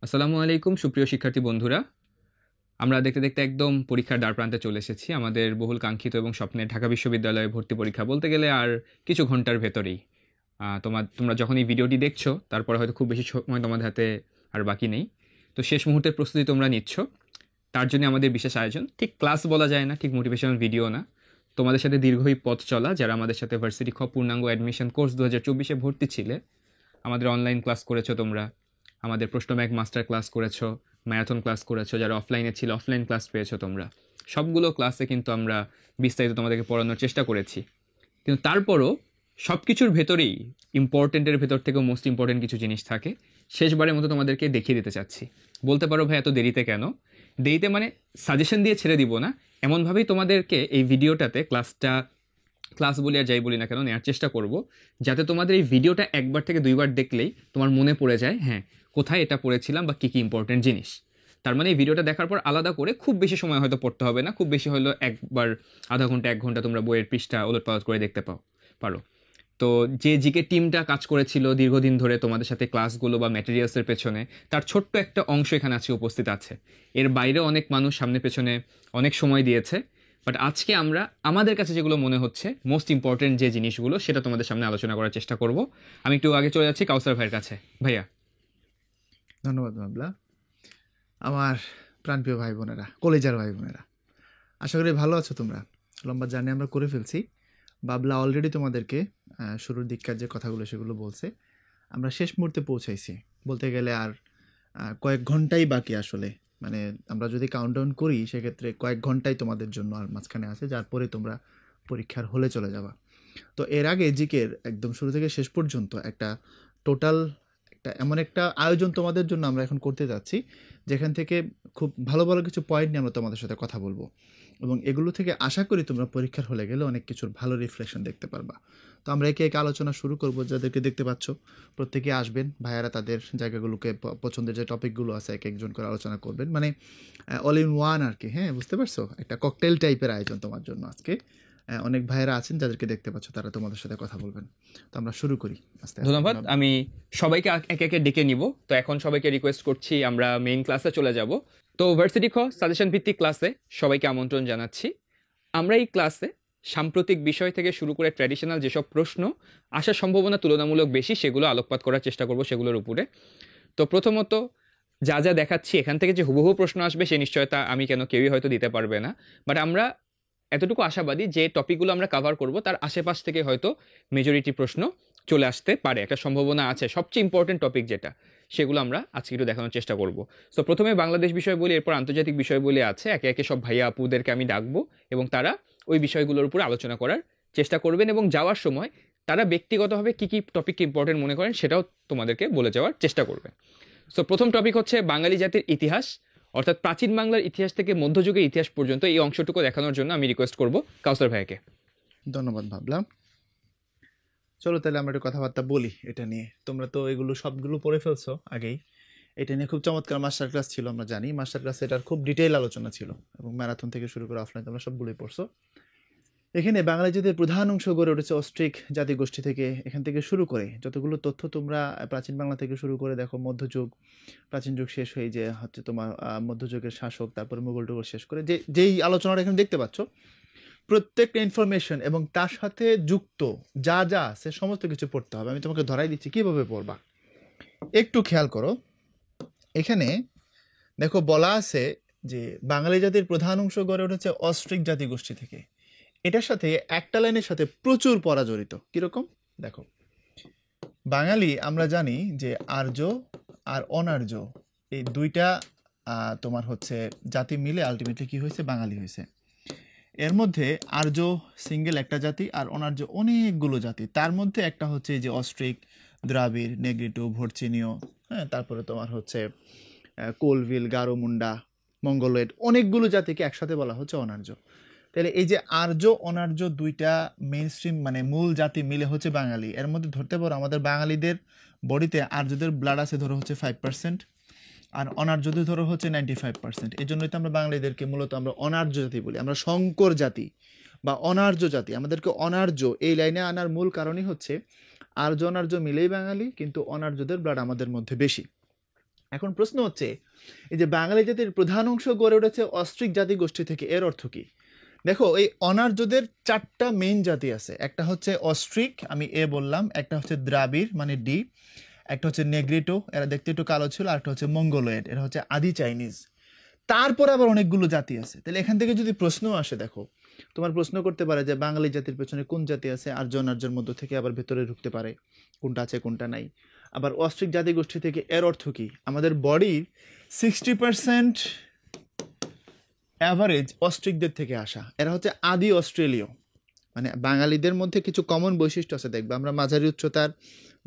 আসসালামু আলাইকুম সুপ্রিয় শিক্ষার্থী বন্ধুরা। আমরা দেখতে দেখতে একদম পরীক্ষার দ্বারপ্রান্তে চলে এসেছি। আমাদের বহুল কাঙ্ক্ষিত এবং স্বপ্নের ঢাকা বিশ্ববিদ্যালয়ে ভর্তি পরীক্ষা বলতে গেলে আর কিছু ঘন্টার ভেতরেই। তোমরা যখন এই ভিডিওটি দেখছো তারপরে হয়তো খুব বেশি সময় তোমাদের হাতে আর বাকি নেই। তো শেষ মুহূর্তের প্রস্তুতি তোমরা নিচ্ছ, তার জন্য আমাদের বিশেষ আয়োজন। ঠিক ক্লাস বলা যায় না, ঠিক মোটিভেশনাল ভিডিও না। তোমাদের সাথে দীর্ঘই পথ চলা, যারা আমাদের সাথে ভার্সিটি পূর্ণাঙ্গ অ্যাডমিশন কোর্স 2024-এ ভর্তি ছিলে, আমাদের অনলাইন ক্লাস করেছো তোমরা, আমাদের প্রশ্ন ব্যাংক মাস্টার ক্লাস করেছো, ম্যারাথন ক্লাস করেছো, যারা অফলাইনে ছিল অফলাইন ক্লাস পেয়েছো তোমরা। সবগুলো ক্লাসে কিন্তু আমরা বিস্তারিত তোমাদেরকে পড়ানোর চেষ্টা করেছি। কিন্তু তারপরও সব কিছুর ভেতরেই ইম্পর্টেন্টের ভেতর থেকেও মোস্ট ইম্পর্টেন্ট কিছু জিনিস থাকে, শেষবারের মতো তোমাদেরকে দেখিয়ে দিতে চাচ্ছি। বলতে পারো ভাই এত দেরিতে কেন? দেরিতে মানে সাজেশন দিয়ে ছেড়ে দিব না, এমনভাবেই তোমাদেরকে এই ভিডিওটাতে ক্লাস বলি আর যাই বলি না কেন নেওয়ার চেষ্টা করব, যাতে তোমাদের এই ভিডিওটা একবার থেকে দুইবার দেখলেই তোমার মনে পড়ে যায়, হ্যাঁ কোথায় এটা পড়েছিলাম বা কী কী ইম্পর্টেন্ট জিনিস। তার মানে এই ভিডিওটা দেখার পর আলাদা করে খুব বেশি সময় হয়তো পড়তে হবে না, খুব বেশি হলো একবার আধা ঘন্টা 1 ঘন্টা তোমরা বইয়ের পৃষ্ঠা ওলটপালট করে দেখতে পারো। তো যে জিকে টিমটা কাজ করেছিল দীর্ঘদিন ধরে তোমাদের সাথে ক্লাসগুলো বা ম্যাটেরিয়ালসের পেছনে, তার ছোট্ট একটা অংশ এখানে আছে, উপস্থিত আছে। এর বাইরে অনেক মানুষ সামনে পেছনে অনেক সময় দিয়েছে, বাট আজকে আমরা আমাদের কাছে যেগুলো মনে হচ্ছে মোস্ট ইম্পর্টেন্ট যে জিনিসগুলো, সেটা তোমাদের সামনে আলোচনা করার চেষ্টা করব। আমি একটু আগে চলে যাচ্ছি কাউসার ভাইয়ের কাছে। ভাইয়া। ধন্যবাদ মামলা। আমার প্রাণপ্রিয় ভাই বোনেরা, কলেজার ভাই বোনেরা, আশা করি ভালো আছো তোমরা। লম্বা জার্নি আমরা করে ফেলছি। বাবলা অলরেডি তোমাদেরকে শুরুর দিককার যে কথাগুলো সেগুলো বলছে। আমরা শেষ মুহূর্তে পৌঁছাইছি, বলতে গেলে আর কয়েক ঘন্টাই বাকি আসলে। মানে আমরা যদি কাউন্টডাউন করি সেক্ষেত্রে কয়েক ঘন্টাই তোমাদের জন্য আর মাঝখানে আছে, যার পরে তোমরা পরীক্ষার হলে চলে যাবা। তো এর আগে জিকের একদম শুরু থেকে শেষ পর্যন্ত একটা টোটাল এমন একটা আয়োজন তোমাদের জন্য আমরা এখন করতে যাচ্ছি, যেখান থেকে খুব ভালো ভালো কিছু পয়েন্ট নিয়ে আমরা তোমাদের সাথে কথা বলবো, এবং এগুলো থেকে আশা করি তোমরা পরীক্ষার হলে গেলে অনেক কিছুর ভালো রিফ্লেকশন দেখতে পারবা। তো আমরা একে একে আলোচনা শুরু করব। যাদেরকে দেখতে পাচ্ছ প্রত্যেকে আসবেন, ভাইয়ারা তাদের জায়গাগুলোকে পছন্দের যে টপিকগুলো আছে এক একজন করে আলোচনা করবেন, মানে অল ইন ওয়ান আর কি। হ্যাঁ, বুঝতে পারছো, একটা ককটেল টাইপের আয়োজন তোমার জন্য আজকে। অনেক ভাইয়েরা আছেন যাদেরকে দেখতে পাচ্ছ, তারা তোমাদের সাথে কথা বলবেন। তো আমরা শুরু করি আস্তে আস্তে। ধন্যবাদ। আমি সবাইকে একে একে ডেকে নিব। তো এখন সবাইকে রিকোয়েস্ট করছি আমরা মেইন ক্লাসে চলে যাব। তো ভার্সিটি সাজেশন ভিত্তিক ক্লাসে সবাইকে আমন্ত্রণ জানাচ্ছি। আমরা এই ক্লাসে সাম্প্রতিক বিষয় থেকে শুরু করে ট্র্যাডিশনাল যেসব প্রশ্ন আসার সম্ভাবনা তুলনামূলক বেশি, সেগুলো আলোকপাত করার চেষ্টা করব সেগুলোর উপরে। তো প্রথমত যা যা দেখাচ্ছি এখান থেকে যে হুবহু প্রশ্ন আসবে সে নিশ্চয়তা আমি কেন কেউই হয়তো দিতে পারবে না, বাট আমরা এতটুকু আশাবাদী যে টপিকগুলো আমরা কভার করব তার আশেপাশ থেকে হয়তো মেজরিটি প্রশ্ন চলে আসতে পারে, একটা সম্ভাবনা আছে। সবচেয়ে ইম্পর্টেন্ট টপিক যেটা, সেগুলো আমরা আজকে একটু দেখানোর চেষ্টা করব। সো প্রথমে বাংলাদেশ বিষয় বলি, এরপর আন্তর্জাতিক বিষয় বলে আছে। একে একে সব ভাইয়া আপুদেরকে আমি ডাকবো এবং তারা ওই বিষয়গুলোর উপর আলোচনা করার চেষ্টা করবেন, এবং যাওয়ার সময় তারা ব্যক্তিগতভাবে কী কী টপিক ইম্পর্টেন্ট মনে করেন সেটাও তোমাদেরকে বলে যাওয়ার চেষ্টা করবেন। সো প্রথম টপিক হচ্ছে বাঙালি জাতির ইতিহাস, অর্থাৎ প্রাচীন বাংলার ইতিহাস থেকে মধ্যযুগের ইতিহাস পর্যন্ত। এই অংশটুকু দেখানোর জন্য আমি রিকোয়েস্ট করব কাউসার ভাইকে। ধন্যবাদ ভাবলাম। চলো তাহলে আমরা একটু কথাবার্তা বলি এটা নিয়ে। তোমরা তো এগুলো সবগুলো পড়ে ফেলছো আগেই। এটা নিয়ে খুব চমৎকার মাস্টার ক্লাস ছিল, আমরা জানি। মাস্টার ক্লাসে এটার খুব ডিটেইল আলোচনা ছিল, এবং ম্যারাথন থেকে শুরু করে অফলাইন তোমরা সবগুলোই পড়ছো। এখানে বাঙালি জাতির প্রধান অংশ গড়ে উঠেছে অস্ট্রিক জাতিগোষ্ঠী থেকে। এখান থেকে শুরু করে যতগুলো তথ্য তোমরা প্রাচীন বাংলা থেকে শুরু করে দেখো, মধ্যযুগ, প্রাচীন যুগ শেষ হয়ে যে হচ্ছে তোমার মধ্যযুগের শাসক, তারপরে মুঘল টুগল শেষ করে যেই আলোচনাটা এখানে দেখতে পাচ্ছ, প্রত্যেকটা ইনফরমেশন এবং তার সাথে যুক্ত যা যা আছে সমস্ত কিছু পড়তে হবে। আমি তোমাকে ধরাই দিচ্ছি কিভাবে পড়বা, একটু খেয়াল করো। এখানে দেখো বলা আছে যে বাঙালি জাতির প্রধান অংশ গড়ে উঠেছে অস্ট্রিক জাতিগোষ্ঠী থেকে। এটার সাথে একটা লাইনের সাথে প্রচুর পড়া জড়িত। কিরকম দেখো, বাঙালি আমরা জানি যে আর্য আর অনার্য এই দুইটা তোমার হচ্ছে জাতি মিলে আলটিমেটলি কি হয়েছে, বাঙালি হয়েছে। এর মধ্যে আর্য সিঙ্গেল একটা জাতি আর অনার্য অনেকগুলো জাতি। তার মধ্যে একটা হচ্ছে যে অস্ট্রিক, দ্রাবিড়, নেগ্রিটো, ভর্চিনীয়, হ্যাঁ, তারপরে তোমার হচ্ছে কোলভিল, গারো মুন্ডা, মঙ্গলোয়েড, অনেকগুলো জাতিকে একসাথে বলা হচ্ছে অনার্য। তাহলে এই যে আর্য অনার্য দুইটা মেইন স্ট্রিম মানে মূল জাতি মিলে হচ্ছে বাঙালি। এর মধ্যে ধরতে পারো আমাদের বাঙালিদের বডিতে আর্যদের ব্লাড আছে ধরো হচ্ছে 5%, আর অনার্যদের ধরো হচ্ছে 95%। এই জন্যই তো আমরা বাঙালিদেরকে মূলত আমরা অনার্য জাতি বলি। আমরা শঙ্কর জাতি বা অনার্য জাতি। আমাদেরকে অনার্য এই লাইনে আনার মূল কারণই হচ্ছে আর্য অনার্য মিলেই বাঙালি, কিন্তু অনার্যদের ব্লাড আমাদের মধ্যে বেশি। এখন প্রশ্ন হচ্ছে, এই যে বাঙালি জাতির প্রধান অংশ গড়ে উঠেছে অস্ট্রিক জাতি গোষ্ঠী থেকে, এর অর্থ কি? দেখো, এই অনার্যদের 4টা মেইন জাতি আছে। একটা হচ্ছে অস্ট্রিক, আমি এ বললাম, একটা হচ্ছে দ্রাবিড় মানে ডি, একটা হচ্ছে নেগ্রিটো, এরা দেখতে একটু কালো ছিল, আর একটা হচ্ছে মঙ্গোলয়েড, এরা হচ্ছে আদি চাইনিজ। তারপর আবার অনেকগুলো জাতি আছে। তাহলে এখান থেকে যদি প্রশ্ন আসে, দেখো তোমার প্রশ্ন করতে পারে যে বাঙালি জাতির পেছনে কোন জাতি আছে, আর্য অনার্যের মধ্য থেকে আবার ভেতরে ঢুকতে পারে, কোনটা আছে কোনটা নাই। আবার অস্ট্রিক জাতি গোষ্ঠী থেকে, এর অর্থ কি? আমাদের বডির 60% অ্যাভারেজ অস্ট্রিকদের থেকে আসা, এরা হচ্ছে আদি অস্ট্রেলীয়। মানে বাঙালিদের মধ্যে কিছু কমন বৈশিষ্ট্য আছে, দেখবে আমরা মাঝারি উচ্চতার,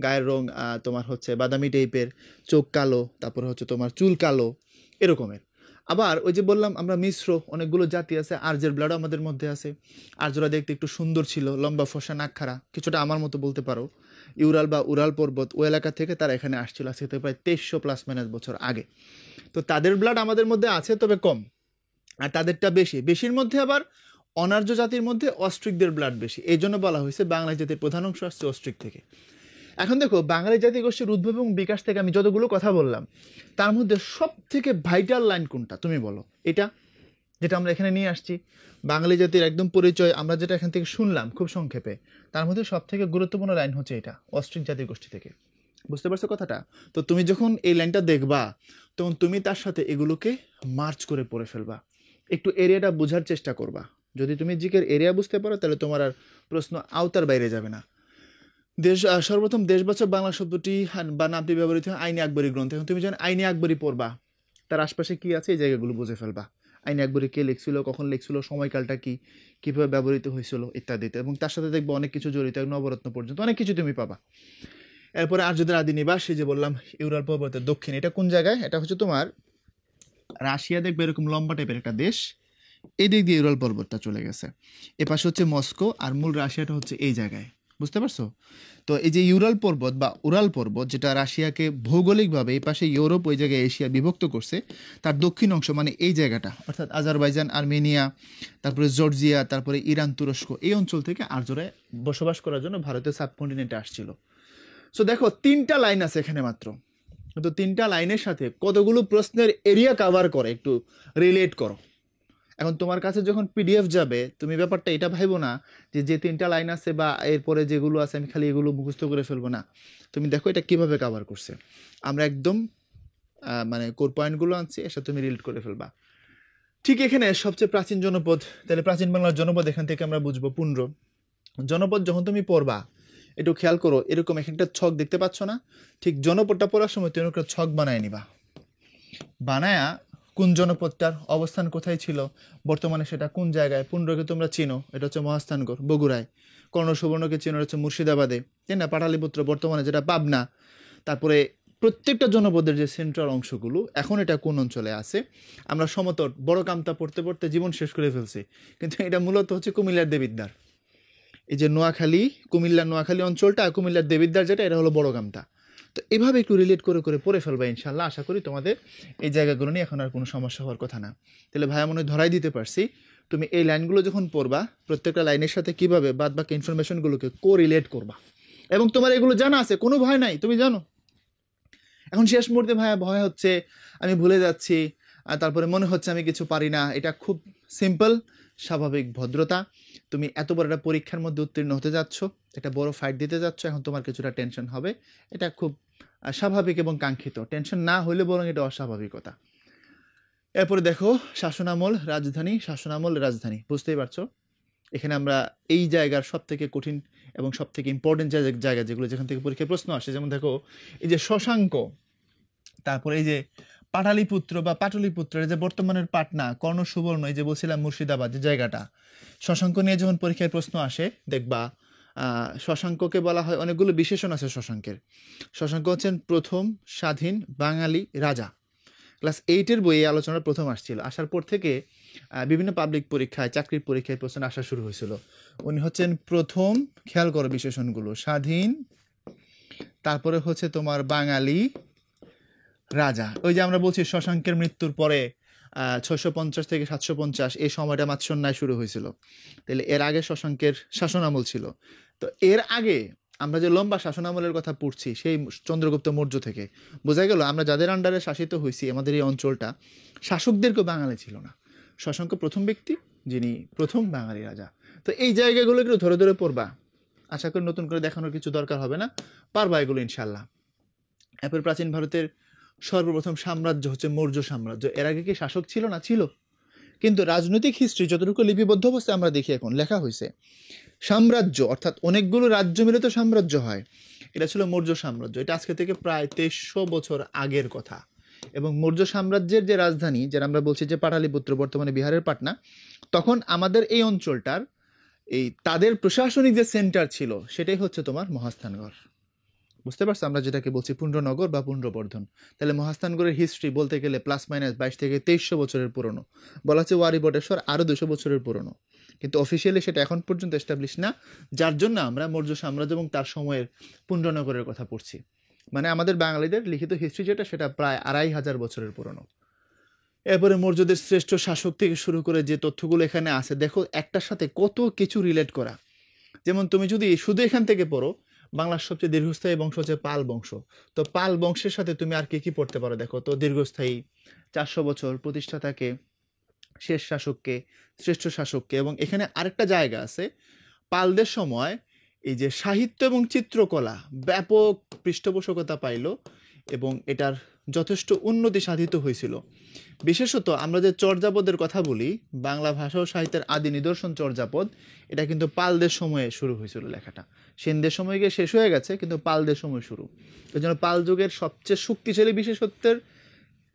গায়ের রং তোমার হচ্ছে বাদামি টাইপের, চোখ কালো, তারপর হচ্ছে তোমার চুল কালো, এরকমের। আবার ওই যে বললাম আমরা মিশ্র, অনেকগুলো জাতি আছে, আর্যের ব্লাডও আমাদের মধ্যে আছে। আর্যরা দেখতে একটু সুন্দর ছিল, লম্বা ফসা নাক খাড়া, কিছুটা আমার মতো বলতে পারো। ইউরাল বা উরাল পর্বত ও এলাকা থেকে তারা এখানে আসছিল, আজকে তো প্রায় 2300 ± বছর আগে। তো তাদের ব্লাড আমাদের মধ্যে আছে, তবে কম, আর তাদেরটা বেশি। বেশির মধ্যে আবার অনার্য জাতির মধ্যে অস্ট্রিকদের ব্লাড বেশি, এই জন্য বলা হয়েছে বাংলা জাতির প্রধান অংশ আসছে অস্ট্রিক থেকে। এখন দেখো, বাঙালি জাতি গোষ্ঠীর উদ্ভব এবং বিকাশ থেকে আমি যতগুলো কথা বললাম, তার মধ্যে সব থেকে ভাইটাল লাইন কোনটা তুমি বলো? এটা যেটা আমরা এখানে নিয়ে আসছি, বাঙালি জাতির একদম পরিচয়, আমরা যেটা এখান থেকে শুনলাম খুব সংক্ষেপে, তার মধ্যে সব থেকে গুরুত্বপূর্ণ লাইন হচ্ছে এটা, অস্ট্রিক জাতি গোষ্ঠী থেকে। বুঝতে পারছো কথাটা? তো তুমি যখন এই লাইনটা দেখবা, তখন তুমি তার সাথে এগুলোকে মার্চ করে পড়ে ফেলবা, একটু এরিয়াটা বোঝার চেষ্টা করবা। যদি তুমি জিকের এরিয়া বুঝতে পারো, তাহলে তোমার আর প্রশ্ন আওতার বাইরে যাবে না। সর্বপ্রথম দেশবাচক বাংলা শব্দটি বা নামটি ব্যবহৃত হয় আইনে আকবরী গ্রন্থে। এখন তুমি যখন আইনে আকবরী পড়বা, তার আশপাশে কি আছে এই জায়গাগুলো বুঝে ফেলবা। আইনে আকবরী কে লিখছিল, কখন লিখছিল, সময়কালটা কি, কিভাবে ব্যবহৃত হয়েছিল ইত্যাদিতে। এবং তার সাথে দেখবো অনেক কিছু জড়িত, নবরত্ন পর্যন্ত অনেক কিছু তুমি পাবা। এরপরে আর্যদের আদি নিবাস, এই যে বললাম ইউরাল পর্বতের দক্ষিণ, এটা কোন জায়গায়? এটা হচ্ছে তোমার রাশিয়া, দেখবে এরকম লম্বা টাইপের একটা দেশ, এই দিক দিয়ে ইউরাল পর্বতটা চলে গেছে। এ পাশে হচ্ছে মস্কো, আর মূল রাশিয়াটা হচ্ছে এই জায়গায়। বুঝতে পারছো? তো এই যে ইউরাল পর্বত বা উরাল পর্বত, যেটা রাশিয়াকে ভৌগোলিকভাবে এই পাশে ইউরোপ, ওই জায়গায় এশিয়া বিভক্ত করছে, তার দক্ষিণ অংশ মানে এই জায়গাটা, অর্থাৎ আজারবাইজান, আর্মেনিয়া, তারপরে জর্জিয়া, তারপরে ইরান, তুরস্ক, এই অঞ্চল থেকে আর্যরা বসবাস করার জন্য ভারতের সাবকন্টিনেন্টে আসছিল। সো দেখো, 3টা লাইন আছে এখানে মাত্র, কিন্তু 3টা লাইনের সাথে কতগুলো প্রশ্নের এরিয়া কভার করে, একটু রিলেট করো। এখন তোমার কাছে যখন পিডিএফ যাবে, তুমি ব্যাপারটা এটা ভাইবো না যে যে 3টা লাইন আছে বা এরপরে যেগুলো আছে আমি খালি এগুলো মুখস্থ করে ফেলবো না। তুমি দেখো এটা কিভাবে কভার করছে। আমরা একদম মানে কোর পয়েন্টগুলো আনছি, এর সাথে তুমি রিলেট করে ফেলবা। ঠিক এখানে সবচেয়ে প্রাচীন জনপদ, তাহলে প্রাচীন বাংলার জনপদ এখান থেকে আমরা বুঝবো পুন্ড্র। জনপদ যখন তুমি পড়বা, একটু খেয়াল করো, এরকম একটা ছক দেখতে পাচ্ছ না? ঠিক জনপদটা পড়ার সময় তুমি একটা ছক বানায় নিবা, বানায়া কোন জনপদটার অবস্থান কোথায় ছিল, বর্তমানে সেটা কোন জায়গায়। পুন্ড্রকে তোমরা চিনো, এটা হচ্ছে মহাস্থানগড় বগুড়ায়। কর্ণ সুবর্ণকে চিনো, এটা হচ্ছে মুর্শিদাবাদে, তাই না? পাটালিপুত্র বর্তমানে যেটা পাবনা। তারপরে প্রত্যেকটা জনপদের যে সেন্ট্রাল অংশগুলো, এখন এটা কোন অঞ্চলে আছে। আমরা সমতট বড় কামতা পড়তে পড়তে জীবন শেষ করে ফেলছি, কিন্তু এটা মূলত হচ্ছে কুমিল্লার দেবিদ্বার। এই যে নোয়াখালী, কুমিল্লার নোয়াখালী অঞ্চলটা, কুমিল্লার দেবিদ্বার যেটা, এটা হলো বড় কামতা। তো এভাবে একটু রিলেট করে করে পড়ে ফেলবা ইনশাল্লাহ। আশা করি তোমাদের এই জায়গাগুলো নিয়ে এখন আর কোনো সমস্যা হওয়ার কথা না। তাহলে ভাইয়া মনে হয় ধরাই দিতে পারছি, তুমি এই লাইনগুলো যখন পড়বা, প্রত্যেকটা লাইনের সাথে কিভাবে বাদ বাকি ইনফরমেশনগুলোকে কোরিলেট করবা, এবং তোমার এগুলো জানা আছে, কোনো ভয় নাই, তুমি জানো। এখন শেষ মুহূর্তে ভাইয়া ভয় হচ্ছে, আমি ভুলে যাচ্ছি, আর তারপরে মনে হচ্ছে আমি কিছু পারি না, এটা খুব সিম্পল, স্বাভাবিক ভদ্রতা। তুমি এত বড় একটা পরীক্ষার মধ্যে উত্তীর্ণ হতে যাচ্ছ, একটা বড় ফাইট দিতে যাচ্ছ, এখন তোমার কিছুটা টেনশন হবে, এটা খুব স্বাভাবিক এবং কাঙ্ক্ষিত। টেনশন না হলে বরং এটা অস্বাভাবিকতা। এরপরে দেখো, শাসনামল, রাজধানী, শাসনামল, রাজধানী, বুঝতেই পারছো এখানে আমরা এই জায়গার সব থেকে কঠিন এবং সব থেকে ইম্পর্টেন্ট জায়গা যেগুলো, যেখান থেকে পরীক্ষায় প্রশ্ন আসে, যেমন দেখো এই যে শশাঙ্ক, তারপরে এই যে পাটালিপুত্র বা পাটলিপুত্র, এই যে বর্তমানের পাটনা, কর্ণ সুবর্ণ, এই যে বলছিলাম মুর্শিদাবাদ যে জায়গাটা, শশাঙ্ক নিয়ে যখন পরীক্ষায় প্রশ্ন আসে, দেখবা শশাঙ্ককে বলা হয়, অনেকগুলো বিশেষণ আছে শশাঙ্কের। শশাঙ্ক হচ্ছেন প্রথম স্বাধীন বাঙালি রাজা। ক্লাস 8-এর বই এই আলোচনা প্রথম আসছিল, আসার পর থেকে বিভিন্ন পাবলিক পরীক্ষায়, চাকরির পরীক্ষায় প্রশ্ন আসা শুরু হয়েছিল। উনি হচ্ছেন প্রথম, খেয়াল করো বিশেষণগুলো, স্বাধীন, তারপরে হচ্ছে তোমার বাঙালি রাজা। ওই যে আমরা বলছি শশাঙ্কের মৃত্যুর পরে 650 থেকে 750 এই সময়টা মাৎসন্যায় শুরু হয়েছিল, তাহলে এর আগে শশাঙ্কের শাসনামল ছিল। তো এর আগে আমরা যে লম্বা শাসন আমলের কথা পড়ছি সেই চন্দ্রগুপ্ত মৌর্য থেকে বোঝা গেল আমরা যাদের আন্ডারে শাসিত হয়েছি আমাদের এই অঞ্চলটা শাসকদেরকেও বাঙালি ছিল না। শশাঙ্ক প্রথম ব্যক্তি যিনি প্রথম বাঙালি রাজা। তো এই জায়গাগুলো একটু ধরে ধরে পড়বা, আশা করি নতুন করে দেখানোর কিছু দরকার হবে না, পারবা এগুলো ইনশাল্লাহ। এরপর প্রাচীন ভারতের সর্বপ্রথম সাম্রাজ্য হচ্ছে মৌর্য সাম্রাজ্য। এর আগে কি শাসক ছিল না? ছিল, কিন্তু রাজনৈতিক হিস্ট্রি যতটুকু লিপিবদ্ধ অবস্থায় আমরা দেখি এখন লেখা হয়েছে, সাম্রাজ্য অর্থাৎ অনেকগুলো রাজ্য মিলে তো সাম্রাজ্য হয়, এটা ছিল মৌর্য সাম্রাজ্য। এটা আজকে থেকে প্রায় 2300 বছর আগের কথা। এবং মৌর্য সাম্রাজ্যের যে রাজধানী, যেটা আমরা বলছি যে পাটালিপুত্র, বর্তমানে বিহারের পাটনা, তখন আমাদের এই অঞ্চলটার এই তাদের প্রশাসনিক যে সেন্টার ছিল সেটাই হচ্ছে তোমার মহাস্থানগড়। বুঝতে পারছো আমরা যেটাকে বলছি পুণ্ড্রনগর বা পুণ্ড্রবর্ধন। তাহলে মহাস্থানগড়ের হিস্ট্রি বলতে গেলে প্লাস মাইনাস 22 থেকে 2300 বছরের পুরনো। বলা হচ্ছে ওয়ারি বটেশ্বর আরও 200 বছরের পুরনো, কিন্তু অফিসিয়ালি সেটা এখন পর্যন্ত এস্টাবলিশ না, যার জন্য আমরা মৌর্য সাম্রাজ্য এবং তার সময়ের পুণ্ড্রনগরের কথা পড়ছি। মানে আমাদের বাঙালিদের লিখিত হিস্ট্রি যেটা, সেটা প্রায় 2500 বছরের পুরনো। এরপরে মৌর্যদের শ্রেষ্ঠ শাসক থেকে শুরু করে যে তথ্যগুলো এখানে আছে, দেখো একটার সাথে কত কিছু রিলেট করা। যেমন তুমি যদি শুধু এখান থেকে পড়ো, বাংলার সবচেয়ে দীর্ঘস্থায়ী বংশ হচ্ছে পাল বংশ। তো পাল বংশের সাথে তুমি আর কি কি পড়তে পারো দেখো তো, দীর্ঘস্থায়ী, 400 বছর, প্রতিষ্ঠাতাকে, শেষ শাসককে, শ্রেষ্ঠ শাসককে। এবং এখানে আরেকটা জায়গা আছে, পালদের সময় এই যে সাহিত্য এবং চিত্রকলা ব্যাপক পৃষ্ঠপোষকতা পাইল এবং এটার যথেষ্ট উন্নতি সাধিত হয়েছিল। বিশেষত আমরা যে চর্যাপদের কথা বলি, বাংলা ভাষা ও সাহিত্যের আদি নিদর্শন চর্যাপদ, এটা কিন্তু পালদের সময়ে শুরু হয়েছিল লেখাটা। সেনদের সময় গিয়ে শেষ হয়ে গেছে, কিন্তু পালদের সময় শুরু। এই জন্য পাল যুগের সবচেয়ে শক্তিশালী বিশেষত্বের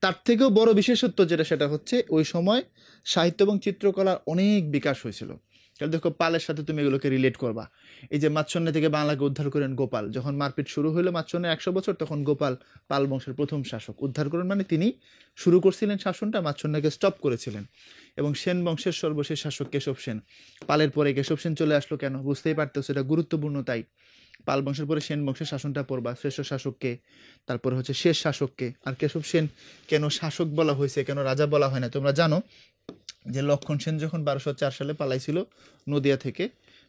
তার থেকেও বড় বিশেষত্ব যেটা, সেটা হচ্ছে ওই সময় সাহিত্য এবং চিত্রকলার অনেক বিকাশ হয়েছিল। তাহলে দেখো পালের সাথে তুমি এগুলোকে রিলেট করবা। এই যে মাৎসন্যা থেকে বাংলাকে উদ্ধার করেন গোপাল, যখন মারপিট শুরু হলো মাৎসন্যের 100 বছর, তখন গোপাল পাল বংশের প্রথম শাসক। উদ্ধার করেন মানে তিনি শুরু করছিলেন শাসনটা, মাৎসন্যাকে স্টপ করেছিলেন। এবং সেন বংশের সর্বশেষ শাসক কেশব সেন। পালের পরে কেশব সেন চলে আসলো কেন, বুঝতেই পারতো সেটা গুরুত্বপূর্ণ তাই। পাল বংশের পরে সেন বংশের শাসনটা পড়বা, শ্রেষ্ঠ শাসককে, তারপরে হচ্ছে শেষ শাসককে। আর কেশব সেন কেন শাসক বলা হয়েছে, কেন রাজা বলা হয় না, তোমরা জানো যে লক্ষণ সেন যখন 1204 সালে পালাইছিল নদিয়া থেকে,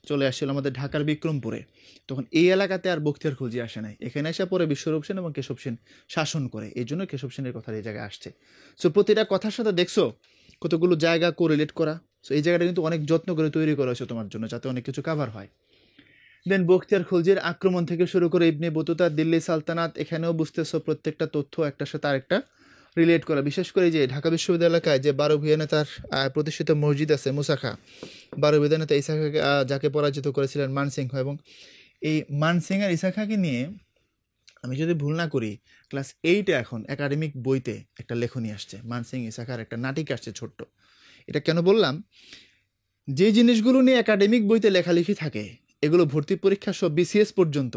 চলে আসছিল আমাদের ঢাকার বিক্রমপুরে, তখন এই এলাকাতে আর বখতিয়ার খলজি আসে নাই, এখানে এসে পরে বিশ্বরূপ সেন এবং কেশব সেন শাসন করে। এই জন্য কেশব সেনের কথা এই জায়গায় আসছে। সো প্রতিটা কথার সাথে দেখছো কতগুলো জায়গা কোরিলেট করা। সো এই জায়গাটা কিন্তু অনেক যত্ন করে তৈরি করা হয়েছে তোমার জন্য, যাতে অনেক কিছু কাভার হয়। দেন বখতিয়ার খলজির আক্রমণ থেকে শুরু করে ইবনে বতুতা, দিল্লি সালতানাত, এখানেও বুঝতেছো প্রত্যেকটা তথ্য একটার সাথে আরেকটা রিলেট করা। বিশেষ করে যে ঢাকা বিশ্ববিদ্যালয় এলাকায় যে 12 ভূঁইয়া নেতার প্রতিষ্ঠিত মসজিদ আছে মুসাখা, 12 ভূঁইয়া নেতা ইসাখাকে যাকে পরাজিত করেছিলেন মানসিংহ, এবং এই মানসিংহ আর ইসাখাকে নিয়ে আমি যদি ভুল না করি ক্লাস 8-এ এখন একাডেমিক বইতে একটা লেখনী আসছে, মানসিংহ ইসাখার একটা নাটিক আসছে ছোট্ট। এটা কেন বললাম, যে জিনিসগুলো নিয়ে একাডেমিক বইতে লেখালেখি থাকে এগুলো ভর্তি পরীক্ষা সব বিসিএস পর্যন্ত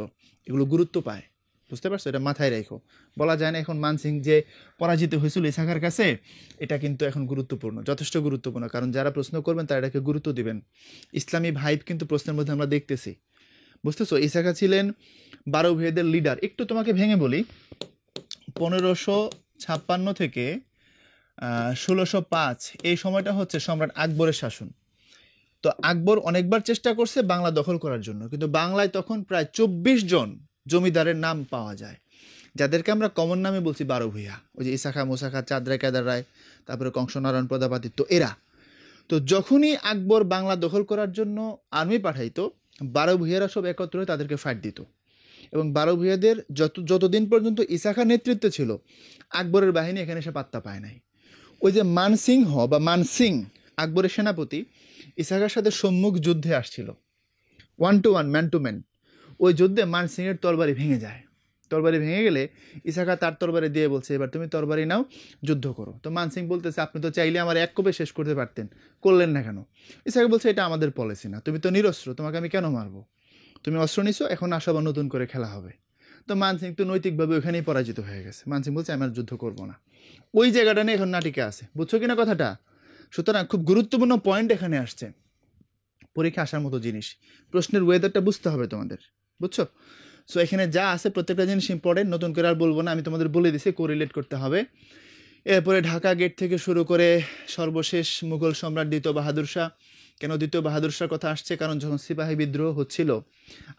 এগুলো গুরুত্ব পায়। বুঝতে পারছো, এটা মাথায় রেখো। বলা যায় না এখন মানসিং যে পরাজিত হয়েছিল ইসাখার কাছে, এটা কিন্তু এখন গুরুত্বপূর্ণ, যথেষ্ট গুরুত্বপূর্ণ, কারণ যারা প্রশ্ন করবেন তারা এটাকে গুরুত্ব দিবেন। ইসলামী ভাইব কিন্তু প্রশ্নের মধ্যে আমরা দেখতেছি। বুঝতেছো, ইসাখা ছিলেন 12 ভূঁইয়াদের লিডার। একটু তোমাকে ভেঙে বলি, 1556 থেকে 1605 এই সময়টা হচ্ছে সম্রাট আকবরের শাসন। তো আকবর অনেকবার চেষ্টা করছে বাংলা দখল করার জন্য, কিন্তু বাংলায় তখন প্রায় 24 জন জমিদারের নাম পাওয়া যায়, যাদেরকে আমরা কমন নামে বলছি 12 ভূঁইয়া। ওই যে ইসাখা, মুসাখা, চাঁদ রায়, কেদার রায়, তারপরে কংসনারায়ণ প্রজাপাতিত্ব, এরা। তো যখনই আকবর বাংলা দখল করার জন্য আর্মি পাঠাইতো, 12 ভূঁইয়ারা সব একত্র হয়ে তাদেরকে ফাইট দিত। এবং 12 ভূঁইয়াদের যতদিন পর্যন্ত ইসাখা নেতৃত্বে ছিল, আকবরের বাহিনী এখানে এসে পাত্তা পায় নাই। ওই যে মানসিংহ বা মানসিং, আকবরের সেনাপতি, ইসাখার সাথে সম্মুখ যুদ্ধে আসছিল, 1 to 1, ম্যান টু ম্যান। ওই যুদ্ধে মানসিংহের তরবারি ভেঙে যায়। তরবারি ভেঙে গেলে ইসাখা তার তরবারি দিয়ে বলছে, এবার তুমি তরবারি নাও, যুদ্ধ করো। তো মানসিং বলতেছে, আপনি তো চাইলে আমার এক কোপে শেষ করতে পারতেন, করলেন না কেন? ইসাখা বলছে, এটা আমাদের পলিসি না, তুমি তো নিরস্ত্র, তোমাকে আমি কেন মারবো? তুমি অস্ত্র নিছো, এখন আসো আবার নতুন করে খেলা হবে। তো মানসিং তো নৈতিকভাবে ওখানেই পরাজিত হয়ে গেছে। মানসিং বলছে, আমি আর যুদ্ধ করবো না। ওই জায়গাটা নিয়ে এখন নাটিকে আছে, বুঝছো কিনা কথাটা? সুতরাং খুব গুরুত্বপূর্ণ পয়েন্ট এখানে আসছে, পরীক্ষা আসার মতো জিনিস। প্রশ্নের ওয়েদারটা বুঝতে হবে তোমাদের, বুঝছো? সো এখানে যা আছে প্রত্যেকটা জিনিস ইম্পর্টেন্ট, নতুন করে আর বলবো না, আমি তোমাদের বলে দিছি কোরিলেট করতে হবে। এরপরে ঢাকা গেট থেকে শুরু করে সর্বশেষ মুঘল সম্রাট দ্বিতীয় বাহাদুর শাহ, কেন দ্বিতীয় বাহাদুর শাহর কথা আসছে? কারণ যখন সিপাহী বিদ্রোহ হচ্ছিল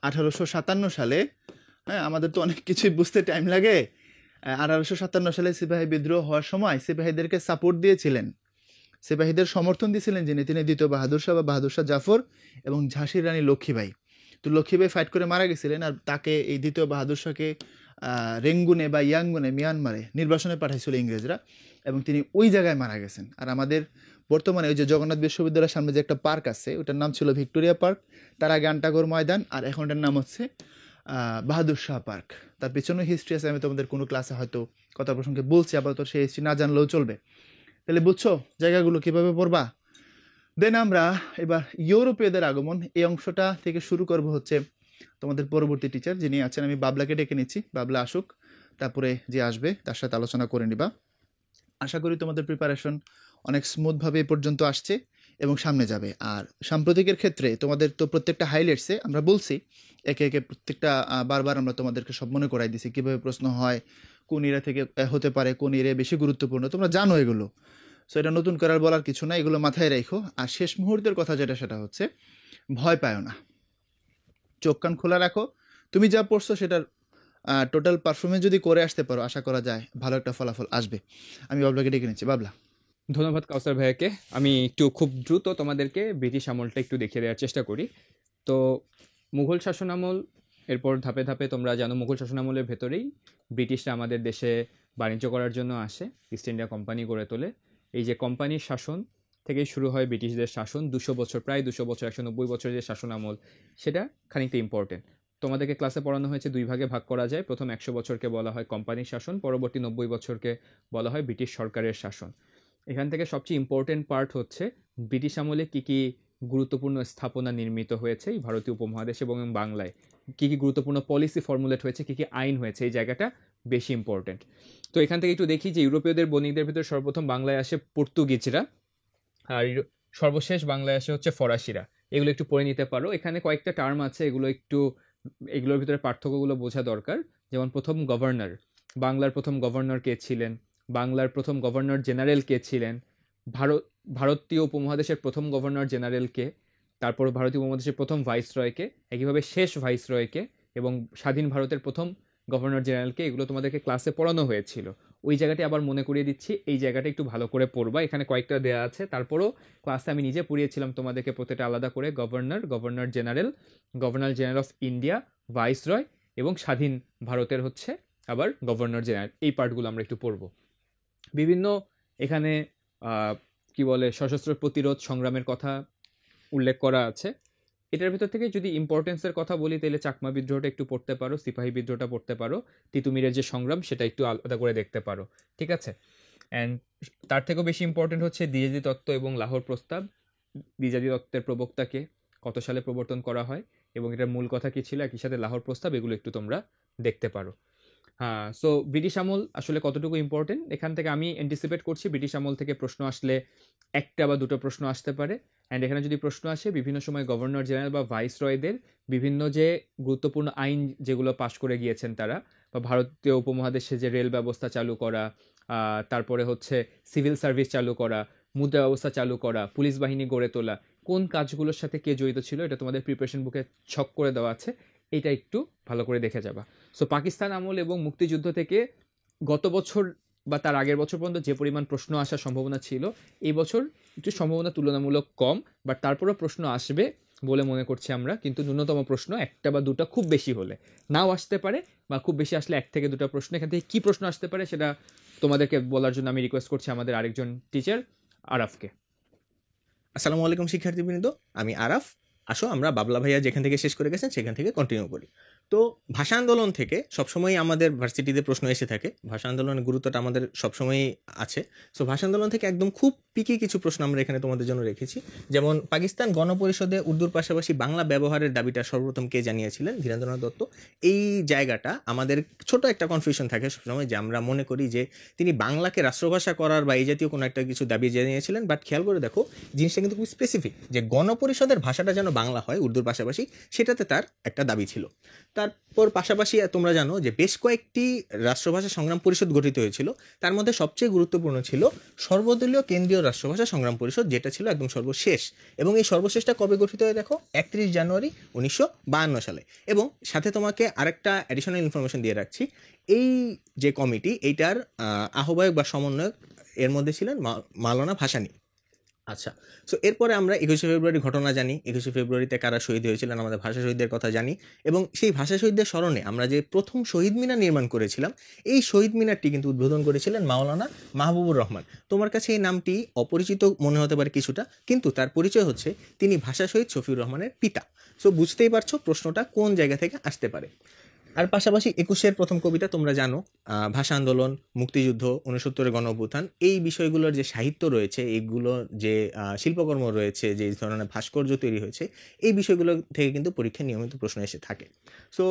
1857 সালে, হ্যাঁ, আমাদের তো অনেক কিছুই বুঝতে টাইম লাগে। 1857 সালে সিপাহী বিদ্রোহ হওয়ার সময় সিপাহীদেরকে সাপোর্ট দিয়েছিলেন, সিপাহীদের সমর্থন দিয়েছিলেন যিনি, তিনি দ্বিতীয় বাহাদুর শাহ বা বাহাদুর শাহ জাফর এবং ঝাঁসির রানী লক্ষ্মীবাই। তো লক্ষ্মীবাই ফাইট করে মারা গেছিলেন, আর তাকে এই দ্বিতীয় বাহাদুর শাহকে রেঙ্গুনে বা ইয়াঙ্গুনে মিয়ানমারে নির্বাসনে পাঠাইছিল ইংরেজরা, এবং তিনি ওই জায়গায় মারা গেছেন। আর আমাদের বর্তমানে ওই যে জগন্নাথ বিশ্ববিদ্যালয়ের সামনে যে একটা পার্ক আছে, ওটার নাম ছিল ভিক্টোরিয়া পার্ক, তার আগে আন্টাগর ময়দান, আর এখন ওটার নাম হচ্ছে বাহাদুর শাহ পার্ক। তার পিছনে হিস্ট্রি আছে, আমি তোমাদের কোনো ক্লাসে হয়তো কথা প্রসঙ্গে বলছি, আপাতত সেই হিস্ট্রি না জানলেও চলবে। তাহলে বুঝছো জায়গাগুলো কিভাবে পড়বা। দেন আমরা এবার ইউরোপীয়দের আগমন এই অংশটা থেকে শুরু করব হচ্ছে তোমাদের পরবর্তী টিচার যিনি আছেন, আমি বাবলাকে ডেকে নিচ্ছি, বাবলা আসুক, তারপরে যে আসবে তার সাথে আলোচনা করে নিবা। আশা করি তোমাদের প্রিপারেশন অনেক স্মুথভাবে এ পর্যন্ত আসছে এবং সামনে যাবে। আর সাম্প্রতিকের ক্ষেত্রে তোমাদের তো প্রত্যেকটা হাইলাইটসে আমরা বলছি, একে একে প্রত্যেকটা বারবার আমরা তোমাদেরকে সব মনে করাই দিছি কীভাবে প্রশ্ন হয়, কোন এরিয়া থেকে হতে পারে, কোন এরিয়া বেশি গুরুত্বপূর্ণ, তোমরা জানো এগুলো। সো এটা নতুন করার বলার কিছু না, এগুলো মাথায় রেখো। আর শেষ মুহূর্তের কথা যেটা, সেটা হচ্ছে ভয় পায় না, চোখ কান খোলা রাখো। তুমি যা পড়ছো সেটার টোটাল পারফরমেন্স যদি করে আসতে পারো, আশা করা যায় ভালো একটা ফলাফল আসবে। আমি বাবলাকে ডেকে নিচ্ছি। বাবলা। ধন্যবাদ কাউসার ভাইয়াকে। আমি একটু খুব দ্রুত তোমাদেরকে ব্রিটিশ আমলটা একটু দেখিয়ে দেওয়ার চেষ্টা করি। তো মুঘল শাসন আমল, এরপর ধাপে ধাপে তোমরা জানো মুঘল শাসন আমলের ভেতরেই ব্রিটিশরা আমাদের দেশে বাণিজ্য করার জন্য আসে, ইস্ট ইন্ডিয়া কোম্পানি গড়ে তোলে। এই যে কোম্পানির শাসন থেকেই শুরু হয় ব্রিটিশদের শাসন, 200 বছর, প্রায় 200 বছর, 190 বছরের যে শাসন আমল, সেটা খানিকটা ইম্পর্টেন্ট। তোমাদেরকে ক্লাসে পড়ানো হয়েছে 2 ভাগে ভাগ করা যায়। প্রথম 100 বছরকে বলা হয় কোম্পানির শাসন, পরবর্তী 90 বছরকে বলা হয় ব্রিটিশ সরকারের শাসন। এখান থেকে সবচেয়ে ইম্পর্টেন্ট পার্ট হচ্ছে ব্রিটিশ আমলে কী কী গুরুত্বপূর্ণ স্থাপনা নির্মিত হয়েছে এই ভারতীয় উপমহাদেশ এবং বাংলায়, কী কী গুরুত্বপূর্ণ পলিসি ফর্মুলেট হয়েছে, কী কী আইন হয়েছে, এই জায়গাটা বেশি ইম্পর্টেন্ট। তো এখান থেকে একটু দেখি যে ইউরোপীয়দের বণিকদের ভিতরে সর্বপ্রথম বাংলায় আসে পর্তুগিজরা, আর সর্বশেষ বাংলায় আসে হচ্ছে ফরাসিরা। এগুলো একটু পড়ে নিতে পারো। এখানে কয়েকটা টার্ম আছে, এগুলোর ভিতরে পার্থক্যগুলো বোঝা দরকার। যেমন প্রথম গভর্নর, বাংলার প্রথম গভর্নর কে ছিলেন, বাংলার প্রথম গভর্নর জেনারেল কে ছিলেন, ভারতীয় উপমহাদেশের প্রথম গভর্নর জেনারেল কে, তারপর ভারতীয় উপমহাদেশের প্রথম ভাইসরয়কে, একইভাবে শেষ ভাইসরয়কে, এবং স্বাধীন ভারতের প্রথম গভর্নর জেনারেলকে। এগুলো তোমাদেরকে ক্লাসে পড়ানো হয়েছিল। ওই জায়গাটি আবার মনে করিয়ে দিচ্ছি, এই জায়গাটা একটু ভালো করে পড়বা। এখানে কয়েকটা দেওয়া আছে, তারপরও ক্লাসে আমি নিজে পড়িয়েছিলাম তোমাদেরকে প্রত্যেকটা আলাদা করে। Governor, governor general, governor general of India, viceroy, এবং স্বাধীন ভারতের হচ্ছে আবার গভর্নর জেনারেল। এই পার্টগুলো আমরা একটু পড়ব। বিভিন্ন এখানে কি বলে সশস্ত্র প্রতিরোধ সংগ্রামের কথা উল্লেখ করা আছে। এটার ভিতর থেকে যদি ইম্পর্টেন্সের কথা বলি, তাহলে চাকমা বিদ্রোহটা একটু পড়তে পারো, সিপাহী বিদ্রোহটা পড়তে পারো, তিতুমিরের যে সংগ্রাম সেটা একটু আলাদা করে দেখতে পারো, ঠিক আছে। অ্যান্ড তার থেকেও বেশি ইম্পর্টেন্ট হচ্ছে দ্বিজাতি তত্ত্ব এবং লাহোর প্রস্তাব। দ্বিজাতি তত্ত্বের প্রবক্তাকে, কত সালে প্রবর্তন করা হয় এবং এটার মূল কথা কী ছিল, একই সাথে লাহোর প্রস্তাব, এগুলো একটু তোমরা দেখতে পারো। হ্যাঁ, সো ব্রিটিশ আমল আসলে কতটুকু ইম্পর্টেন্ট, এখান থেকে আমি অ্যান্টিসিপেট করছি ব্রিটিশ আমল থেকে প্রশ্ন আসলে একটা বা দুটো প্রশ্ন আসতে পারে। অ্যান্ড এখানে যদি প্রশ্ন আসে বিভিন্ন সময় গভর্নর জেনারেল বা ভাইসরয়দের বিভিন্ন যে গুরুত্বপূর্ণ আইন যেগুলো পাশ করে গিয়েছেন তারা, বা ভারতীয় উপমহাদেশে যে রেল ব্যবস্থা চালু করা, তারপরে হচ্ছে সিভিল সার্ভিস চালু করা, মুদ্রা ব্যবস্থা চালু করা, পুলিশ বাহিনী গড়ে তোলা, কোন কাজগুলোর সাথে কে জড়িত ছিল, এটা তোমাদের প্রিপারেশন বুকে ছক করে দেওয়া আছে, এটা একটু ভালো করে দেখে যাবা। সো পাকিস্তান আমল এবং মুক্তিযুদ্ধ থেকে গত বছর বা তার আগের বছর পর্যন্ত যে পরিমাণ প্রশ্ন আসার সম্ভাবনা ছিল, এই বছর একটু সম্ভাবনা তুলনামূলক কম, বাট তারপরেও প্রশ্ন আসবে বলে মনে করছি আমরা। কিন্তু ন্যূনতম প্রশ্ন একটা বা দুটা, খুব বেশি হলে নাও আসতে পারে, বা খুব বেশি আসলে 1 থেকে 2টা প্রশ্ন। এখান থেকে কী প্রশ্ন আসতে পারে সেটা তোমাদেরকে বলার জন্য আমি রিকোয়েস্ট করছি আমাদের আরেকজন টিচার আরাফকে। আসসালামু আলাইকুম শিক্ষার্থীবৃন্দ, আমি আরাফ। আসো আমরা বাবলা ভাইয়া যেখান থেকে শেষ করে গেছেন সেখান থেকে কন্টিনিউ করি। তো ভাষা আন্দোলন থেকে সবসময় আমাদের ভার্সিটিতে প্রশ্ন এসে থাকে, ভাষা আন্দোলনের গুরুত্বটা আমাদের সবসময়ই আছে। সো ভাষা আন্দোলন থেকে একদম খুব পিকি কিছু প্রশ্ন আমরা এখানে তোমাদের জন্য রেখেছি। যেমন পাকিস্তান গণপরিষদে উর্দুর পাশাপাশি বাংলা ব্যবহারের দাবিটা সর্বপ্রথম কে জানিয়েছিলেন? ধীরেন্দ্রনাথ দত্ত। এই জায়গাটা আমাদের ছোট একটা কনফিউশন থাকে সবসময়, যে আমরা মনে করি যে তিনি বাংলাকে রাষ্ট্রভাষা করার বা এই জাতীয় কোনো একটা কিছু দাবি জানিয়েছিলেন, বাট খেয়াল করে দেখো জিনিসটা কিন্তু খুব স্পেসিফিক, যে গণপরিষদের ভাষাটা যেন বাংলা হয় উর্দুর পাশাপাশি, সেটাতে তার একটা দাবি ছিল। তারপর পাশাপাশি তোমরা জানো যে বেশ কয়েকটি রাষ্ট্রভাষা সংগ্রাম পরিষদ গঠিত হয়েছিল, তার মধ্যে সবচেয়ে গুরুত্বপূর্ণ ছিল সর্বদলীয় কেন্দ্রীয় রাষ্ট্রভাষা সংগ্রাম পরিষদ, যেটা ছিল একদম সর্বশেষ। এবং এই সর্বশেষটা কবে গঠিত হয় দেখো, 31 জানুয়ারি 1952 সালে। এবং সাথে তোমাকে আরেকটা অ্যাডিশনাল ইনফরমেশন দিয়ে রাখছি, এই যে কমিটি, এইটার আহ্বায়ক বা সমন্বয়ক এর মধ্যে ছিলেন মাওলানা ভাসানী। আচ্ছা, সো এরপরে আমরা 21শে ফেব্রুয়ারি ঘটনা জানি, 21শে ফেব্রুয়ারিতে কারা শহীদ হয়েছিলেন, আমাদের ভাষা শহীদদের কথা জানি। এবং সেই ভাষা শহীদদের স্মরণে আমরা যে প্রথম শহীদ মিনার নির্মাণ করেছিলাম, এই শহীদ মিনারটি কিন্তু উদ্বোধন করেছিলেন মাওলানা মাহবুবুর রহমান। তোমার কাছে এই নামটি অপরিচিত মনে হতে পারে কিছুটা, কিন্তু তার পরিচয় হচ্ছে তিনি ভাষা শহীদ শফিউর রহমানের পিতা। সো বুঝতেই পারছো প্রশ্নটা কোন জায়গা থেকে আসতে পারে। আর পাশাপাশি 21-এর প্রথম কবিতা তোমরা জানো, ভাষা আন্দোলন, মুক্তিযুদ্ধ, 69-এর গণ অভ্যুত্থান, এই বিষয়গুলোর যে সাহিত্য রয়েছে, এইগুলো যে শিল্পকর্ম রয়েছে, যে ধরনের ভাস্কর্য তৈরি হয়েছে, এই বিষয়গুলো থেকে কিন্তু পরীক্ষায় নিয়মিত প্রশ্ন এসে থাকে। সো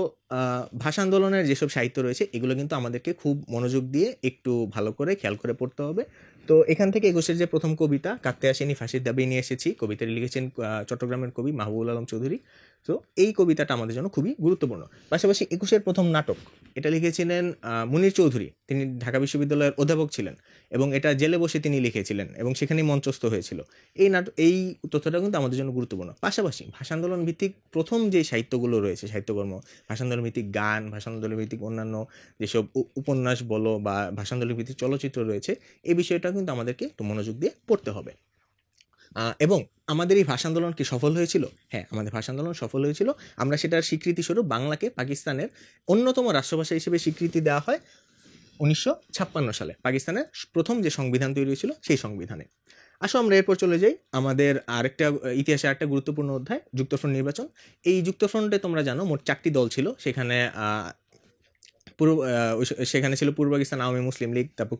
ভাষা আন্দোলনের যেসব সাহিত্য রয়েছে, এগুলো কিন্তু আমাদেরকে খুব মনোযোগ দিয়ে একটু ভালো করে খেয়াল করে পড়তে হবে। তো এখান থেকে 21-এর যে প্রথম কবিতা, কাকতে আসেনি ফাঁসির দাবি নিয়ে এসেছি, কবিতাটি লিখেছেন চট্টগ্রামের কবি মাহবুবুল আলম চৌধুরী। তো এই কবিতাটা আমাদের জন্য খুবই গুরুত্বপূর্ণ। পাশাপাশি 21-এর প্রথম নাটক, এটা লিখেছিলেন মুনির চৌধুরী। তিনি ঢাকা বিশ্ববিদ্যালয়ের অধ্যাপক ছিলেন এবং এটা জেলে বসে তিনি লিখেছিলেন এবং সেখানেই মঞ্চস্থ হয়েছিল। এই তথ্যটা কিন্তু আমাদের জন্য গুরুত্বপূর্ণ। পাশাপাশি ভাষা আন্দোলন ভিত্তিক প্রথম যে সাহিত্যগুলো রয়েছে, সাহিত্যকর্ম, ভাষা আন্দোলন ভিত্তিক গান, ভাষা আন্দোলন ভিত্তিক অন্যান্য যেসব উপন্যাস বলো বা ভাষা আন্দোলন ভিত্তিক চলচ্চিত্র রয়েছে, এই বিষয়টা কিন্তু আমাদেরকে একটু মনোযোগ দিয়ে পড়তে হবে। এবং আমাদের এই ভাষা আন্দোলন কি সফল হয়েছিল? হ্যাঁ, আমাদের ভাষা আন্দোলন সফল হয়েছিল। আমরা সেটার স্বীকৃতিস্বরূপ বাংলাকে পাকিস্তানের অন্যতম রাষ্ট্রভাষা হিসেবে স্বীকৃতি দেওয়া হয় 1956 সালে, পাকিস্তানের প্রথম যে সংবিধান তৈরি হয়েছিল সেই সংবিধানে। আসো আমরা এরপর চলে যাই আমাদের ইতিহাসে আরেকটা গুরুত্বপূর্ণ অধ্যায়, যুক্তফ্রন্ট নির্বাচন। এই যুক্তফ্রন্টে তোমরা জানো মোট 4টি দল ছিল। সেখানে ছিল পূর্ব পাকিস্তান আওয়ামী মুসলিম লীগ, তারপর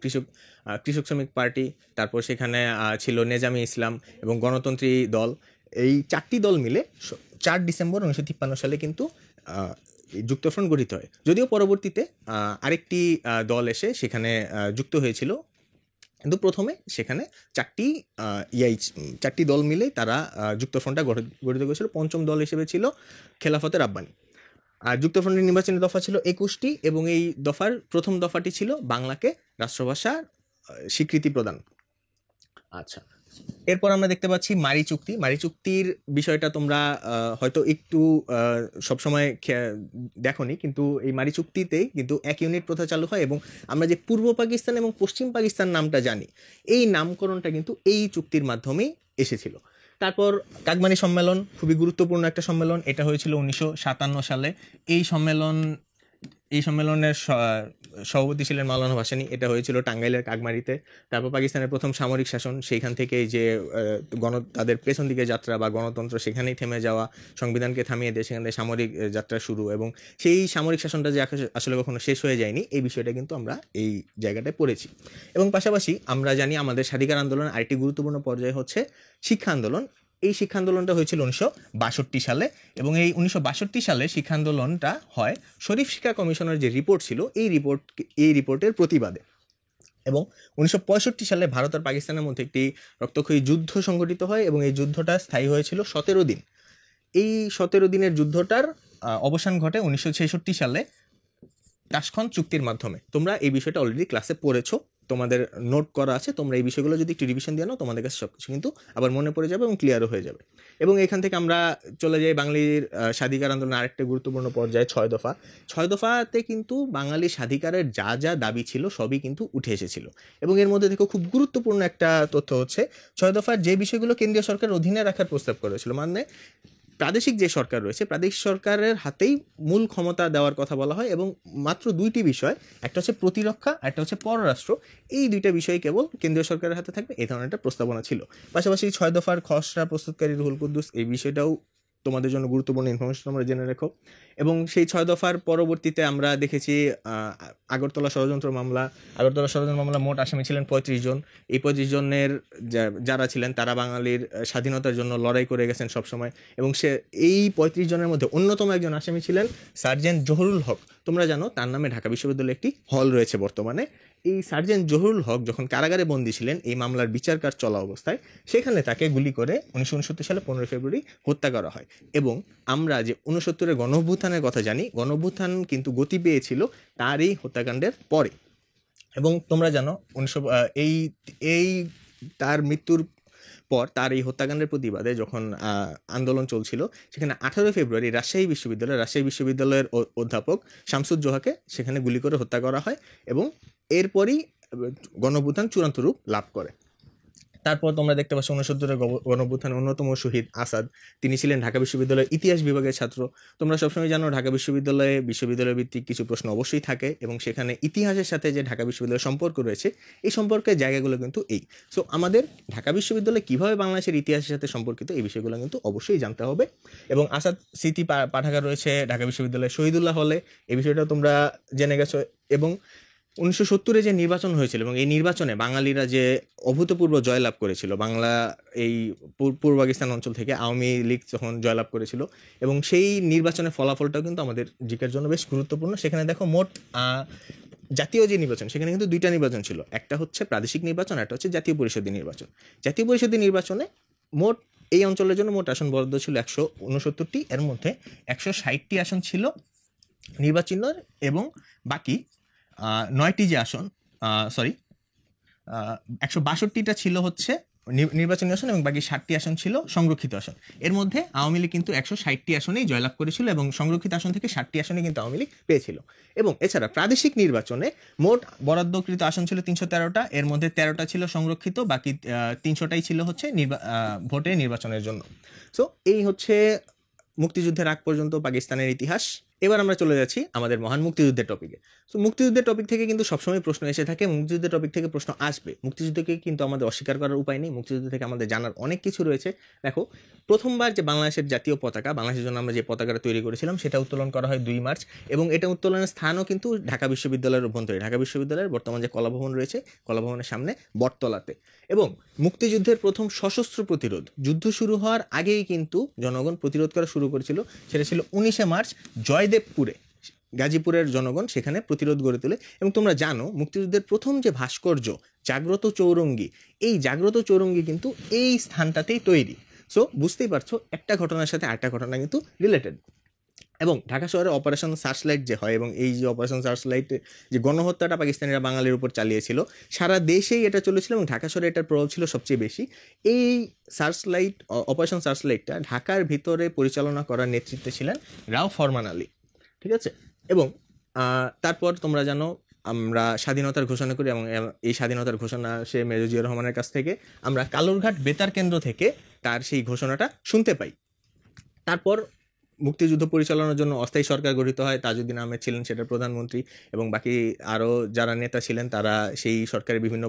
কৃষক শ্রমিক পার্টি, তারপর সেখানে ছিল নেজামি ইসলাম এবং গণতন্ত্রী দল। এই 4টি দল মিলে 4 ডিসেম্বর 1953 সালে কিন্তু যুক্তফ্রন্ট গঠিত হয়। যদিও পরবর্তীতে আরেকটি দল এসে সেখানে যুক্ত হয়েছিল, কিন্তু প্রথমে সেখানে 4টি দল মিলেই তারা যুক্তফ্রন্টটা গঠিত করেছিল। পঞ্চম দল হিসেবে ছিল খেলাফতে রাব্বানি। আর যুক্তফ্রন্টের নির্বাচনী দফা ছিল 21টি এবং এই দফার প্রথম দফাটি ছিল বাংলাকে রাষ্ট্রভাষার স্বীকৃতি প্রদান। আচ্ছা, এরপর আমরা দেখতে পাচ্ছি মারি চুক্তি। মারি চুক্তির বিষয়টা তোমরা হয়তো একটু সবসময় দেখোনি, কিন্তু এই মারি চুক্তিতেই কিন্তু এক ইউনিট প্রথা চালু হয় এবং আমরা যে পূর্ব পাকিস্তান এবং পশ্চিম পাকিস্তান নামটা জানি, এই নামকরণটা কিন্তু এই চুক্তির মাধ্যমেই এসেছিল। তারপর কাগমানি সম্মেলন, খুবই গুরুত্বপূর্ণ একটা সম্মেলন, এটা হয়েছিল 1957 সালে। এই সম্মেলনের সভাপতি ছিলেন মাওলানা ভাসানী। এটা হয়েছিল টাঙ্গাইলের কাগমারিতে। তারপর পাকিস্তানের প্রথম সামরিক শাসন, সেইখান থেকে যে তাদের পেছন দিকে যাত্রা বা গণতন্ত্র, সেখানেই থেমে যাওয়া, সংবিধানকে থামিয়ে দিয়ে সেখান থেকে সামরিক যাত্রা শুরু, এবং সেই সামরিক শাসনটা যে আসলে কখনো শেষ হয়ে যায়নি, এই বিষয়টা কিন্তু আমরা এই জায়গাটায় পড়েছি। এবং পাশাপাশি আমরা জানি আমাদের স্বাধিকার আন্দোলনের আরেকটি গুরুত্বপূর্ণ পর্যায় হচ্ছে শিক্ষা আন্দোলন। এই শিক্ষা আন্দোলনটা হয়েছিল 1962 সালে এবং এই 1962 সালে শিক্ষা আন্দোলনটা হয় শরীফ শিক্ষা কমিশনের যে রিপোর্ট ছিল, এই রিপোর্টের প্রতিবাদে। এবং 1965 সালে ভারত আর পাকিস্তানের মধ্যে একটি রক্তক্ষয়ী যুদ্ধ সংঘটিত হয় এবং এই যুদ্ধটা স্থায়ী হয়েছিল 17 দিন। এই 17 দিনের যুদ্ধটার অবসান ঘটে 1966 সালে তাশখন্দ চুক্তির মাধ্যমে। তোমরা এই বিষয়টা অলরেডি ক্লাসে পড়েছো, তোমাদের নোট করা আছে। তোমরা এই বিষয়গুলো যদি একটু রিভিশন দিয়ে নাও, তোমাদের কাছে সব কিছু কিন্তু আবার মনে পড়ে যাবে এবং ক্লিয়ারও হয়ে যাবে। এবং এখান থেকে আমরা চলে যাই বাঙালির স্বাধিকার আন্দোলনের আরেকটা গুরুত্বপূর্ণ পর্যায়ে 6 দফা। 6 দফাতে কিন্তু বাঙালির স্বাধিকারের যা যা দাবি ছিল সবই কিন্তু উঠে এসেছিল। এবং এর মধ্যে থেকে খুব গুরুত্বপূর্ণ একটা তথ্য হচ্ছে 6 দফার যে বিষয়গুলো কেন্দ্রীয় সরকারের অধীনে রাখার প্রস্তাব করেছিল, মানে প্রাদেশিক যে সরকার রয়েছে, প্রাদেশিক সরকারের হাতেই মূল ক্ষমতা দেওয়ার কথা বলা হয়। এবং মাত্র 2টি বিষয়, একটা হচ্ছে প্রতিরক্ষা, একটা হচ্ছে পররাষ্ট্র, এই 2টা বিষয় কেবল কেন্দ্রীয় সরকারের হাতে থাকবে, এই ধরনের একটা প্রস্তাবনা ছিল। পাশাপাশি 6 দফার খসড়া প্রস্তুতকারী রুহুল কুদ্দুস, এই বিষয়টাও তোমাদের জন্য গুরুত্বপূর্ণ ইনফরমেশন আমরা জেনে রেখো। এবং সেই 6 দফার পরবর্তীতে আমরা দেখেছি আগরতলা ষড়যন্ত্র মামলা মোট আসামি ছিলেন 35 জন। এই 35 জনের যারা ছিলেন তারা বাঙালির স্বাধীনতার জন্য লড়াই করে গেছেন সবসময়। এবং এই 35 জনের মধ্যে অন্যতম একজন আসামি ছিলেন সার্জেন্ট জহুরুল হক। তোমরা জানো তার নামে ঢাকা বিশ্ববিদ্যালয়ে একটি হল রয়েছে বর্তমানে। এই সার্জেন্ট জহুরুল হক যখন কারাগারে বন্দী ছিলেন এই মামলার বিচার কাজ চলা অবস্থায়, সেখানে তাকে গুলি করে 1969 সালে 15 ফেব্রুয়ারি হত্যা করা হয়। এবং আমরা যে 69-এর গণঅভ্যুত্থানের কথা জানি, গণঅভ্যুত্থান কিন্তু গতি পেয়েছিল তার এই হত্যাকাণ্ডের পরে। এবং তোমরা জানো এই এই তার মৃত্যুর পর তার এই হত্যাকাণ্ডের প্রতিবাদে যখন আন্দোলন চলছিল, সেখানে 18 ফেব্রুয়ারি রাজশাহী বিশ্ববিদ্যালয়ের অধ্যাপক শামসুজ্জোহাকে সেখানে গুলি করে হত্যা করা হয় এবং এরপরই গণঅভ্যুত্থান চূড়ান্ত রূপ লাভ করে। তারপর তোমরা দেখতে পাচ্ছ 69-এর গণঅভ্যুত্থানের অন্যতম শহীদ আসাদ, তিনি ছিলেন ঢাকা বিশ্ববিদ্যালয়ের ইতিহাস বিভাগের ছাত্র। তোমরা সবসময় জানো ঢাকা বিশ্ববিদ্যালয় ভিত্তিক কিছু প্রশ্ন অবশ্যই থাকে এবং সেখানে ইতিহাসের সাথে যে ঢাকা বিশ্ববিদ্যালয়ের সম্পর্ক রয়েছে, এই সম্পর্কের জায়গাগুলো কিন্তু এই। সো আমাদের ঢাকা বিশ্ববিদ্যালয় কীভাবে বাংলাদেশের ইতিহাসের সাথে সম্পর্কিত, এই বিষয়গুলো কিন্তু অবশ্যই জানতে হবে। এবং আসাদ স্মৃতি পাঠাগার রয়েছে ঢাকা বিশ্ববিদ্যালয়ের শহীদুল্লাহ হলে, এই বিষয়টা তোমরা জেনে গেছো। এবং 1970-এ যে নির্বাচন হয়েছিল এবং এই নির্বাচনে বাঙালিরা যে অভূতপূর্ব জয়লাভ করেছিল, বাংলা এই পূর্ব পাকিস্তান অঞ্চল থেকে আওয়ামী লীগ যখন জয়লাভ করেছিল, এবং সেই নির্বাচনের ফলাফলটাও কিন্তু আমাদের জিকের জন্য বেশ গুরুত্বপূর্ণ। সেখানে দেখো মোট জাতীয় যে নির্বাচন, সেখানে কিন্তু 2টা নির্বাচন ছিল, একটা হচ্ছে প্রাদেশিক নির্বাচন, একটা হচ্ছে জাতীয় পরিষদীয় নির্বাচন। জাতীয় পরিষদীয় নির্বাচনে মোট এই অঞ্চলের জন্য মোট আসন বরাদ্দ ছিল 169টি, এর মধ্যে 160টি আসন ছিল নির্বাচনের এবং বাকি 9টি যে আসন 162টা ছিল হচ্ছে নির্বাচনী আসন এবং বাকি 60টি আসন ছিল সংরক্ষিত আসন। এর মধ্যে আওয়ামী লীগ কিন্তু 160টি আসনেই জয়লাভ করেছিল এবং সংরক্ষিত আসন থেকে 60টি আসনে কিন্তু আওয়ামী লীগ পেয়েছিল। এবং এছাড়া প্রাদেশিক নির্বাচনে মোট বরাদ্দকৃত আসন ছিল 313টা, এর মধ্যে 13টা ছিল সংরক্ষিত, বাকি 300টাই ছিল হচ্ছে ভোটে নির্বাচনের জন্য। সো এই হচ্ছে মুক্তিযুদ্ধের আগ পর্যন্ত পাকিস্তানের ইতিহাস। এবার আমরা চলে যাচ্ছি আমাদের মহান মুক্তিযুদ্ধের টপিকে। সো মুক্তিযুদ্ধের টপিক থেকে কিন্তু সবসময় প্রশ্ন এসে থাকে, মুক্তিযুদ্ধের টপিক থেকে প্রশ্ন আসবে। মুক্তিযুদ্ধকে কিন্তু আমাদের অস্বীকার করার উপায় নেই, মুক্তিযুদ্ধ থেকে আমাদের জানার অনেক কিছু রয়েছে। দেখো, প্রথমবার যে বাংলাদেশের জাতীয় পতাকা, বাংলাদেশের জন্য আমরা যে পতাকাটা তৈরি করেছিলাম, সেটা উত্তোলন করা হয় 2 মার্চ এবং এটা উত্তোলনের স্থানও কিন্তু ঢাকা বিশ্ববিদ্যালয়ের অভ্যন্তরে, ঢাকা বিশ্ববিদ্যালয়ের বর্তমান যে কলাভবন রয়েছে, কলাভবনের সামনে বটতলাতে। এবং মুক্তিযুদ্ধের প্রথম সশস্ত্র প্রতিরোধ, যুদ্ধ শুরু হওয়ার আগেই কিন্তু জনগণ প্রতিরোধ করা শুরু করেছিল, সেটা ছিল 19শে মার্চ জয়দেবপুরে। গাজীপুরের জনগণ সেখানে প্রতিরোধ গড়ে তোলে। এবং তোমরা জানো মুক্তিযুদ্ধের প্রথম যে ভাস্কর্য জাগ্রত চৌরঙ্গি, এই জাগ্রত চৌরঙ্গি কিন্তু এই স্থানটাতেই তৈরি। সো বুঝতেই পারছো, একটা ঘটনার সাথে আরেকটা ঘটনা কিন্তু রিলেটেড। এবং ঢাকা শহরে অপারেশন সার্চলাইট যে হয়, এবং এই যে অপারেশন সার্চলাইট যে গণহত্যাটা পাকিস্তানিরা বাঙালির উপর চালিয়েছিল, সারা দেশেই এটা চলেছিল এবং ঢাকা শহরে এটার প্রভাব ছিল সবচেয়ে বেশি। এই সার্চলাইট, অপারেশন সার্চলাইটটা ঢাকার ভিতরে পরিচালনা করার নেতৃত্বে ছিলেন রাও ফরমান আলী, ঠিক আছে। এবং তারপর তোমরা জানো আমরা স্বাধীনতার ঘোষণা করি এবং এই স্বাধীনতার ঘোষণা সে মেজর জিয়াউর রহমানের কাছ থেকে আমরা কালুরঘাট বেতার কেন্দ্র থেকে তার সেই ঘোষণাটা শুনতে পাই। তারপর মুক্তিযুদ্ধ পরিচালনার জন্য অস্থায়ী সরকার গঠিত হয়, তাজউদ্দিন আহমেদ ছিলেন সেটার প্রধানমন্ত্রী এবং বাকি আরও যারা নেতা ছিলেন তারা সেই সরকারের বিভিন্ন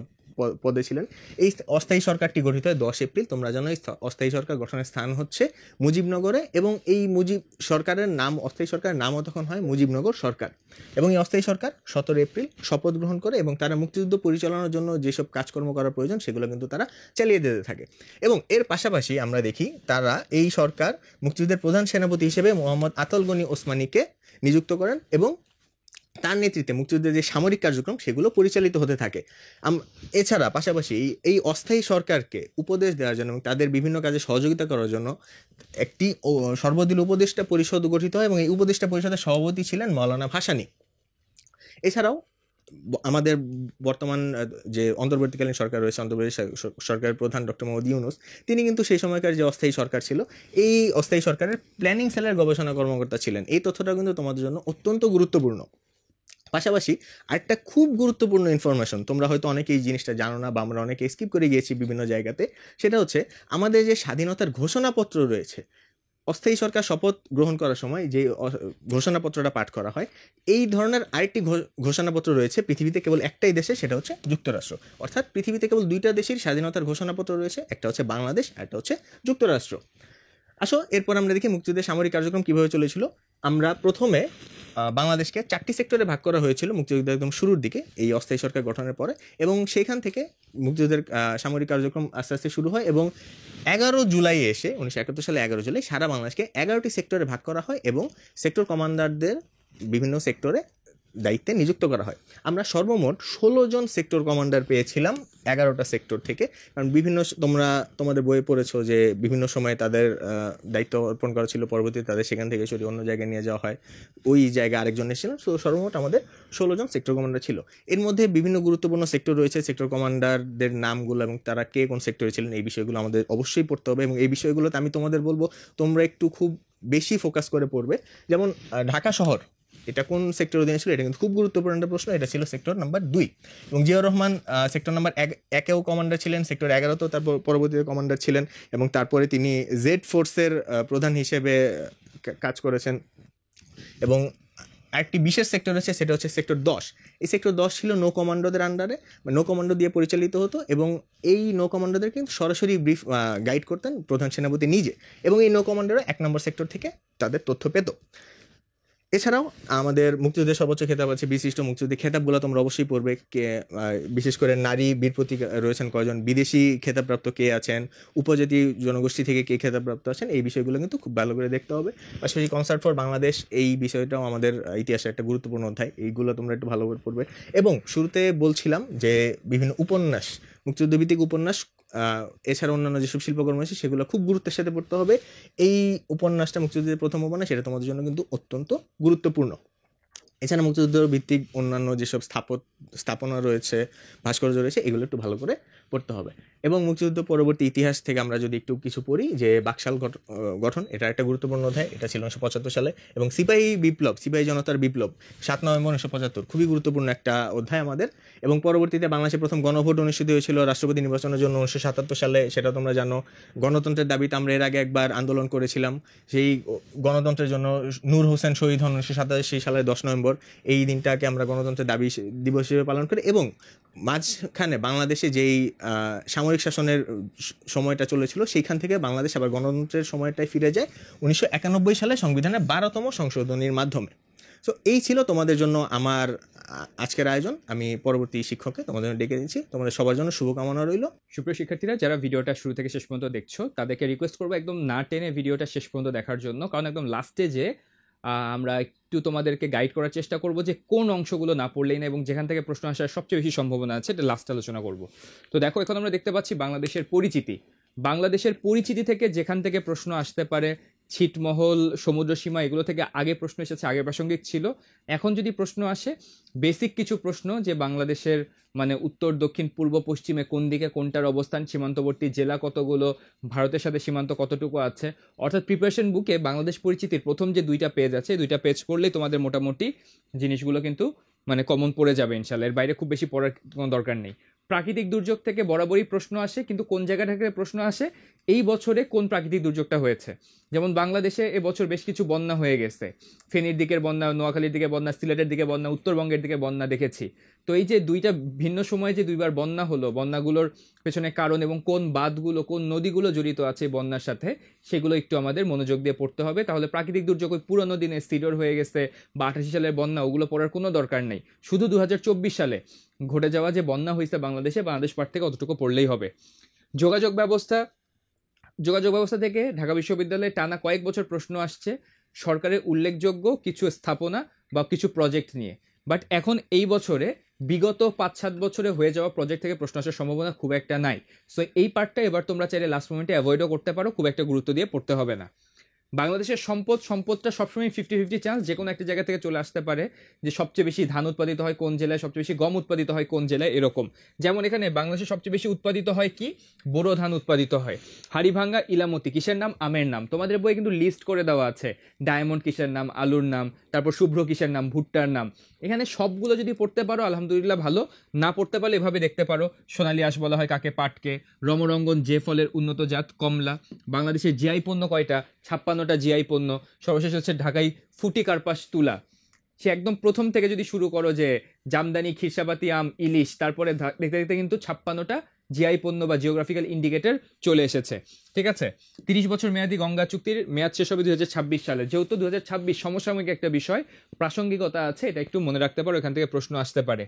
পদে ছিলেন। এই অস্থায়ী সরকারটি গঠিত হয় 10 এপ্রিল। তোমরা জানো এই অস্থায়ী সরকার গঠনের স্থান হচ্ছে মুজিবনগরে এবং এই অস্থায়ী সরকারের নামও তখন হয় মুজিবনগর সরকার। এবং এই অস্থায়ী সরকার 17 এপ্রিল শপথ গ্রহণ করে এবং তারা মুক্তিযুদ্ধ পরিচালনার জন্য যেসব কাজকর্ম করার প্রয়োজন সেগুলো কিন্তু তারা চালিয়ে যেতে থাকে। এবং এর পাশাপাশি আমরা দেখি তারা এই সরকার মুক্তিযুদ্ধের প্রধান সেনাপতি হিসেবে মোহাম্মদ আতল গনি ওসমানীকে নিযুক্ত করেন এবং তার নেতৃত্বে মুক্তিযুদ্ধের যে সামরিক কার্যক্রম সেগুলো পরিচালিত হতে থাকে। এছাড়া পাশাপাশি এই অস্থায়ী সরকারকে উপদেশ দেওয়ার জন্য এবং তাদের বিভিন্ন কাজে সহযোগিতা করার জন্য একটি সর্বদলীয় উপদেষ্টা পরিষদ গঠিত হয় এবং এই উপদেষ্টা পরিষদের সভাপতি ছিলেন মাওলানা ভাসানী। এছাড়াও আমাদের বর্তমান যে অন্তর্বর্তীকালীন সরকার রয়েছে, অন্তর্বর্তী সরকারের প্রধান ডক্টর মোহাম্মদ ইউনূস, তিনি কিন্তু সেই সময়কার যে অস্থায়ী সরকার ছিল এই অস্থায়ী সরকারের প্ল্যানিং সেলের গবেষণা কর্মকর্তা ছিলেন। এই তথ্যটা কিন্তু তোমাদের জন্য অত্যন্ত গুরুত্বপূর্ণ। পাশাপাশি আরেকটা খুব গুরুত্বপূর্ণ ইনফরমেশন, তোমরা হয়তো অনেকে এই জিনিসটা জানো না বা আমরা অনেকে স্কিপ করে গিয়েছি বিভিন্ন জায়গাতে, সেটা হচ্ছে আমাদের যে স্বাধীনতার ঘোষণাপত্র রয়েছে, অস্থায়ী সরকার শপথ গ্রহণ করার সময় যে ঘোষণাপত্রটা পাঠ করা হয়, এই ধরনের আরেকটি ঘোষণাপত্র রয়েছে পৃথিবীতে কেবল একটাই দেশে, সেটা হচ্ছে যুক্তরাষ্ট্র। অর্থাৎ পৃথিবীতে কেবল 2টা দেশের স্বাধীনতার ঘোষণাপত্র রয়েছে, একটা হচ্ছে বাংলাদেশ আর একটা হচ্ছে যুক্তরাষ্ট্র। আসো এরপর আমরা দেখি মুক্তিযুদ্ধের সামরিক কার্যক্রম কীভাবে চলেছিল। আমরা প্রথমে বাংলাদেশকে 4টি সেক্টরে ভাগ করা হয়েছিল মুক্তিযুদ্ধের একদম শুরুর দিকে এই অস্থায়ী সরকার গঠনের পরে, এবং সেইখান থেকে মুক্তিযুদ্ধের সামরিক কার্যক্রম আস্তে আস্তে শুরু হয় এবং 11 জুলাই এসে 1971 সালে 11 জুলাই সারা বাংলাদেশকে 11টি সেক্টরে ভাগ করা হয় এবং সেক্টর কমান্ডারদের বিভিন্ন সেক্টরে দায়িত্বে নিযুক্ত করা হয়। আমরা সর্বমোট 16 জন সেক্টর কমান্ডার পেয়েছিলাম 11টা সেক্টর থেকে। কারণ তোমরা তোমাদের বইয়ে পড়েছো যে বিভিন্ন সময় তাদের দায়িত্ব অর্পণ করা ছিল, পরবর্তীতে তাদের সেখান থেকে সরিয়ে অন্য জায়গায় নিয়ে যাওয়া হয়, ওই জায়গায় আরেকজন এসেছিলেন। তো সর্বমোট আমাদের 16 জন সেক্টর কমান্ডার ছিল। এর মধ্যে বিভিন্ন গুরুত্বপূর্ণ সেক্টর রয়েছে, সেক্টর কমান্ডারদের নামগুলো এবং তারা কে কোন সেক্টরে ছিলেন এই বিষয়গুলো আমাদের অবশ্যই পড়তে হবে। এবং এই বিষয়গুলোতে আমি তোমাদের বলবো তোমরা একটু খুব বেশি ফোকাস করে পড়বে। যেমন ঢাকা শহর এটা কোন সেক্টর অধীনে ছিল, এটা কিন্তু খুব গুরুত্বপূর্ণ একটা প্রশ্ন। এটা ছিল সেক্টর নাম্বার 2 এবং জিয়াউর রহমান সেক্টর নাম্বার 1-এও কমান্ডার ছিলেন, সেক্টর 11তেও তারপর পরবর্তীতে কমান্ডার ছিলেন এবং তারপরে তিনি জেড ফোর্সের প্রধান হিসেবে কাজ করেছেন। এবং আরেকটি বিশেষ সেক্টর আছে, সেটা হচ্ছে সেক্টর 10। এই সেক্টর 10 ছিল নৌ কমান্ডোদের আন্ডারে, নৌ কমান্ডো দিয়ে পরিচালিত হতো এবং এই নৌ কমান্ডোদের কিন্তু সরাসরি ব্রিফ গাইড করতেন প্রধান সেনাপতি নিজে, এবং এই নৌ কমান্ডোরা 1 নম্বর সেক্টর থেকে তাদের তথ্য পেত। এছাড়াও আমাদের মুক্তিযুদ্ধের সর্বোচ্চ খেতাব আছে, বিশিষ্ট মুক্তিযুদ্ধের খেতাবগুলো তোমরা অবশ্যই পড়বে। বিশেষ করে নারী বীর প্রতীক রয়েছেন কয়জন, বিদেশি খেতাবপ্রাপ্ত কে আছেন, উপজাতি জনগোষ্ঠী থেকে কে খেতাবপ্রাপ্ত আছেন, এই বিষয়গুলো কিন্তু খুব ভালো করে দেখতে হবে। পাশাপাশি কনসার্ট ফর বাংলাদেশ, এই বিষয়টাও আমাদের ইতিহাসের একটা গুরুত্বপূর্ণ অধ্যায়, এইগুলো তোমরা একটু ভালো করে পড়বে। এবং শুরুতে বলছিলাম যে বিভিন্ন উপন্যাস, মুক্তিযুদ্ধভিত্তিক উপন্যাস, এছাড়া অন্যান্য যেসব শিল্পকর্ম আছে সেগুলো খুব গুরুত্বের সাথে পড়তে হবে। এই উপন্যাসটা মুক্তিযুদ্ধের প্রথম উপন্যাস, সেটা তোমাদের জন্য কিন্তু অত্যন্ত গুরুত্বপূর্ণ। এছাড়া মুক্তিযুদ্ধ ভিত্তিক অন্যান্য যেসব স্থাপনা রয়েছে, ভাস্কর্য রয়েছে, এগুলো একটু ভালো করে পড়তে হবে। এবং মুক্তিযুদ্ধ পরবর্তী ইতিহাস থেকে আমরা যদি একটু কিছু পড়ি, যে বাকশাল গঠন, এটা একটা গুরুত্বপূর্ণ অধ্যায়, এটা ছিল 1975 সালে। এবং সিপাহী বিপ্লব, সিপাহী জনতার বিপ্লব 7 নভেম্বর 1975, খুবই গুরুত্বপূর্ণ একটা অধ্যায় আমাদের। এবং পরবর্তীতে বাংলাদেশে প্রথম গণভোট অনুষ্ঠিত হয়েছিল রাষ্ট্রপতি নির্বাচনের জন্য 1977 সালে, সেটা তোমরা জানো। গণতন্ত্রের দাবিতে আমরা এর আগে একবার আন্দোলন করেছিলাম, সেই গণতন্ত্রের জন্য নূর হোসেন শহীদ হন 1987 সালের 10 নভেম্বর। এই দিনটাকে আমরা গণতন্ত্রের দাবি দিবস হিসেবে পালন করি। এবং মাঝখানে বাংলাদেশে যেই সামরিক শাসনের সময়টা চলেছিল, সেইখান থেকে বাংলাদেশ আবার গণতন্ত্রের সময়টায় ফিরে যায় 1991 সালে সংবিধানের 12তম সংশোধনীর মাধ্যমে। সো এই ছিল তোমাদের জন্য আমার আজকের আয়োজন। আমি পরবর্তী শিক্ষককে তোমাদের জন্য ডেকে দিচ্ছি। তোমাদের সবার জন্য শুভকামনা রইল। সুপ্রিয় শিক্ষার্থীরা, যারা ভিডিওটা শুরু থেকে শেষ পর্যন্ত দেখছো, তাদেরকে রিকোয়েস্ট করবো একদম না টেনে ভিডিওটা শেষ পর্যন্ত দেখার জন্য, কারণ একদম লাস্টে যে আমরা একটু তোমাদেরকে গাইড করার চেষ্টা করব যে কোন অংশগুলো না পড়লেই না এবং যেখান থেকে প্রশ্ন আসার সবচেয়ে বেশি সম্ভাবনা আছে, এটা লাস্ট আলোচনা করব। তো দেখো, এখন আমরা দেখতে পাচ্ছি বাংলাদেশের পরিচিতি। বাংলাদেশের পরিচিতি থেকে যেখান থেকে প্রশ্ন আসতে পারে, ছিটমহল, সমুদ্রসীমা, এগুলো থেকে আগে প্রশ্ন এসেছে, আগে প্রাসঙ্গিক ছিল। এখন যদি প্রশ্ন আসে, বেসিক কিছু প্রশ্ন, যে বাংলাদেশের মানে উত্তর, দক্ষিণ, পূর্ব, পশ্চিমে কোন দিকে কোনটার অবস্থান, সীমান্তবর্তী জেলা কতগুলো, ভারতের সাথে সীমান্ত কতটুকু আছে, অর্থাৎ প্রিপারেশন বুকে বাংলাদেশ পরিচিতির প্রথম যে 2টা পেজ আছে, 2টা পেজ পড়লেই তোমাদের মোটামুটি জিনিসগুলো কিন্তু মানে কমন পড়ে যাবে ইনশাল্লাহ। এর বাইরে খুব বেশি পড়ার কোনো দরকার নেই। প্রাকৃতিক দুর্যোগ থেকে বরাবরই প্রশ্ন আসে, কিন্তু কোন জায়গা থেকে প্রশ্ন আসে, এই বছরে কোন প্রাকৃতিক দুর্যোগটা হয়েছে। যেমন বাংলাদেশে এবছর বেশ কিছু বন্যা হয়ে গেছে, ফেনীর দিকের বন্যা, নোয়াখালীর দিকে বন্যা, সিলেটের দিকে বন্যা, উত্তরবঙ্গের দিকে বন্যা দেখেছি। তো এই যে 2টা ভিন্ন সময়ে যে 2বার বন্যা হলো, বন্যাগুলোর পেছনে কারণ এবং কোন বাঁধগুলো, কোন নদীগুলো জড়িত আছে বন্যার সাথে, সেগুলো একটু আমাদের মনোযোগ দিয়ে পড়তে হবে। তাহলে প্রাকৃতিক দুর্যোগ ওই পুরোনো দিনে সিডর হয়ে গেছে বা 88 সালের বন্যা, ওগুলো পড়ার কোনো দরকার নেই। শুধু 2024 সালে ঘটে যাওয়া যে বন্যা হয়েছে বাংলাদেশে, বাংলাদেশ পাঠ থেকে অতটুকু পড়লেই হবে। যোগাযোগ ব্যবস্থা থেকে ঢাকা বিশ্ববিদ্যালয়ে টানা কয়েক বছর প্রশ্ন আসছে সরকারের উল্লেখযোগ্য কিছু স্থাপনা বা কিছু প্রজেক্ট নিয়ে। বাট এখন এই বছরে বিগত 5-7 বছরে হয়ে যাওয়া প্রজেক্ট থেকে প্রশ্ন আসার সম্ভাবনা খুব একটা নাই। সো এই পার্টটা এবার তোমরা চাইলে লাস্ট মোমেন্টে অ্যাভয়েডও করতে পারো, খুব একটা গুরুত্ব দিয়ে পড়তে হবে না। বাংলাদেশের সম্পদটা সবসময় 50-50 চান্স, যে কোনো একটা জায়গা থেকে চলে আসতে পারে, যে সবচেয়ে বেশি ধান উৎপাদিত হয় কোন জেলায়, সবচেয়ে বেশি গম উৎপাদিত হয় কোন জেলায়, এরকম। যেমন এখানে বাংলাদেশে সবচেয়ে বেশি উৎপাদিত হয় কি, বোরো ধান উৎপাদিত হয়। হাড়িভাঙ্গা, ইলামতি কিসের নাম, আমের নাম। তোমাদের বইয়ে কিন্তু লিস্ট করে দেওয়া আছে, ডায়মন্ড কিসের নাম, আলুর নাম, তারপর শুভ্র কিসের নাম, ভুট্টার নাম। এখানে সবগুলো যদি পড়তে পারো আলহামদুলিল্লাহ ভালো, না পড়তে পারলে এভাবে দেখতে পারো, সোনালী আঁশ বলা হয় কাকে, পাটকে। রমরঙ্গন যে ফলের উন্নত জাত, কমলা। বাংলাদেশের জিআই পণ্য কয়টা, 56টা জিআই পণ্য। সর্বশেষ হচ্ছে ঢাকাই ফুটি কার্পাস তুলা। সে একদম প্রথম থেকে যদি শুরু করো, যে জামদানি, খিরসাবাতি, আম, ইলিশ, তারপরে দেখতে দেখতে কিন্তু 56টা জিআই পণ্য বা জিওগ্রাফিক্যাল ইন্ডিকেটর চলে এসেছে। ঠিক আছে, 30 বছর মেয়াদী গঙ্গা চুক্তির মেয়াদ শেষ হবে 2026 সালে। যেহেতু 2026 সমসাময়িক একটা বিষয়, প্রাসঙ্গিকতা আছে, এটা একটু মনে রাখতে পারো, এখান থেকে প্রশ্ন আসতে পারে।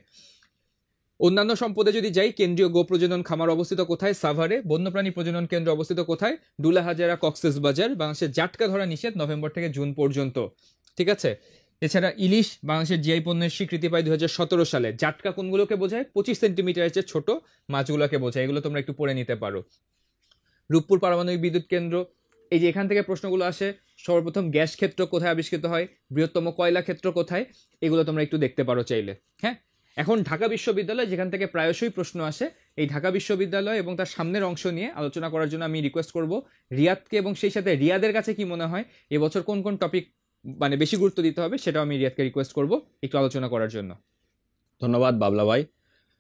অন্যান্য সম্পদে যদি যাই, কেন্দ্রীয় গো প্রজনন খামার অবস্থিত কোথায়, সাভারে। বন্যপ্রাণী প্রজনন কেন্দ্র অবস্থিত কোথায়, ডুলাহাজারা, কক্সবাজার। বাংলাদেশের জাটকা ধরা নিষেধ নভেম্বর থেকে জুন পর্যন্ত। ঠিক আছে, এছাড়া ইলিশ বাংলাদেশের জিআই পণ্যের স্বীকৃতি পায় 2017 সালে। জাটকা কোনগুলোকে বোঝায়? 25 সেন্টিমিটারের চেয়ে ছোট মাছগুলোকে বোঝায়। এগুলো তোমরা একটু পড়ে নিতে পারো। রূপপুর পারমাণবিক বিদ্যুৎ কেন্দ্র, এই যে এখান থেকে প্রশ্নগুলো আসে, সর্বপ্রথম গ্যাস ক্ষেত্র কোথায় আবিষ্কৃত হয়, বৃহত্তম কয়লা ক্ষেত্র কোথায়, এগুলো তোমরা একটু দেখতে পারো চাইলে। হ্যাঁ, এখন ঢাকা বিশ্ববিদ্যালয় যেখান থেকে প্রায়শই প্রশ্ন আসে, এই ঢাকা বিশ্ববিদ্যালয় এবং তার সামনের অংশ নিয়ে আলোচনা করার জন্য আমি রিকোয়েস্ট করব রিয়াদকে, এবং সেই সাথে রিয়াদের কাছে কি মনে হয় এবছর কোন কোন টপিক মানে বেশি গুরুত্ব দিতে হবে, সেটাও আমি রিয়াদকে রিকোয়েস্ট করব একটু আলোচনা করার জন্য। ধন্যবাদ বাবলা ভাই।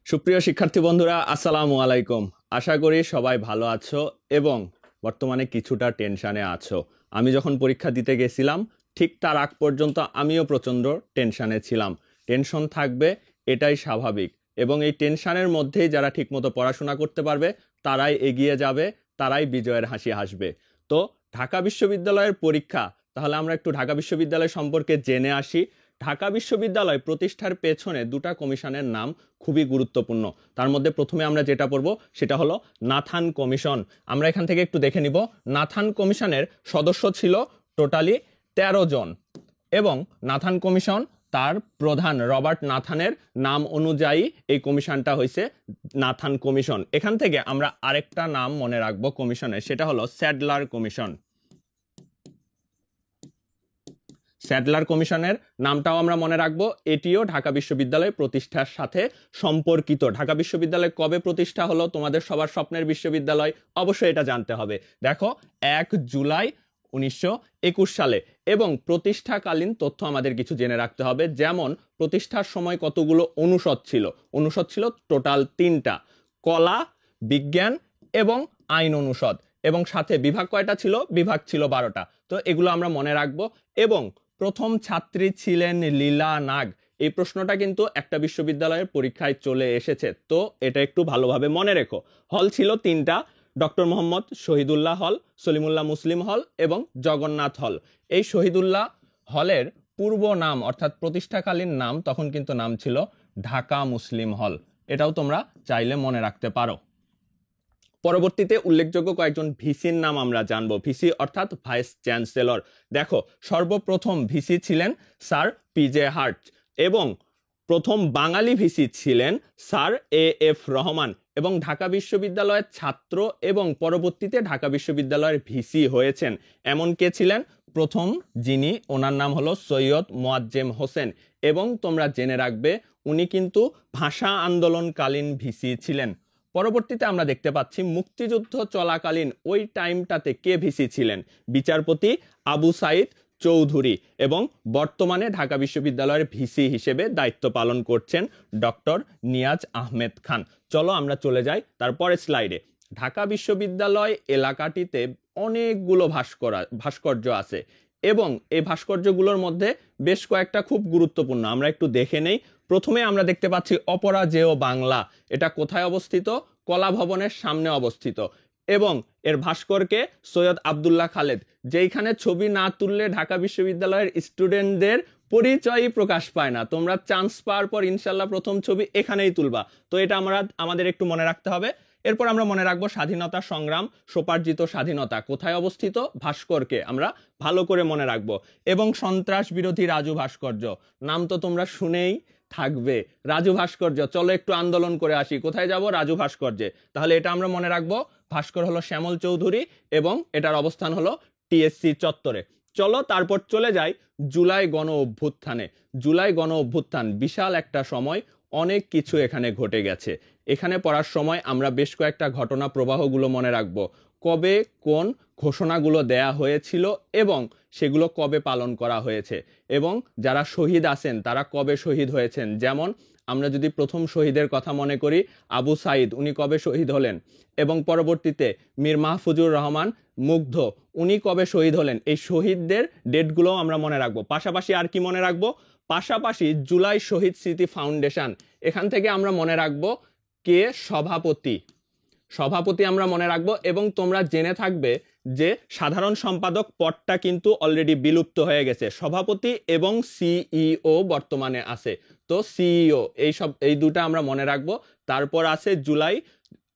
সুপ্রিয় শিক্ষার্থী বন্ধুরা, আসসালামু আলাইকুম। আশা করি সবাই ভালো আছো এবং বর্তমানে কিছুটা টেনশানে আছো। আমি যখন পরীক্ষা দিতে গেছিলাম ঠিক তার আগ পর্যন্ত আমিও প্রচণ্ড টেনশানে ছিলাম। টেনশন থাকবে, এটাই স্বাভাবিক, এবং এই টেনশানের মধ্যেই যারা ঠিকমতো পড়াশোনা করতে পারবে তারাই এগিয়ে যাবে, তারাই বিজয়ের হাসি হাসবে। তো ঢাকা বিশ্ববিদ্যালয়ের পরীক্ষা, তাহলে আমরা একটু ঢাকা বিশ্ববিদ্যালয় সম্পর্কে জেনে আসি। ঢাকা বিশ্ববিদ্যালয় প্রতিষ্ঠার পেছনে দুটা কমিশনের নাম খুবই গুরুত্বপূর্ণ। তার মধ্যে প্রথমে আমরা যেটা পড়ব সেটা হলো নাথান কমিশন। আমরা এখান থেকে একটু দেখে নিব। নাথান কমিশনের সদস্য ছিল টোটালি 13 জন, এবং নাথান কমিশন তার প্রধান রবার্ট নাথানের নাম অনুযায়ী এই কমিশনটা হয়েছে নাথান কমিশন। এখান থেকে আমরা আরেকটা নাম মনে রাখবো কমিশনের, সেটা হলো স্যাডলার কমিশন। স্যাডলার কমিশনের নামটাও আমরা মনে রাখবো। এটিও ঢাকা বিশ্ববিদ্যালয় প্রতিষ্ঠার সাথে সম্পর্কিত। ঢাকা বিশ্ববিদ্যালয় কবে প্রতিষ্ঠা হলো? তোমাদের সবার স্বপ্নের বিশ্ববিদ্যালয়, অবশ্যই এটা জানতে হবে। দেখো, 1 জুলাই 1921 সালে। এবং প্রতিষ্ঠাকালীন তথ্য আমাদের কিছু জেনে রাখতে হবে, যেমন প্রতিষ্ঠার সময় কতগুলো অনুষদ ছিল। অনুষদ ছিল টোটাল 3টা, কলা, বিজ্ঞান এবং আইন অনুষদ, এবং সাথে বিভাগ কয়টা ছিল? বিভাগ ছিল 12টা। তো এগুলো আমরা মনে রাখবো। এবং প্রথম ছাত্রী ছিলেন লীলা নাগ। এই প্রশ্নটা কিন্তু একটা বিশ্ববিদ্যালয়ের পরীক্ষায় চলে এসেছে, তো এটা একটু ভালোভাবে মনে রেখো। হল ছিল 3টা, ডক্টর মোহাম্মদ শহীদুল্লাহ হল, সলিমুল্লাহ মুসলিম হল এবং জগন্নাথ হল। এই শহীদুল্লাহ হলের পূর্ব নাম অর্থাৎ প্রতিষ্ঠাকালীন নাম তখন কিন্তু নাম ছিল ঢাকা মুসলিম হল। এটাও তোমরা চাইলে মনে রাখতে পারো। পরবর্তীতে উল্লেখযোগ্য কয়েকজন ভিসির নাম আমরা জানবো। ভিসি অর্থাৎ ভাইস চ্যান্সেলর। দেখো, সর্বপ্রথম ভিসি ছিলেন স্যার পিজে হার্ট, এবং প্রথম বাঙালি ভিসি ছিলেন স্যার এএফ রহমান, এবং ঢাকা বিশ্ববিদ্যালয়ের ছাত্র এবং পরবর্তীতে ঢাকা বিশ্ববিদ্যালয়ের ভিসি হয়েছেন এমন কে ছিলেন? প্রথম যিনি, ওনার নাম হলো সৈয়দ মোয়াজ্জেম হোসেন, এবং তোমরা জেনে রাখবে উনি কিন্তু ভাষা আন্দোলনকালীন ভিসি ছিলেন। পরবর্তীতে আমরা দেখতে পাচ্ছি মুক্তিযুদ্ধ চলাকালীন ওই টাইমটাতে কে ভিসি ছিলেন? বিচারপতি আবু সাইদ চৌধুরী, এবং বর্তমানে ঢাকা বিশ্ববিদ্যালয়ের ভিসি হিসেবে দায়িত্ব পালন করছেন ডক্টর নিয়াজ আহমেদ খান। চলো আমরা চলে যাই তারপরের স্লাইডে। ঢাকা বিশ্ববিদ্যালয় এলাকাটিতে অনেকগুলো ভাস্কর্য আছে, এবং এই ভাস্কর্যগুলোর মধ্যে বেশ কয়েকটা খুব গুরুত্বপূর্ণ, আমরা একটু দেখে নেই। প্রথমে আমরা দেখতে পাচ্ছি অপরাজেয় বাংলা। এটা কোথায় অবস্থিত? কলা ভবনের সামনে অবস্থিত, এবং এর ভাস্করকে সৈয়দ আবদুল্লাহ খালেদ, যেইখানে ছবি না তুললে ঢাকা বিশ্ববিদ্যালয়ের স্টুডেন্টদের পরিচয়ই প্রকাশ পায় না। তোমরা চান্স পাওয়ার পর ইনশাল্লাহ প্রথম ছবি এখানেই তুলবা। তো এটা আমাদের একটু মনে রাখতে হবে। এরপর আমরা মনে রাখবো স্বাধীনতা সংগ্রাম, স্বোপার্জিত স্বাধীনতা কোথায় অবস্থিত? ভাস্করকে আমরা ভালো করে মনে রাখবো। এবং সন্ত্রাস বিরোধী রাজু ভাস্কর্য, নাম তো তোমরা শুনেই থাকবে, রাজু ভাস্কর্য। চলো একটু আন্দোলন করে আসি, কোথায় যাব? রাজু ভাস্কর্যে। তাহলে এটা আমরা মনে রাখবো। ভাস্কর হলো শ্যামল চৌধুরী, এবং এটার অবস্থান হলো টিএসসি চত্বরে। চলো তারপর চলে যাই জুলাই গণ অভ্যুত্থানে। জুলাই গণ অভ্যুত্থান বিশাল একটা সময়, অনেক কিছু এখানে ঘটে গেছে। এখানে পড়ার সময় আমরা বেশ কয়েকটা ঘটনা প্রবাহগুলো মনে রাখবো। কবে কোন ঘোষণাগুলো দেয়া হয়েছিল এবং সেগুলো কবে পালন করা হয়েছে, এবং যারা শহীদ আছেন তারা কবে শহীদ হয়েছেন। যেমন আমরা যদি প্রথম শহীদের কথা মনে করি, আবু সাইদ, উনি কবে শহীদ হলেন, এবং পরবর্তীতে মীর মাহফুজুর রহমান মুগ্ধ, উনি কবে শহীদ হলেন। এই শহীদদের ডেটগুলো আমরা মনে রাখবো। পাশাপাশি আর কি মনে রাখবো? পাশাপাশি জুলাই শহীদ স্মৃতি ফাউন্ডেশন, এখান থেকে আমরা মনে রাখবো কে সভাপতি। সভাপতি আমরা মনে রাখবো। এবং তোমরা জেনে থাকবে যে সাধারণ সম্পাদক পদটা কিন্তু অলরেডি বিলুপ্ত হয়ে গেছে। সভাপতি এবং সিইও বর্তমানে আছে। তো সিইও, এই দুটা আমরা মনে রাখবো। তারপর আছে জুলাই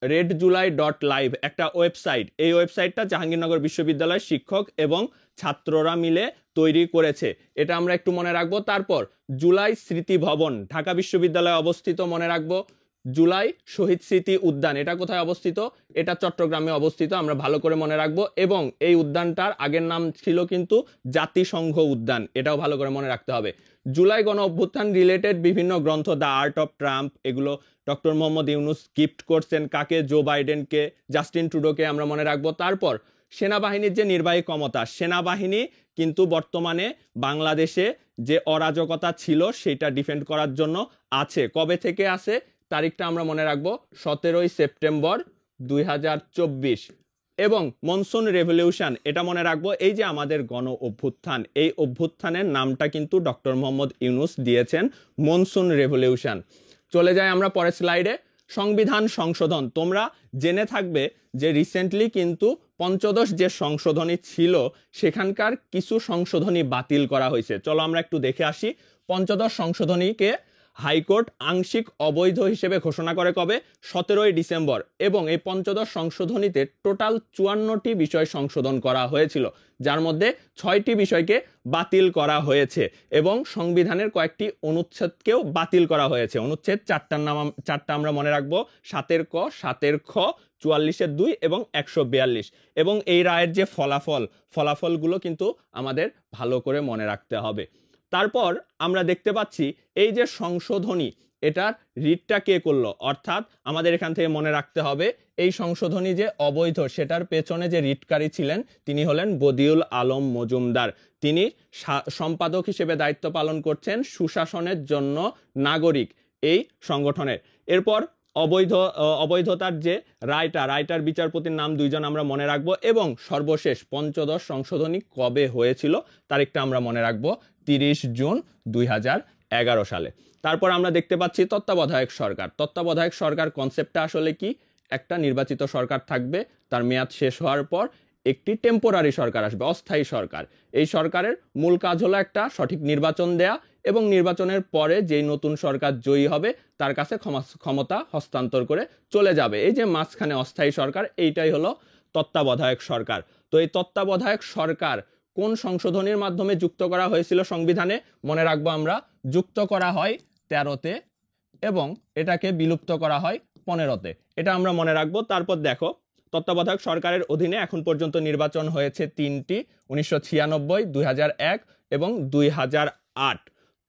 redjuly.live একটা ওয়েবসাইট। এই ওয়েবসাইটটা জাহাঙ্গীরনগর বিশ্ববিদ্যালয়ের শিক্ষক এবং ছাত্ররা মিলে তৈরি করেছে, এটা আমরা একটু মনে রাখবো। তারপর জুলাই স্মৃতি ভবন ঢাকা বিশ্ববিদ্যালয়ে অবস্থিত, মনে রাখবো। জুলাই শহীদ স্মৃতি উদ্যান, এটা কোথায় অবস্থিত? এটা চট্টগ্রামে অবস্থিত, আমরা ভালো করে মনে রাখবো। এবং এই উদ্যানটার আগের নাম ছিল কিন্তু জাতিসংঘ উদ্যান, এটাও ভালো করে মনে রাখতে হবে। জুলাই গণ অভ্যুত্থান রিলেটেড বিভিন্ন গ্রন্থ, দ্য আর্ট অফ ট্রাম্প, এগুলো ডক্টর মোহাম্মদ ইউনূস গিফট করছেন কাকে? জো বাইডেনকে, জাস্টিন ট্রুডোকে আমরা মনে রাখবো। তারপর সেনাবাহিনীর যে নির্বাহী ক্ষমতা, সেনাবাহিনী কিন্তু বর্তমানে বাংলাদেশে যে অরাজকতা ছিল সেটা ডিফেন্ড করার জন্য আছে। কবে থেকে আছে তারিখটা আমরা মনে রাখবো, 17 সেপ্টেম্বর 2024। এবং মনসুন রেভলিউশন, এটা মনে রাখবো। এই যে আমাদের গণ অভ্যুত্থান, এই অভ্যুত্থানের নামটা কিন্তু ডক্টর মোহাম্মদ ইউনূস দিয়েছেন মনসুন রেভলিউশন। চলে যাই আমরা পরের স্লাইডে। সংবিধান সংশোধন, তোমরা জেনে থাকবে যে রিসেন্টলি কিন্তু পঞ্চদশ যে সংশোধনী ছিল সেখানকার কিছু সংশোধনী বাতিল করা হয়েছে। চলো আমরা একটু দেখে আসি। পঞ্চদশ সংশোধনীকে হাইকোর্ট আংশিক অবৈধ হিসেবে ঘোষণা করে কবে? 17 ডিসেম্বর। এবং এই পঞ্চদশ সংশোধনীতে টোটাল 54টি বিষয় সংশোধন করা হয়েছিল, যার মধ্যে 6টি বিষয়কে বাতিল করা হয়েছে এবং সংবিধানের কয়েকটি অনুচ্ছেদকেও বাতিল করা হয়েছে। অনুচ্ছেদ 4টা আমরা মনে রাখবো, 7 ক, 7 খ, 44 2 এবং 142। এবং এই রায়ের যে ফলাফলগুলো কিন্তু আমাদের ভালো করে মনে রাখতে হবে। তারপর আমরা দেখতে পাচ্ছি এই যে সংশোধনী, এটার রিটটা কে করলো? অর্থাৎ আমাদের এখান থেকে মনে রাখতে হবে এই সংশোধনী যে অবৈধ, সেটার পেছনে যে রিটকারী ছিলেন তিনি হলেন বদিউল আলম মজুমদার। তিনি সম্পাদক হিসেবে দায়িত্ব পালন করছেন সুশাসনের জন্য নাগরিক এই সংগঠনের। এরপর অবৈধতার যে রায়টার বিচারপতির নাম 2 জন আমরা মনে রাখবো। এবং সর্বশেষ পঞ্চদশ সংশোধনী কবে হয়েছিল তারিখটা আমরা মনে রাখবো, 30 জুন 2011 সালে। তারপর আমরা দেখতে পাচ্ছি তত্ত্বাবধায়ক সরকার। তত্ত্বাবধায়ক সরকার কনসেপ্টটা আসলে কি? একটা নির্বাচিত সরকার থাকবে, তার মেয়াদ শেষ হওয়ার পর একটি টেম্পোরারি সরকার আসবে, অস্থায়ী সরকার। এই সরকারের মূল কাজ হলো একটা সঠিক নির্বাচন দেয়া এবং নির্বাচনের পরে যেই নতুন সরকার জয়ী হবে তার কাছে ক্ষমতা হস্তান্তর করে চলে যাবে। এই যে মাঝখানে অস্থায়ী সরকার, এইটাই হলো তত্ত্বাবধায়ক সরকার। তো এই তত্ত্বাবধায়ক সরকার কোন সংশোধনীর মাধ্যমে যুক্ত করা হয়েছিল সংবিধানে? মনে রাখবো আমরা, যুক্ত করা হয় 13তে এবং এটাকে বিলুপ্ত করা হয় 15তে, এটা আমরা মনে রাখবো। তারপর দেখো, তত্ত্বাবধায়ক সরকারের অধীনে এখন পর্যন্ত নির্বাচন হয়েছে 3টি, 1996, 2001 এবং 2008।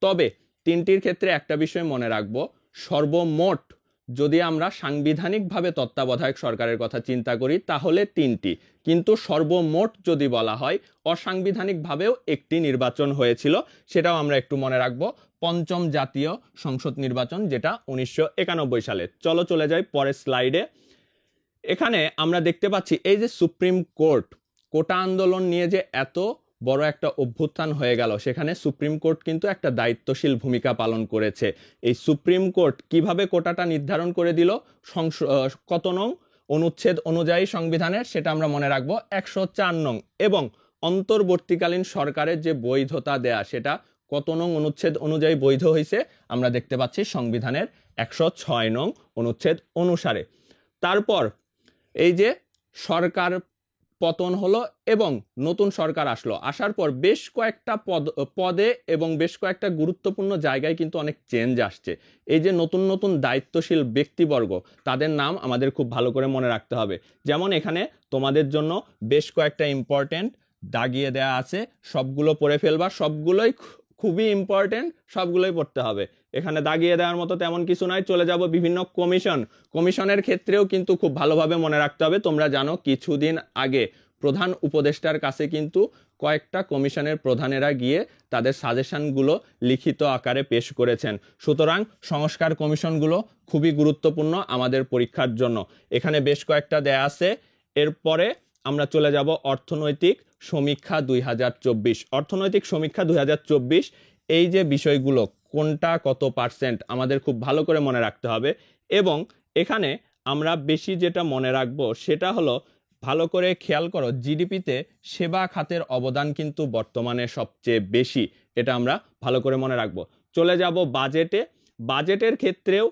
তবে 3টির ক্ষেত্রে একটা বিষয় মনে রাখবো, সর্বমোট যদি আমরা সাংবিধানিকভাবে তত্ত্বাবধায়ক সরকারের কথা চিন্তা করি তাহলে 3টি, কিন্তু সর্বমোট যদি বলা হয় অসাংবিধানিকভাবেও একটি নির্বাচন হয়েছিল, সেটাও আমরা একটু মনে রাখবো, 5ম জাতীয় সংসদ নির্বাচন, যেটা 1991 সালে। চলো চলে যাই পরের স্লাইডে। এখানে আমরা দেখতে পাচ্ছি এই যে সুপ্রিম কোর্ট, কোটা আন্দোলন নিয়ে যে এত বড় একটা অভ্যুত্থান হয়ে গেল, সেখানে সুপ্রিম কোর্ট কিন্তু একটা দায়িত্বশীল ভূমিকা পালন করেছে। এই সুপ্রিম কোর্ট কিভাবে কোটাটা নির্ধারণ করে দিল, কত নং অনুচ্ছেদ অনুযায়ী সংবিধানের, সেটা আমরা মনে রাখবো, 104 নং। এবং অন্তর্বর্তীকালীন সরকারের যে বৈধতা দেয়া, সেটা কত নং অনুচ্ছেদ অনুযায়ী বৈধ হয়েছে আমরা দেখতে পাচ্ছি সংবিধানের 106 নং অনুচ্ছেদ অনুসারে। তারপর এই যে সরকার পতন হলো এবং নতুন সরকার আসলো, আসার পর বেশ কয়েকটা পদে এবং বেশ কয়েকটা গুরুত্বপূর্ণ জায়গায় কিন্তু অনেক চেঞ্জ আসছে। এই যে নতুন নতুন দায়িত্বশীল ব্যক্তিবর্গ, তাদের নাম আমাদের খুব ভালো করে মনে রাখতে হবে। যেমন এখানে তোমাদের জন্য বেশ কয়েকটা ইম্পর্টেন্ট দাগিয়ে দেয়া আছে, সবগুলো পড়ে ফেলবা, সবগুলোই খুবই ইম্পর্টেন্ট, সবগুলোই পড়তে হবে। এখানে দাগিয়ে দেওয়ার মতো তেমন কিছু নাই। চলে যাব বিভিন্ন কমিশনের ক্ষেত্রেও কিন্তু খুব ভালোভাবে মনে রাখতে হবে। তোমরা জানো কিছুদিন আগে প্রধান উপদেষ্টার কাছে কিন্তু কয়েকটা কমিশনের প্রধানেরা গিয়ে তাদের সাজেশনগুলো লিখিত আকারে পেশ করেছেন। সুতরাং সংস্কার কমিশনগুলো খুবই গুরুত্বপূর্ণ আমাদের পরীক্ষার জন্য। এখানে বেশ কয়েকটা দেয়া আছে। এরপরে আমরা চলে যাব অর্থনৈতিক সমীক্ষা 2024। অর্থনৈতিক সমীক্ষা 2024, এই যে বিষয়গুলো কোনটা কত পার্সেন্ট আমাদের খুব ভালো করে মনে রাখতে হবে। এবং এখানে আমরা বেশি যেটা মনে রাখবো সেটা হলো, ভালো করে খেয়াল করো, জিডিপিতে সেবা খাতের অবদান কিন্তু বর্তমানে সবচেয়ে বেশি, এটা আমরা ভালো করে মনে রাখবো। চলে যাব বাজেটের ক্ষেত্রেও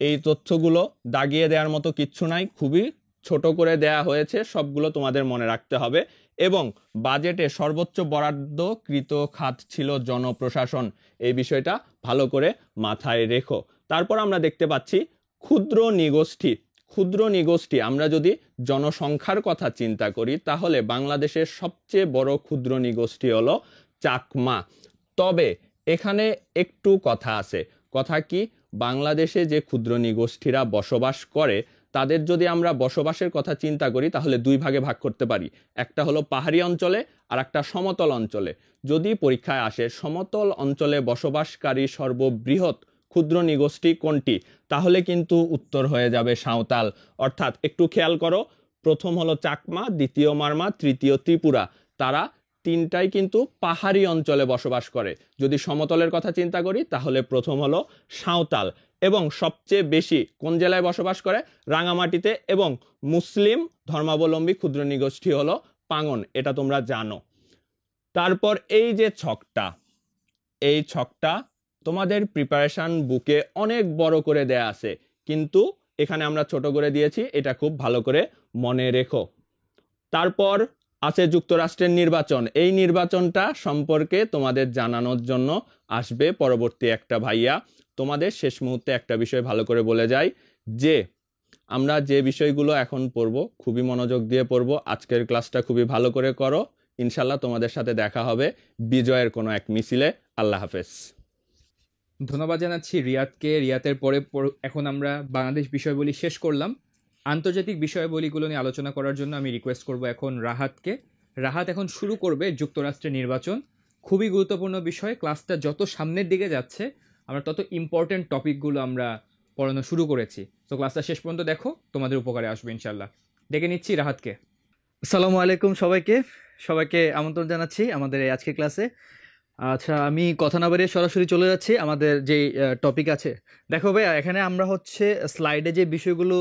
এই তথ্যগুলো দাগিয়ে দেওয়ার মতো কিচ্ছু নাই, খুবই ছোট করে দেয়া হয়েছে, সবগুলো তোমাদের মনে রাখতে হবে। এবং বাজেটে সর্বোচ্চ বরাদ্দকৃত খাত ছিল জনপ্রশাসন, এই বিষয়টা ভালো করে মাথায় রেখো। তারপর আমরা দেখতে পাচ্ছি ক্ষুদ্র নিগোষ্ঠী। ক্ষুদ্র নিগোষ্ঠী, আমরা যদি জনসংখ্যার কথা চিন্তা করি তাহলে বাংলাদেশের সবচেয়ে বড় ক্ষুদ্র নিগোষ্ঠী হলো চাকমা। তবে এখানে একটু কথা আছে। কথা কি, বাংলাদেশে যে ক্ষুদ্র নিগোষ্ঠীরা বসবাস করে তাদের যদি আমরা বসবাসের কথা চিন্তা করি তাহলে দুই ভাগে ভাগ করতে পারি, একটা হলো পাহাড়ি অঞ্চলে আর একটা সমতল অঞ্চলে। যদি পরীক্ষায় আসে সমতল অঞ্চলে বসবাসকারী সর্ববৃহৎ ক্ষুদ্র নিগোষ্ঠী কোনটি, তাহলে কিন্তু উত্তর হয়ে যাবে সাঁওতাল। অর্থাৎ একটু খেয়াল করো, প্রথম হলো চাকমা, দ্বিতীয় মারমা, তৃতীয় ত্রিপুরা। তারা তিনটাই কিন্তু পাহাড়ি অঞ্চলে বসবাস করে। যদি সমতলের কথা চিন্তা করি তাহলে প্রথম হলো সাঁওতাল। এবং সবচেয়ে বেশি কোন জেলায় বসবাস করে? রাঙামাটিতে। এবং মুসলিম ধর্মাবলম্বী ক্ষুদ্র নিগোষ্ঠী হলো পাঙ্গন, এটা তোমরা জানো। তারপর এই যে ছকটা, এই ছকটা তোমাদের প্রিপারেশন বুকে অনেক বড় করে দেয়া আছে, কিন্তু এখানে আমরা ছোট করে দিয়েছি, এটা খুব ভালো করে মনে রেখো। তারপর আছে যুক্তরাষ্ট্রের নির্বাচন। এই নির্বাচনটা সম্পর্কে তোমাদের জানানোর জন্য আসবে পরবর্তী একটা ভাইয়া। তোমাদের শেষ মুহূর্তে একটা বিষয় ভালো করে বলে যাই যে আমরা যে বিষয়গুলো এখন পড়বো খুবই মনোযোগ দিয়ে পড়বো। আজকের ক্লাসটা খুবই ভালো করে করো, ইনশাল্লাহ তোমাদের সাথে দেখা হবে বিজয়ের কোনো এক মিছিলে। আল্লাহ হাফেজ। ধন্যবাদ জানাচ্ছি রিয়াদকে। রিয়াদের পরে এখন আমরা বাংলাদেশ বিষয়াবলী শেষ করলাম। আন্তর্জাতিক বিষয়াবলীগুলো নিয়ে আলোচনা করার জন্য আমি রিকোয়েস্ট করব এখন রাহাতকে। রাহাত এখন শুরু করবে যুক্তরাষ্ট্রের নির্বাচন। খুবই গুরুত্বপূর্ণ বিষয়। ক্লাসটা যত সামনের দিকে যাচ্ছে আমরা তত ইম্পর্টেন্ট টপিকগুলো আমরা পড়ানো শুরু করেছি। তো ক্লাসটা শেষ পর্যন্ত দেখো, তোমাদের উপকারে আসবে ইনশাল্লাহ। ডেকে নিচ্ছি রাহাতকে। আসসালামু আলাইকুম সবাইকে আমন্ত্রণ জানাচ্ছি আমাদের এই আজকের ক্লাসে। আচ্ছা, আমি কথা না বাড়িয়ে সরাসরি চলে যাচ্ছি আমাদের যে টপিক আছে। দেখো ভাইয়া, এখানে আমরা হচ্ছে স্লাইডে যে বিষয়গুলো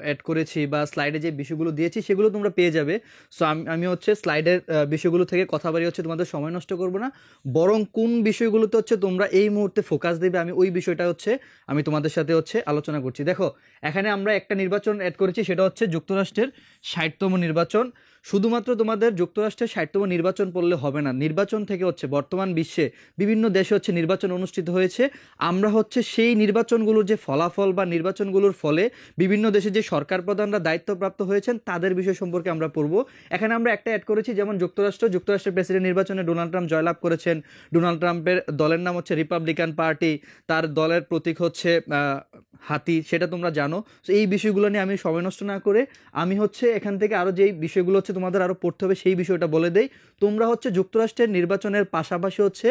অ্যাড করেছি বা স্লাইডে যে বিষয়গুলো দিয়েছি সেগুলো তোমরা পেয়ে যাবে। সো আমি হচ্ছে স্লাইডের বিষয়গুলো থেকে কথা বাড়িয়ে হচ্ছে তোমাদের সময় নষ্ট করব না, বরং কোন বিষয়গুলোতে হচ্ছে তোমরা এই মুহূর্তে ফোকাস দেবে আমি ওই বিষয়টা হচ্ছে আমি তোমাদের সাথে হচ্ছে আলোচনা করছি। দেখো, এখানে আমরা একটা নির্বাচন অ্যাড করেছি, সেটা হচ্ছে যুক্তরাষ্ট্রের 60তম নির্বাচন। শুধুমাত্র তোমাদের যুক্তরাষ্ট্রের 60তম নির্বাচন পড়লে হবে না, নির্বাচন থেকে হচ্ছে বর্তমান বিশ্বে বিভিন্ন দেশে হচ্ছে নির্বাচন অনুষ্ঠিত হয়েছে। আমরা হচ্ছে সেই নির্বাচনগুলোর যে ফলাফল বা নির্বাচনগুলোর ফলে বিভিন্ন দেশে যে সরকার প্রধানরা দায়িত্বপ্রাপ্ত হয়েছেন তাদের বিষয় সম্পর্কে আমরা পড়ব। এখানে আমরা একটা অ্যাড করেছি, যেমন যুক্তরাষ্ট্রের প্রেসিডেন্ট নির্বাচনে ডোনাল্ড ট্রাম্প জয়লাভ করেছেন। ডোনাল্ড ট্রাম্পের দলের নাম হচ্ছে রিপাবলিকান পার্টি, তার দলের প্রতীক হচ্ছে হাতি, সেটা তোমরা জানো। তো এই বিষয়গুলো নিয়ে আমি সময় নষ্ট না করে আমি হচ্ছে এখান থেকে আরও যেই বিষয়গুলো হচ্ছে তোমাদের আরও পড়তে হবে সেই বিষয়টা বলে দেই। তোমরা হচ্ছে যুক্তরাষ্ট্রের নির্বাচনের পাশাপাশি হচ্ছে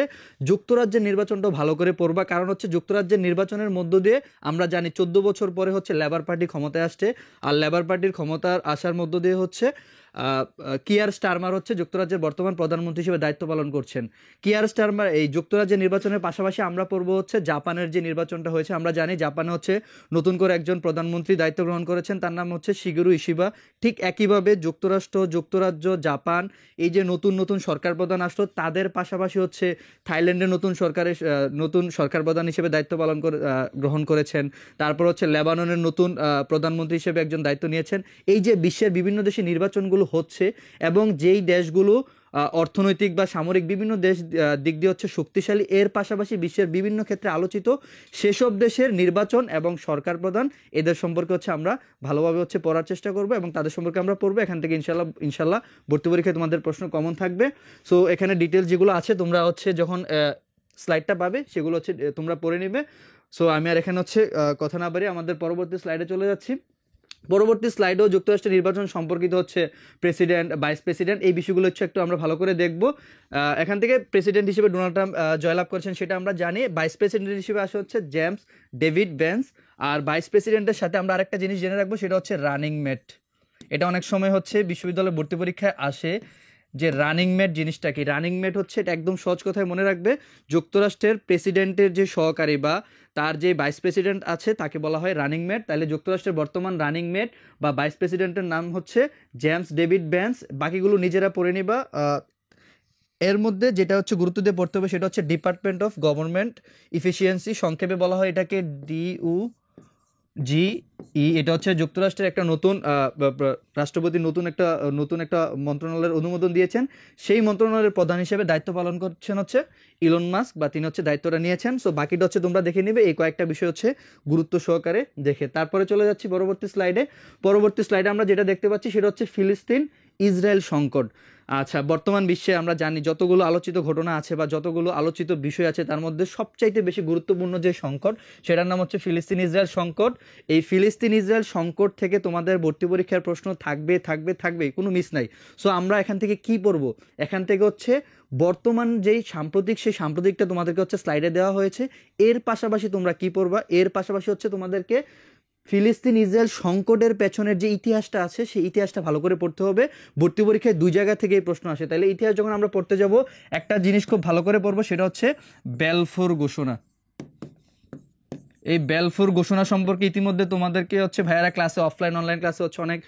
যুক্তরাজ্যের নির্বাচনটাও ভালো করে পড়বা, কারণ হচ্ছে যুক্তরাজ্যের নির্বাচনের মধ্য দিয়ে আমরা জানি 14 বছর পরে হচ্ছে লেবার পার্টি ক্ষমতায় আসছে, আর লেবার পার্টির ক্ষমতার আসার মধ্য দিয়ে হচ্ছে কিয়ার স্টারমার হচ্ছে যুক্তরাজ্যের বর্তমান প্রধানমন্ত্রী হিসেবে দায়িত্ব পালন করছেন। কিয়ার স্টারমার এই যুক্তরাজ্যের নির্বাচনের পাশাপাশি আমরা পড়বো হচ্ছে জাপানের যে নির্বাচনটা হয়েছে। আমরা জানি জাপানে হচ্ছে নতুন করে একজন প্রধানমন্ত্রী দায়িত্ব গ্রহণ করেছেন, তার নাম হচ্ছে শিগেরু ইশিবা। ঠিক একইভাবে যুক্তরাজ্য, জাপান, এই যে নতুন নতুন সরকার প্রধান আসলো তাদের পাশাপাশি হচ্ছে থাইল্যান্ডের নতুন সরকার প্রধান হিসেবে দায়িত্ব পালন গ্রহণ করেছেন। তারপর হচ্ছে লেবাননের নতুন প্রধানমন্ত্রী হিসেবে একজন দায়িত্ব নিয়েছেন। এই যে বিশ্বের বিভিন্ন দেশে নির্বাচনগুলো হচ্ছে এবং যেই দেশগুলো অর্থনৈতিক বা সামরিক বিভিন্ন দেশ দিক দিয়ে হচ্ছে শক্তিশালী, এর পাশাপাশি বিশ্বের বিভিন্ন ক্ষেত্রে আলোচিত সেসব দেশের নির্বাচন এবং সরকার প্রধান এদের সম্পর্কে হচ্ছে আমরা ভালোভাবে হচ্ছে পড়ার চেষ্টা করব এবং তাদের সম্পর্কে আমরা পড়বো। এখান থেকে ইনশাল্লাহ ভর্তি পরীক্ষায় তোমাদের প্রশ্ন কমন থাকবে। সো এখানে ডিটেলস যেগুলো আছে তোমরা হচ্ছে যখন স্লাইডটা পাবে সেগুলো হচ্ছে তোমরা পড়ে নেবে। সো আমি আর এখানে হচ্ছে কথা না বাড়িয়ে আমাদের পরবর্তী স্লাইডে চলে যাচ্ছি। পরবর্তী স্লাইডেও যুক্তরাষ্ট্রের নির্বাচন সম্পর্কিত হচ্ছে প্রেসিডেন্ট, ভাইস প্রেসিডেন্ট, এই বিষয়গুলো হচ্ছে একটু আমরা ভালো করে দেখব। এখান থেকে প্রেসিডেন্ট হিসেবে ডোনাল্ড ট্রাম্প জয়লাভ করেছেন সেটা আমরা জানি। ভাইস প্রেসিডেন্ট হিসেবে আসে হচ্ছে জেমস ডেভিড ভ্যান্স। আর ভাইস প্রেসিডেন্টের সাথে আমরা আরেকটা জিনিস জেনে রাখবো, সেটা হচ্ছে রানিং মেট। এটা অনেক সময় হচ্ছে বিশ্ববিদ্যালয়ে ভর্তি পরীক্ষায় আসে যে রানিং মেট জিনিসটা কি। রানিং মেট হচ্ছে, এটা একদম সহজ কথায় মনে রাখবে, যুক্তরাষ্ট্রের প্রেসিডেন্টের যে সহকারী বা তার যে ভাইস প্রেসিডেন্ট আছে তাকে বলা হয় রানিং মেট। তাহলে যুক্তরাষ্ট্রের বর্তমান রানিং মেট বা ভাইস প্রেসিডেন্টের নাম হচ্ছে জেমস ডেভিড ভ্যান্স। বাকিগুলো নিজেরা পড়ে নিবা। এর মধ্যে যেটা হচ্ছে গুরুত্ব দিয়ে পড়তে হবে সেটা হচ্ছে ডিপার্টমেন্ট অফ গভর্নমেন্ট ইফিসিয়েন্সি, সংক্ষেপে বলা হয় এটাকে DOGE। এটা হচ্ছে যুক্তরাষ্ট্রের একটা নতুন রাষ্ট্রপতি নতুন একটা মন্ত্রণালয়ের অনুমোদন দিয়েছেন। সেই মন্ত্রণালয়ের প্রধান হিসেবে দায়িত্ব পালন করছেন হচ্ছে ইলন মাস্ক, বা তিনি হচ্ছে দায়িত্বটা নিয়েছেন। সো বাকিটা হচ্ছে তোমরা দেখে নিবে, এই কয়েকটা বিষয় হচ্ছে গুরুত্ব সহকারে দেখে। তারপরে চলে যাচ্ছি পরবর্তী স্লাইডে আমরা যেটা দেখতে পাচ্ছি সেটা হচ্ছে ফিলিস্তিন ইসরায়েল সংকট। আচ্ছা, বর্তমান বিশ্বে আমরা জানি যতগুলো আলোচিত ঘটনা আছে বা যতগুলো আলোচিত বিষয় আছে তার মধ্যে সবচাইতে বেশি গুরুত্বপূর্ণ যে সংকট সেটার নাম হচ্ছে ফিলিস্তিন ইসরায়েল সংকট। এই ফিলিস্তিন ইসরায়েল সংকট থেকে তোমাদের ভর্তি পরীক্ষার প্রশ্ন থাকবে, কোনো মিস নাই। সো আমরা এখান থেকে কি পড়বো? এখান থেকে হচ্ছে বর্তমান যেই সাম্প্রতিকটা তোমাদেরকে হচ্ছে স্লাইডে দেওয়া হয়েছে। এর পাশাপাশি তোমরা কি পড়বা? এর পাশাপাশি হচ্ছে তোমাদেরকে ফিলিস্তিন ইসরায়েল সংকটের পেছনের যে ইতিহাসটা আছে সেই ইতিহাসটা ভালো করে পড়তে হবে। ভর্তি পরীক্ষায় 2 জায়গা থেকে এই প্রশ্ন আসে। তাহলে ইতিহাস যখন আমরা পড়তে যাব, একটা জিনিস খুব ভালো করে পড়বো, সেটা হচ্ছে বেলফোর ঘোষণা। এই বেলফোর ঘোষণা সম্পর্কে ইতিমধ্যে তোমাদেরকে হচ্ছে ভাইয়ারা ক্লাসে, অনলাইন ক্লাসে হচ্ছে অনেক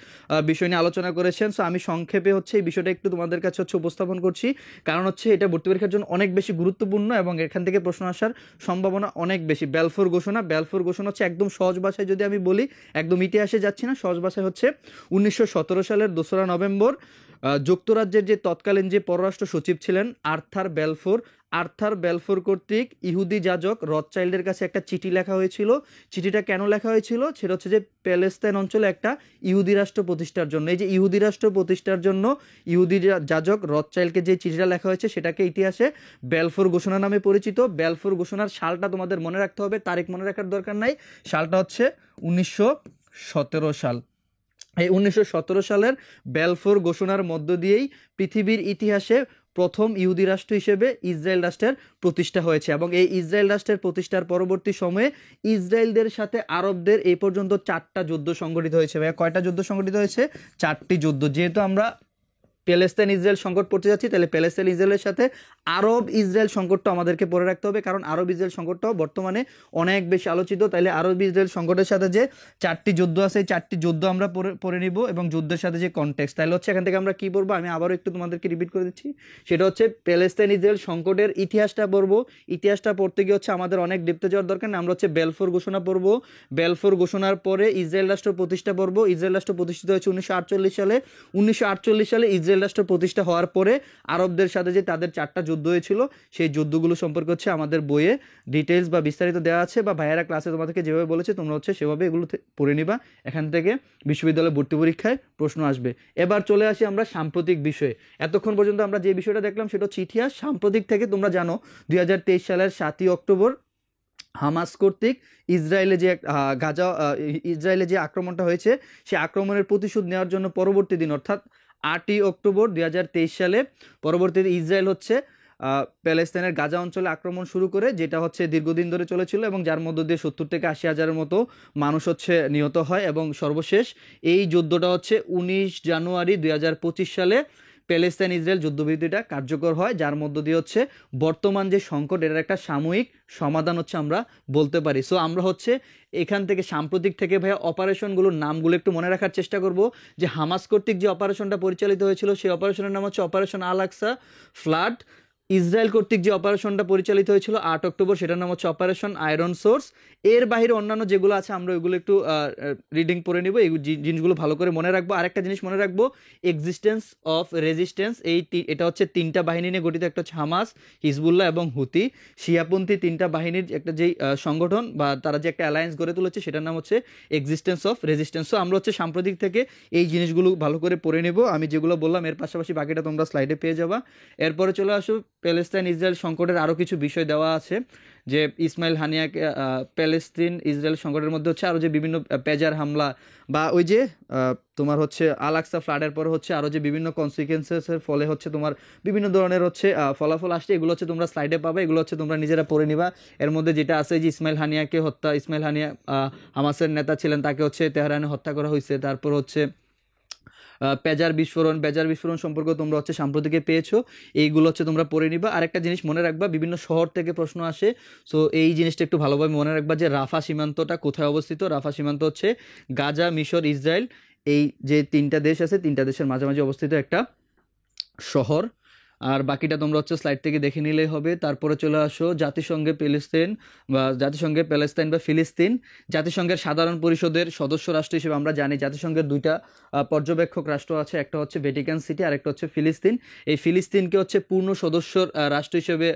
বিষয় নিয়ে আলোচনা করেছেন। সো আমি সংক্ষেপে হচ্ছে এই বিষয়টা একটু তোমাদের কাছে হচ্ছে উপস্থাপন করছি, কারণ হচ্ছে এটা ভর্তি পরীক্ষার জন্য অনেক বেশি গুরুত্বপূর্ণ এবং এখান থেকে প্রশ্ন আসার সম্ভাবনা অনেক বেশি। বেলফোর ঘোষণা হচ্ছে একদম সহজ ভাষায় যদি আমি বলি, একদম ইতিহাসে যাচ্ছি না, সহজ ভাষায় হচ্ছে 1917 সালের 2রা নভেম্বর যুক্তরাজ্যের যে তৎকালীন যে পররাষ্ট্র সচিব ছিলেন আর্থার বেলফোর কর্তৃক ইহুদি যাজক রথচাইল্ডের কাছে একটা চিঠি লেখা হয়েছিল। চিঠিটা কেন লেখা হয়েছিল? সেটা হচ্ছে যে প্যালেস্তাইন অঞ্চলে একটা ইহুদি রাষ্ট্র প্রতিষ্ঠার জন্য। এই যে ইহুদি রাষ্ট্র প্রতিষ্ঠার জন্য ইহুদি যাজক রথচাইল্ডকে যে চিঠিটা লেখা হয়েছে সেটাকে ইতিহাসে বেলফোর ঘোষণা নামে পরিচিত। বেলফোর ঘোষণার সালটা তোমাদের মনে রাখতে হবে, তারিখ মনে রাখার দরকার নাই। সালটা হচ্ছে 1917 সাল। এই 1917 সালের বেলফোর ঘোষণার মধ্য দিয়েই পৃথিবীর ইতিহাসে প্রথম ইহুদি রাষ্ট্র হিসেবে ইসরায়েল রাষ্ট্রের প্রতিষ্ঠা হয়েছে। এবং এই ইসরায়েল রাষ্ট্রের প্রতিষ্ঠার পরবর্তী সময়ে ইসরায়েলদের সাথে আরবদের এই পর্যন্ত 4টা যুদ্ধ সংঘটিত হয়েছে। ভাইয়া কয়টা যুদ্ধ সংঘটিত হয়েছে? 4টি যুদ্ধ। যেহেতু আমরা প্যালেস্তাইন ইসরায়েল সংকট পড়তে যাচ্ছি, তাহলে প্যালেস্তাইন ইসরায়েলের সাথে আরব ইসরায়েল সংকটটা আমাদেরকে পড়ে রাখতে হবে, কারণ আরব ইসরায়েল সংকটটাও বর্তমানে অনেক বেশি আলোচিত। তাহলে আরব ইসরায়েল সংকটের সাথে যে 4টি যুদ্ধ আছে, এই 4টি যুদ্ধ আমরা পড়ে নিব, এবং যুদ্ধের সাথে যে কনটেক্সট, তাহলে হচ্ছে এখান থেকে আমরা কি পড়বো? আমি আবারও একটু তোমাদেরকে রিপিট করে দিচ্ছি, সেটা হচ্ছে প্যালেস্তাইন ইসরায়েল সংকটের ইতিহাসটা পড়বো। ইতিহাসটা পড়তে গিয়ে হচ্ছে আমাদের অনেক ডেপথে যাওয়ার দরকার না, আমরা হচ্ছে বেলফোর ঘোষণা পড়বো। বেলফোর ঘোষণার পরে ইসরায়েল রাষ্ট্র প্রতিষ্ঠা পড়বো। ইসরায়েল রাষ্ট্র প্রতিষ্ঠিত হয়েছে 1948 সালে। 1948 সালে ইসরায়েল রাষ্ট্র প্রতিষ্ঠা হওয়ার পরে আরবদের সাথে যে তাদের 4টা যুদ্ধ হয়েছিল, সেই যুদ্ধগুলো সম্পর্কে হচ্ছে আমাদের বইয়ে ডিটেলস বা বিস্তারিত দেওয়া আছে, বা ভাইয়েরা ক্লাসে তোমাদেরকে যেভাবে বলেছে তোমরা হচ্ছে সেভাবে এগুলো পড়ে নিবা। এখান থেকে বিশ্ববিদ্যালয় ভর্তি পরীক্ষায় প্রশ্ন আসবে। এবার চলে আসি আমরা সাম্প্রতিক বিষয়ে। এতক্ষণ পর্যন্ত আমরা যে বিষয়টা দেখলাম সেটা হচ্ছে ইতিহাস। সাম্প্রতিক থেকে তোমরা জানো 2023 সালের 7ই অক্টোবর হামাস কর্তৃক ইসরায়েলে যে আক্রমণটা হয়েছে, সেই আক্রমণের প্রতিশোধ নেওয়ার জন্য পরবর্তী দিন অর্থাৎ 8ই অক্টোবর 2023 সালে পরবর্তীতে ইসরায়েল হচ্ছে প্যালেস্তাইনের গাজা অঞ্চলে আক্রমণ শুরু করে, যেটা হচ্ছে দীর্ঘদিন ধরে চলেছিল এবং যার মধ্য দিয়ে 70 থেকে 80 হাজারের মতো মানুষ হচ্ছে নিহত হয়। এবং সর্বশেষ এই যুদ্ধটা হচ্ছে 19 জানুয়ারি 2025 সালে প্যালেস্তাইন ইসরায়েল যুদ্ধবিরতিটা কার্যকর হয়, যার মধ্য দিয়ে হচ্ছে বর্তমান যে সংকট এটার একটা সাময়িক সমাধান হচ্ছে আমরা বলতে পারি। সো আমরা হচ্ছে এখান থেকে সাম্প্রতিক থেকে ভাইয়া অপারেশনগুলোর নামগুলো একটু মনে রাখার চেষ্টা করব। যে হামাস কর্তৃক যে অপারেশনটা পরিচালিত হয়েছিল সেই অপারেশনের নাম হচ্ছে অপারেশন আল আকসা ফ্লাড। ইসরায়েল কর্তৃক যে অপারেশনটা পরিচালিত হয়েছিল 8 অক্টোবর, সেটার নাম হচ্ছে অপারেশন আয়রন সোর্স। এর বাইরে অন্যান্য যেগুলো আছে আমরা ওইগুলো একটু রিডিং পড়ে নিব, এই জিনিসগুলো ভালো করে মনে রাখবো। আরেকটা জিনিস মনে রাখবো, এক্সিস্টেন্স অফ রেজিস্ট্যান্স। এটা হচ্ছে 3টা বাহিনী নিয়ে গঠিত, একটা হচ্ছে হামাস, হিজবুল্লাহ এবং হুতি। শিয়াপন্থী 3টা বাহিনীর একটা যেই সংগঠন বা তারা যে একটা অ্যালায়েন্স গড়ে তুলেছে সেটার নাম হচ্ছে এক্সিস্টেন্স অফ রেজিস্ট্যান্স। সো আমরা হচ্ছে সাম্প্রতিক থেকে এই জিনিসগুলো ভালো করে পড়ে নেব। আমি যেগুলো বললাম এর পাশাপাশি বাকিটা তোমরা স্লাইডে পেয়ে যাবা। এরপরে চলে আসো প্যালেস্তাইন ইসরায়েল সংকটের আরও কিছু বিষয় দেওয়া আছে, যে ইসমাইল হানিয়াকে প্যালেস্তিন ইসরায়েল সংকটের মধ্যে হচ্ছে আরও যে বিভিন্ন পেজার হামলা বা ওই যে তোমার হচ্ছে আল আকসা ফ্লাডের পরে হচ্ছে আরও যে বিভিন্ন কনসিকুয়েন্সেসের ফলে হচ্ছে তোমার বিভিন্ন ধরনের হচ্ছে ফলাফল আসছে, এগুলো হচ্ছে তোমরা স্লাইডে পাবে, এগুলো হচ্ছে তোমরা নিজেরা পড়ে নিবা। এর মধ্যে যেটা আছে যে ইসমাইল হানিয়া হামাসের নেতা ছিলেন, তাকে হচ্ছে তেহরানে হত্যা করা হয়েছে। তারপর হচ্ছে বেজার বিস্ফোরণ সম্পর্কে তোমরা হচ্ছে সাম্প্রতিকে পেয়েছো, এইগুলো হচ্ছে তোমরা পড়ে নিবা। আরেকটা জিনিস মনে রাখবা, বিভিন্ন শহর থেকে প্রশ্ন আসে, সো এই জিনিসটা একটু ভালোভাবে মনে রাখবা যে রাফা সীমান্তটা কোথায় অবস্থিত। রাফা সীমান্ত হচ্ছে গাজা, মিশর, ইসরায়েল, এই যে 3টা দেশ আছে, 3টা দেশের মাঝামাঝি অবস্থিত একটা শহর। আর বাকিটা তোমরা হচ্ছে স্লাইড থেকে দেখে নিলেই হবে। তারপরে চলে আসো জাতিসংঘে প্যালেস্তাইন বা ফিলিস্তিন। জাতিসংঘের সাধারণ পরিষদের সদস্য রাষ্ট্র হিসেবে আমরা জানি জাতিসংঘের দুইটা পর্যবেক্ষক রাষ্ট্র আছে, একটা হচ্ছে ভ্যাটিকান সিটি আর একটা হচ্ছে ফিলিস্তিন। এই ফিলিস্তিনকে হচ্ছে পূর্ণ সদস্য রাষ্ট্র হিসেবে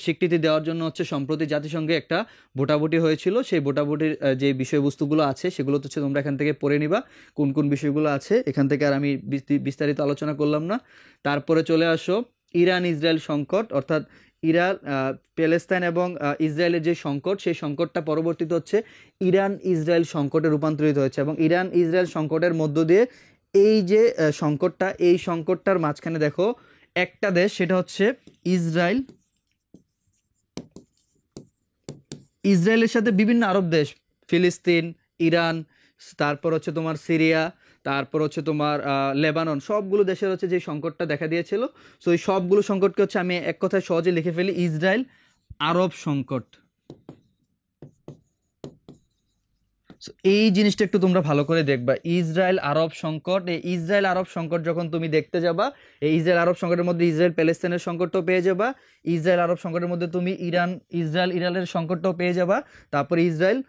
স্বীকৃতি দেওয়ার জন্য হচ্ছে সম্প্রতি জাতিসংঘে একটা ভোটাভুটি হয়েছিল। সেই ভোটাভুটির যে বিষয়বস্তুগুলো আছে সেগুলো তো হচ্ছে তোমরা এখান থেকে পড়ে নিবা কোন কোন বিষয়গুলো আছে, এখান থেকে আর আমি বিস্তারিত আলোচনা করলাম না। তারপরে চলে আসো ইরান ইসরায়েল সংকট, অর্থাৎ ইরান প্যালেস্তাইন এবং ইসরায়েলের যে সংকট, সেই সংকটটা পরবর্তীতে হচ্ছে ইরান ইসরায়েল সংকটে রূপান্তরিত হয়েছে এবং ইরান ইসরায়েল সংকটের মধ্য দিয়ে এই যে সংকটটা, এই সংকটটার মাঝখানে দেখো একটা দেশ, সেটা হচ্ছে ইসরায়েল। ইসরায়েলের সাথে বিভিন্ন আরব দেশ, ফিলিস্তিন, ইরান, তারপর হচ্ছে তোমার সিরিয়া, তারপর হচ্ছে তোমার লেবানন, সবগুলো দেশের হচ্ছে যে সংকটটা দেখা দিয়েছিল। সো এই সবগুলো সংকটকে হচ্ছে আমি এক কথায় সহজে লিখে ফেলি ইসরায়েল আরব সংকট। So, এই জিনিসটা একটু তোমরা ভালো করে দেখবা, ইসরায়েল আরব সংকট। এই ইসরায়েল আরব সংকট যখন তুমি দেখতে যাবা, এই ইসরায়েল আরব সংকটের মধ্যে ইসরায়েল প্যালেস্তাইনের সংকটটাও পেয়ে যাবা, ইসরায়েল আরব সংকটের মধ্যে তুমি ইরানের সংকটটাও পেয়ে যাবা, তারপরে ইসরায়েল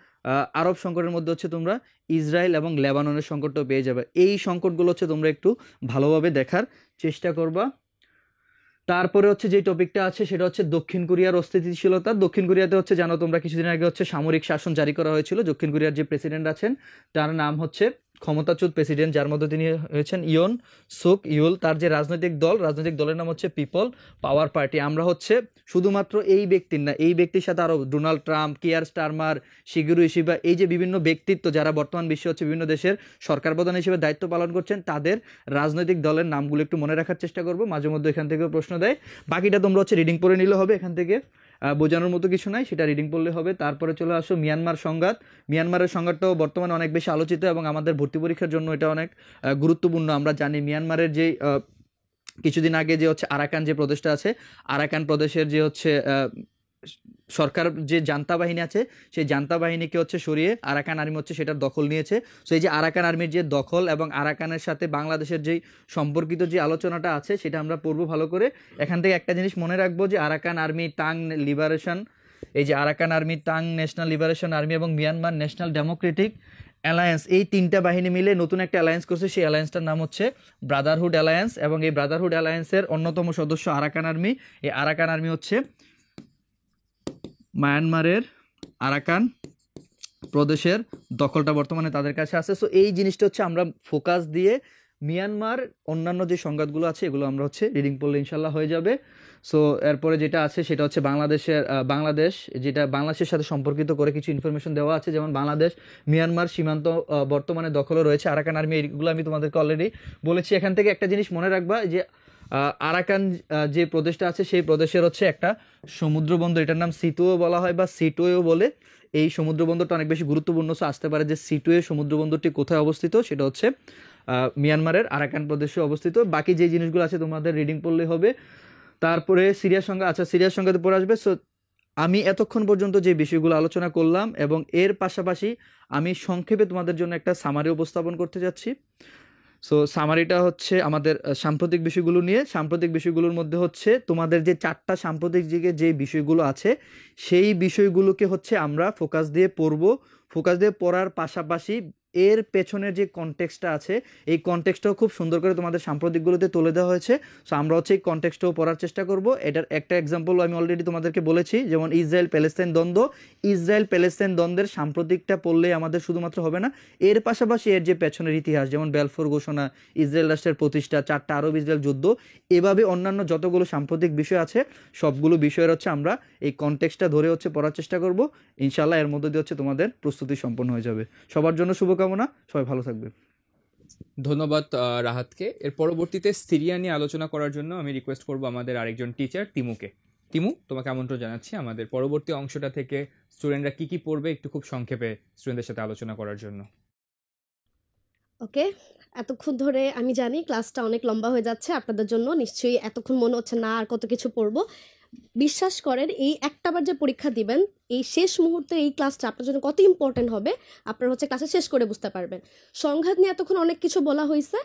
আরব সংকটের মধ্যে হচ্ছে তোমরা ইসরায়েল এবং লেবাননের সংকটটাও পেয়ে যাবে। এই সংকটগুলো হচ্ছে তোমরা একটু ভালোভাবে দেখার চেষ্টা করবা। তারপরে হচ্ছে যে টপিকটা আছে সেটা হচ্ছে দক্ষিণ কোরিয়ার অস্থিতিশীলতা। দক্ষিণ কোরিয়াতে হচ্ছে জানো তোমরা কিছুদিন আগে হচ্ছে সামরিক শাসন জারি করা হয়েছিল। দক্ষিণ কোরিয়ার যে প্রেসিডেন্ট আছেন তার নাম হচ্ছে ক্ষমতাচ্যুত প্রেসিডেন্ট, যার মধ্যে তিনি হয়েছেন ইয়ন সুক ইউল। তার যে রাজনৈতিক দলের নাম হচ্ছে পিপল পাওয়ার পার্টি। আমরা হচ্ছে শুধুমাত্র এই ব্যক্তির না, এই ব্যক্তির সাথে আরও Donald Trump, Keir Starmer, Shigeru Ishiba, এই যে বিভিন্ন ব্যক্তিত্ব যারা বর্তমান বিশ্বে হচ্ছে বিভিন্ন দেশের সরকার প্রধান হিসেবে দায়িত্ব পালন করছেন, তাদের রাজনৈতিক দলের নামগুলো একটু মনে রাখার চেষ্টা করবো। মাঝে মধ্যে এখান থেকেও প্রশ্ন দেয়, বাকিটা তোমরা হচ্ছে রিডিং পড়ে নিলে হবে, এখান থেকে বোঝানোর মতো কিছু নাই, সেটা রিডিং পড়লে হবে। তারপরে চলে আসো মিয়ানমার সংঘাত। মিয়ানমারের সংঘাতটাও বর্তমানে অনেক বেশি আলোচিত এবং আমাদের ভর্তি পরীক্ষার জন্য এটা অনেক গুরুত্বপূর্ণ। আমরা জানি মিয়ানমারের যে কিছুদিন আগে যে হচ্ছে আরাকান যে প্রদেশটা আছে, আরাকান প্রদেশের যে হচ্ছে সরকার যে জান্তা বাহিনী আছে, সেই জান্তা বাহিনীকে হচ্ছে সরিয়ে আরাকান আর্মি হচ্ছে সেটার দখল নিয়েছে। সো এই যে আরাকান আর্মির যে দখল এবং আরাকানের সাথে বাংলাদেশের যেই সম্পর্কিত যে আলোচনাটা আছে সেটা আমরা পড়বো ভালো করে। এখান থেকে একটা জিনিস মনে রাখবো যে আরাকান আর্মি টাং লিবারেশন, এই যে Arakan army, tongue national liberation army এবং মিয়ানমার ন্যাশনাল ডেমোক্রেটিক অ্যালায়েন্স, এই তিনটা বাহিনী মিলে নতুন একটা অ্যালায়েন্স করছে। সেই অ্যালায়েন্সটার নাম হচ্ছে ব্রাদারহুড অ্যালায়েন্স এবং এই ব্রাদারহুড অ্যালায়েন্সের অন্যতম সদস্য আরাকান আর্মি। এই আরাকান আর্মি হচ্ছে মায়ানমারের আরাকান প্রদেশের দখলটা বর্তমানে তাদের কাছে আছে। সো এই জিনিসটা হচ্ছে আমরা ফোকাস দিয়ে মিয়ানমার অন্যান্য যে সংঘাতগুলো আছে এগুলো আমরা হচ্ছে রিডিং পড়লে ইনশাল্লাহ হয়ে যাবে। সো এরপরে যেটা আছে সেটা হচ্ছে বাংলাদেশ, যেটা বাংলাদেশের সাথে সম্পর্কিত করে কিছু ইনফরমেশন দেওয়া আছে, যেমন বাংলাদেশ মিয়ানমার সীমান্ত বর্তমানে দখলও রয়েছে আরাকান আর্মি, এগুলো আমি তোমাদেরকে অলরেডি বলেছি। এখান থেকে একটা জিনিস মনে রাখবা যে আরাকান যে প্রদেশটা আছে সেই প্রদেশের হচ্ছে একটা সমুদ্র বন্দর, এটার নাম সিটুয়ে বলা হয় বা সিটুয়েও বলে। এই সমুদ্র বন্দরটা অনেক বেশি গুরুত্বপূর্ণ। সো আসতে পারে যে সিটুয়ে সমুদ্র বন্দরটি কোথায় অবস্থিত, সেটা হচ্ছে মিয়ানমারের আরাকান প্রদেশে অবস্থিত। বাকি যে জিনিসগুলো আছে তোমাদের রিডিং পড়লেই হবে। তারপরে সিরিয়ার সংঘাতে পড়ে আসবে। সো আমি এতক্ষণ পর্যন্ত যে বিষয়গুলো আলোচনা করলাম এবং এর পাশাপাশি আমি সংক্ষেপে তোমাদের জন্য একটা সামারি উপস্থাপন করতে যাচ্ছি। সো সামারিটা হচ্ছে আমাদের সাম্প্রতিক বিষয়গুলো নিয়ে। সাম্প্রতিক বিষয়গুলোর মধ্যে হচ্ছে তোমাদের যে 4টা সাম্প্রতিক দিকে যে বিষয়গুলো আছে সেই বিষয়গুলোকে হচ্ছে আমরা ফোকাস দিয়ে পড়বো। ফোকাস দিয়ে পড়ার পাশাপাশি এর পেছনের যে কনটেক্সটটা আছে এই কনটেক্সটটাও খুব সুন্দর করে তোমাদের সাম্প্রতিকগুলোতে তুলে দেওয়া হয়েছে। সো আমরা হচ্ছে এই কনটেক্সটটাও পড়ার চেষ্টা করব। এটার একটা এক্সাম্পল আমি অলরেডি তোমাদেরকে বলেছি, যেমন ইসরায়েল প্যালেস্তাইন দ্বন্দ্বের সাম্প্রতিকটা পড়লেই আমাদের শুধুমাত্র হবে না, এর পাশাপাশি এর যে পেছনের ইতিহাস, যেমন বেলফোর ঘোষণা, ইসরায়েল রাষ্ট্রের প্রতিষ্ঠা, 4টা আরব ইসরায়েল যুদ্ধ, এভাবে অন্যান্য যতগুলো সাম্প্রতিক বিষয় আছে সবগুলো বিষয়ের হচ্ছে আমরা এই কনটেক্সটটা ধরে হচ্ছে পড়ার চেষ্টা করব। ইনশাল্লাহ এর মধ্যে দিয়ে হচ্ছে তোমাদের প্রস্তুতি সম্পন্ন হয়ে যাবে। সবার জন্য শুভকামনা, সবাই ভালো থাকবে। ধন্যবাদ রাহাতকে। এর পরবর্তীতে সিরিয়া নিয়ে আলোচনা করার জন্য আমি রিকোয়েস্ট করব আমাদের আরেকজন টিচার তিমুকে। তিমু, তোমাকে আমন্ত্রণ জানাচ্ছি আমাদের পরবর্তী অংশটা থেকে স্টুডেন্টরা কি পড়বে একটু খুব সংক্ষেপে স্টুডেন্টদের সাথে আলোচনা করার জন্য। ওকে, এতক্ষণ ধরে আমি জানি ক্লাসটা অনেক লম্বা হয়ে যাচ্ছে আপনাদের জন্য, নিশ্চয়ই এতক্ষণ মনে হচ্ছে না আর কত কিছু পড়বো। বিশ্বাস করেন, এই একটাবার যে পরীক্ষা দিবেন, এই শেষ মুহূর্তে এই ক্লাসটা আপনার জন্য কত ইম্পর্টেন্ট হবে আপনারা হচ্ছে ক্লাসে শেষ করে বুঝতে পারবেন। সংঘাত নিয়ে এতক্ষণ অনেক কিছু বলা হয়েছে,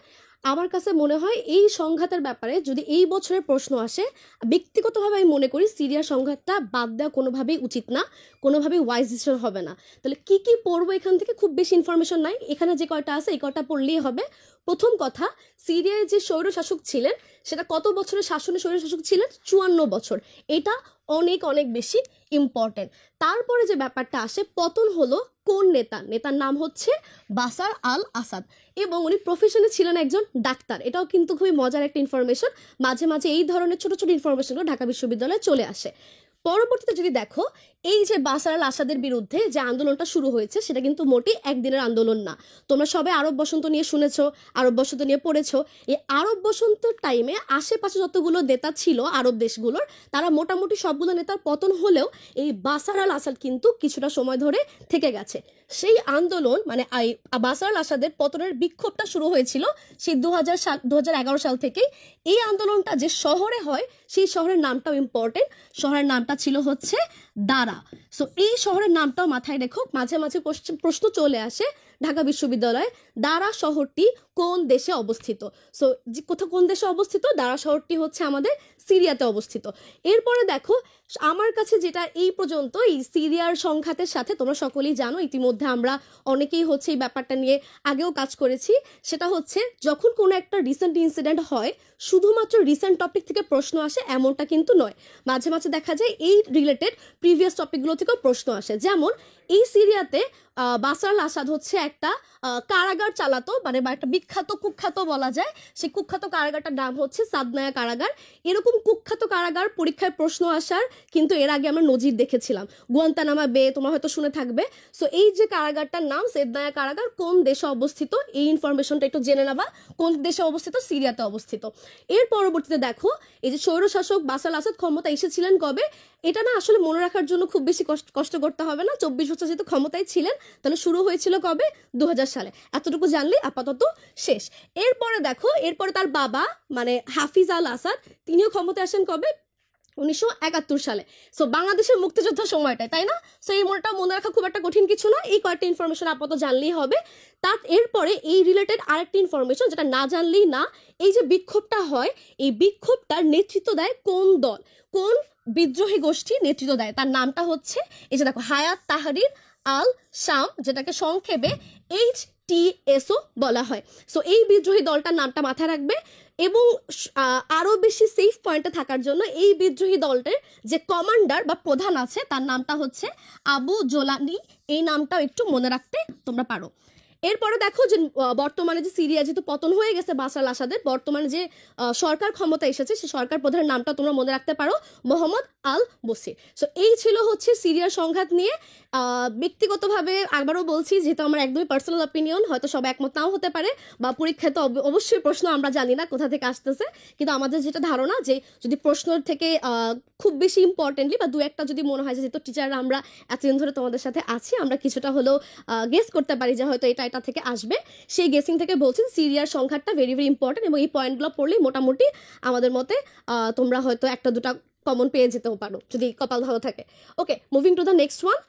আমার কাছে মনে হয় এই সংঘাতের ব্যাপারে যদি এই বছরের প্রশ্ন আসে, ব্যক্তিগতভাবে আমি মনে করি সিরিয়ার সংঘাতটা বাদ দেওয়া কোনোভাবেই উচিত না, কোনোভাবেই ওয়াইজ ডিসিশন হবে না। তাহলে কি কি পড়বো এখান থেকে, খুব বেশি ইনফরমেশন নাই, এখানে যে কয়টা আছে এই কয়টা পড়লেই হবে। প্রথম কথা, সিরিয়ায় যে স্বৈরশাসক ছিলেন সেটা কত বছরের শাসনে স্বৈরশাসক ছিলেন? 54 বছর। এটা অনেক অনেক বেশি ইম্পর্টেন্ট। তারপরে যে ব্যাপারটা আসে, পতন হলো কোন নেতার নাম হচ্ছে বাশার আল আসাদ, এবং উনি প্রফেশনে ছিলেন একজন ডাক্তার। এটাও কিন্তু খুবই মজার একটা ইনফরমেশন। মাঝে মাঝে এই ধরনের ছোট ছোট ইনফরমেশনগুলো ঢাকা বিশ্ববিদ্যালয়ে চলে আসে। পরবর্তীতে যদি দেখো, এই যে বাশার আল আসাদের বিরুদ্ধে যে আন্দোলনটা শুরু হয়েছে সেটা কিন্তু মোটেই একদিনের আন্দোলন না। তোমরা সবাই আরব বসন্ত নিয়ে শুনেছো, আরব বসন্ত নিয়ে পড়েছো। এই আরব বসন্তের টাইমে আশেপাশে যতগুলো নেতা ছিল আরব দেশগুলোর, তারা মোটামুটি সবগুলো নেতার পতন হলেও এই বাশার আল আসাদ কিন্তু কিছুটা সময় ধরে থেকে গেছে। সেই আন্দোলন মানে বাশার আল আসাদের পতনের বিক্ষোভটা শুরু হয়েছিল সেই 2011 সাল থেকেই। এই আন্দোলনটা যে শহরে হয় সেই শহরের নামটাও ইম্পর্টেন্ট, শহরের নামটা ছিল হচ্ছে দারা। সো এই শহরের নামটাও মাথায় রেখো, মাঝে মাঝে প্রশ্ন চলে আসে ঢাকা বিশ্ববিদ্যালয়ে, দারা শহরটি কোন দেশে অবস্থিত। সো কোন দেশে অবস্থিত? দারা শহরটি হচ্ছে আমাদের সিরিয়াতে অবস্থিত। এরপরে দেখো, আমার কাছে যেটা এই পর্যন্ত এই সিরিয়ার সংঘাতের সাথে, তোমরা সকলেই জানো ইতিমধ্যে আমরা অনেকেই হচ্ছে এই ব্যাপারটা নিয়ে আগেও কাজ করেছি, সেটা হচ্ছে যখন কোনো একটা রিসেন্ট ইনসিডেন্ট হয় শুধুমাত্র রিসেন্ট টপিক থেকে প্রশ্ন আসে এমনটা কিন্তু নয়। মাঝে মাঝে দেখা যায় এই রিলেটেড প্রিভিয়াস টপিকগুলো থেকেও প্রশ্ন আসে। যেমন এই সিরিয়াতে বাশার আল আসাদ হচ্ছে একটা কারাগার চালাতো, মানে একটা বিখ্যাত কুখ্যাত বলা যায়, সেই কুখ্যাত কারাগারটার নাম হচ্ছে সাদনায়া কারাগার। এরকম কুখ্যাত কারাগার পরীক্ষায় প্রশ্ন আসার কিন্তু এর আগে আমরা নজির দেখেছিলাম, গুয়ান্তানামা বে তোমরা হয়তো শুনে থাকবে। সো এই যে কারাগারটার নাম সাদনায়া কারাগার কোন দেশে অবস্থিত, এই ইনফরমেশনটা একটু জেনে নেবা, কোন দেশে অবস্থিত? সিরিয়াতে অবস্থিত। এর পরবর্তীতে দেখো, এই যে স্বৈরশাসক বাশার আল আসাদ ক্ষমতা এসেছিলেন কবে, এটা না আসলে মনে রাখার জন্য খুব বেশি কষ্ট করতে হবে না। 24 বছর যেহেতু ক্ষমতায় ছিলেন, তাহলে শুরু হয়েছিল কবে? 2000 সালে। এতটুকু জানলে আপাতত শেষ। এরপরে দেখো, এরপরে তার বাবা মানে হাফিজ আল আসাদ, তিনিও ক্ষমতায় আসেন কবে? 1971 সালে। সো বাংলাদেশের মুক্তিযোদ্ধার সময়টায়, তাই না? সো এই মনটা মনে রাখা খুব একটা কঠিন কিছু না, এই কয়েকটা ইনফরমেশন আপাতত জানলেই হবে। তার এরপরে এই রিলেটেড আরেকটি ইনফরমেশন যেটা না জানলেই না, এই যে বিক্ষোভটা হয়, এই বিক্ষোভটার নেতৃত্ব দেয় কোন দল, কোন বিদ্রোহী গোষ্ঠী নেতৃত্ব দেয়? তার নামটা হচ্ছে, এই যে দেখো, হায়াত তাহরির আল শাম, যেটাকে সংক্ষেপে HTSO বলা হয়। সো এই বিদ্রোহী দলটার নামটা মাথায় রাখবে। এবং আরো বেশি সেফ পয়েন্টে থাকার জন্য এই বিদ্রোহী দলটার যে কমান্ডার বা প্রধান আছে তার নামটা হচ্ছে আবু জোলানি, এই নামটাও একটু মনে রাখতে তোমরা পারো। এরপরে দেখো যে বর্তমানে যে সিরিয়া যেহেতু পতন হয়ে গেছে বাশার আল আসাদের, বর্তমানে যে সরকার ক্ষমতা এসেছে সেই সরকার প্রধানের নামটা তোমরা মনে রাখতে পারো, মোহাম্মদ আল বসির। সো এই ছিল হচ্ছে সিরিয়ার সংঘাত নিয়ে। ব্যক্তিগতভাবে আবারও বলছি, যেহেতু আমার একদমই পার্সোনাল অপিনিয়ন, হয়তো সব একমত নাও হতে পারে, বা পরীক্ষায় তো অবশ্যই প্রশ্ন আমরা জানি না কোথা থেকে আসতেছে, কিন্তু আমাদের যেটা ধারণা যে যদি প্রশ্নের থেকে খুব বেশি ইম্পর্টেন্টলি বা দু একটা যদি মনে হয় যে যেহেতু টিচাররা আমরা এতদিন ধরে তোমাদের সাথে আছি, আমরা কিছুটা হলেও গেস করতে পারি যে হয়তো এটা থেকে আসবে, সেই গেসিং থেকে বলছি সিরিয়ার সংখ্যাটা ভেরি ভেরি ইম্পর্টেন্ট, এবং এই পয়েন্টগুলো পড়লেই মোটামুটি আমাদের মতে তোমরা হয়তো একটা দুটা কমন পেয়ে যেতেও পারো যদি কপাল ভালো থাকে। Okay, moving to the next one,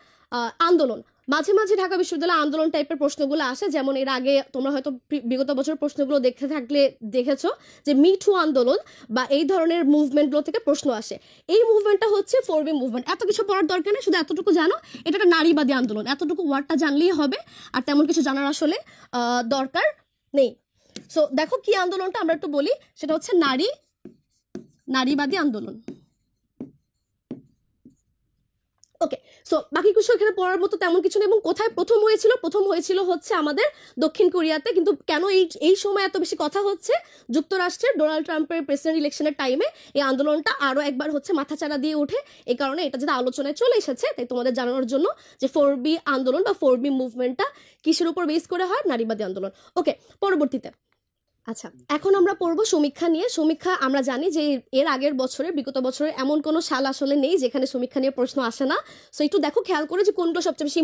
আন্দোলন। মাঝে মাঝে ঢাকা বিশ্ববিদ্যালয়ে আন্দোলন টাইপের প্রশ্নগুলো আসে, যেমন এর আগে তোমরা হয়তো বিগত বছর প্রশ্নগুলো দেখতে থাকলে দেখেছো যে মিঠু আন্দোলন বা এই ধরনের মুভমেন্টগুলো থেকে প্রশ্ন আসে। এই মুভমেন্টটা হচ্ছে 4B মুভমেন্ট। এত কিছু পড়ার দরকার নেই, শুধু এতটুকু জানো এটা একটা নারীবাদী আন্দোলন, এতটুকু ওয়ার্ডটা জানলেই হবে, আর তেমন কিছু জানার আসলে দরকার নেই। সো দেখো কি আন্দোলনটা আমরা একটু বলি, সেটা হচ্ছে নারীবাদী আন্দোলন। ওকে, সো বাকি কিছু এখানে পড়ার মতো তেমন কিছু নেই। এবং কোথায় প্রথম হয়েছিল হচ্ছে আমাদের দক্ষিণ কোরিয়াতে। কিন্তু কেন এই সময় এত বেশি কথা হচ্ছে? যুক্তরাষ্ট্রের ডোনাল্ড ট্রাম্পের প্রেসিডেন্ট ইলেকশনের টাইমে এই আন্দোলনটা আরো একবার হচ্ছে মাথাচাড়া দিয়ে ওঠে। এই কারণে এটা যেটা আলোচনায় চলে এসেছে, তাই তোমাদের জানানোর জন্য যে 4B আন্দোলন বা 4B মুভমেন্টটা কিসের উপর বেস করে হয়? নারীবাদী আন্দোলন। ওকে, পরবর্তীতে আচ্ছা, এখন আমরা পড়বো সমীক্ষা নিয়ে। সমীক্ষা আমরা জানি যে এর আগের বছরে, বিগত বছরে এমন কোনো সাল আসলে নেই যেখানে সমীক্ষা নিয়ে প্রশ্ন আসে না। সো একটু দেখো, খেয়াল করে যে কোনগুলো সবচেয়ে বেশি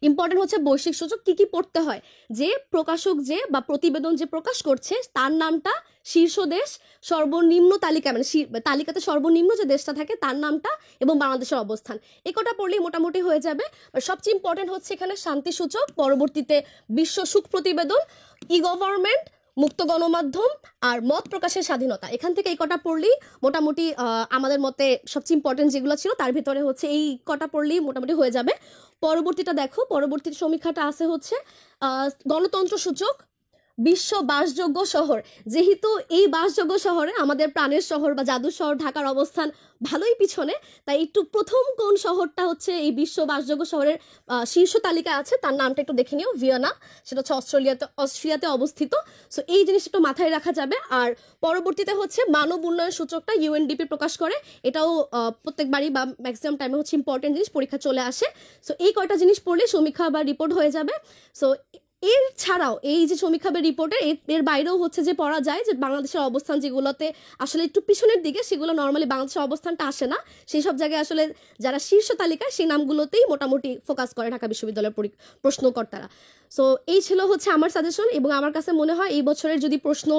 ইম্পর্টেন্ট হচ্ছে বৈশ্বিক সূচক কি কি পড়তে হয়। যে প্রকাশক যে বা প্রতিবেদন যে প্রকাশ করছে তার নামটা, শীর্ষ দেশ, সর্বনিম্ন তালিকা মানে তালিকাতে সর্বনিম্ন যে দেশটা থাকে তার নামটা, এবং বাংলাদেশের অবস্থান, এই কটা পড়লেই মোটামুটি হয়ে যাবে। সবচেয়ে ইম্পর্টেন্ট হচ্ছে এখানে শান্তি সূচক, পরবর্তীতে বিশ্ব সুখ প্রতিবেদন, ই গভর্নমেন্ট, মুক্ত গণমাধ্যম আর মত প্রকাশের স্বাধীনতা। এখান থেকে এই কটা পড়লেই মোটামুটি আমাদের মতে সবচেয়ে ইম্পর্টেন্ট যেগুলো ছিল তার ভিতরে হচ্ছে এই কটা পড়লেই মোটামুটি হয়ে যাবে। পরবর্তীটা দেখো, পরবর্তী সমীক্ষাটা আছে হচ্ছে গণতন্ত্র সূচক বিশ্ব বাসযোগ্য শহর। যেহেতু এই বাসযোগ্য শহরে আমাদের প্রাণের শহর বা জাদুর শহর ঢাকার অবস্থান ভালোই পিছনে, তাই একটু প্রথম কোন শহরটা হচ্ছে এই বিশ্ব বাসযোগ্য শহরের শীর্ষ তালিকায় আছে তার নামটা একটু দেখে নিও। ভিয়েনা, সেটা হচ্ছে অস্ট্রিয়াতে অবস্থিত। সো এই জিনিসটা একটু মাথায় রাখা যাবে। আর পরবর্তীতে হচ্ছে মানব উন্নয়ন সূচকটা ইউএনডিপি প্রকাশ করে, এটাও প্রত্যেকবারই বা ম্যাক্সিমাম টাইমে হচ্ছে ইম্পর্টেন্ট জিনিস, পরীক্ষা চলে আসে। সো এই কয়টা জিনিস পড়লে সমীক্ষা বা রিপোর্ট হয়ে যাবে। সো এর ছাড়াও এই যে সমীক্ষা বা রিপোর্টের এর বাইরেও হচ্ছে যে পড়া যায় যে বাংলাদেশের অবস্থান যেগুলোতে আসলে একটু পিছনের দিকে, সেগুলো নর্মালি বাংলাদেশের অবস্থানটা আসে না, সেই সব জায়গায় আসলে যারা শীর্ষ তালিকায় সেই নামগুলোতেই মোটামুটি ফোকাস করে ঢাকা বিশ্ববিদ্যালয়ের প্রশ্নকর্তারা। সো এই ছিল হচ্ছে আমার সাজেশন। এবং আমার কাছে মনে হয় এই বছরের যদি প্রশ্ন,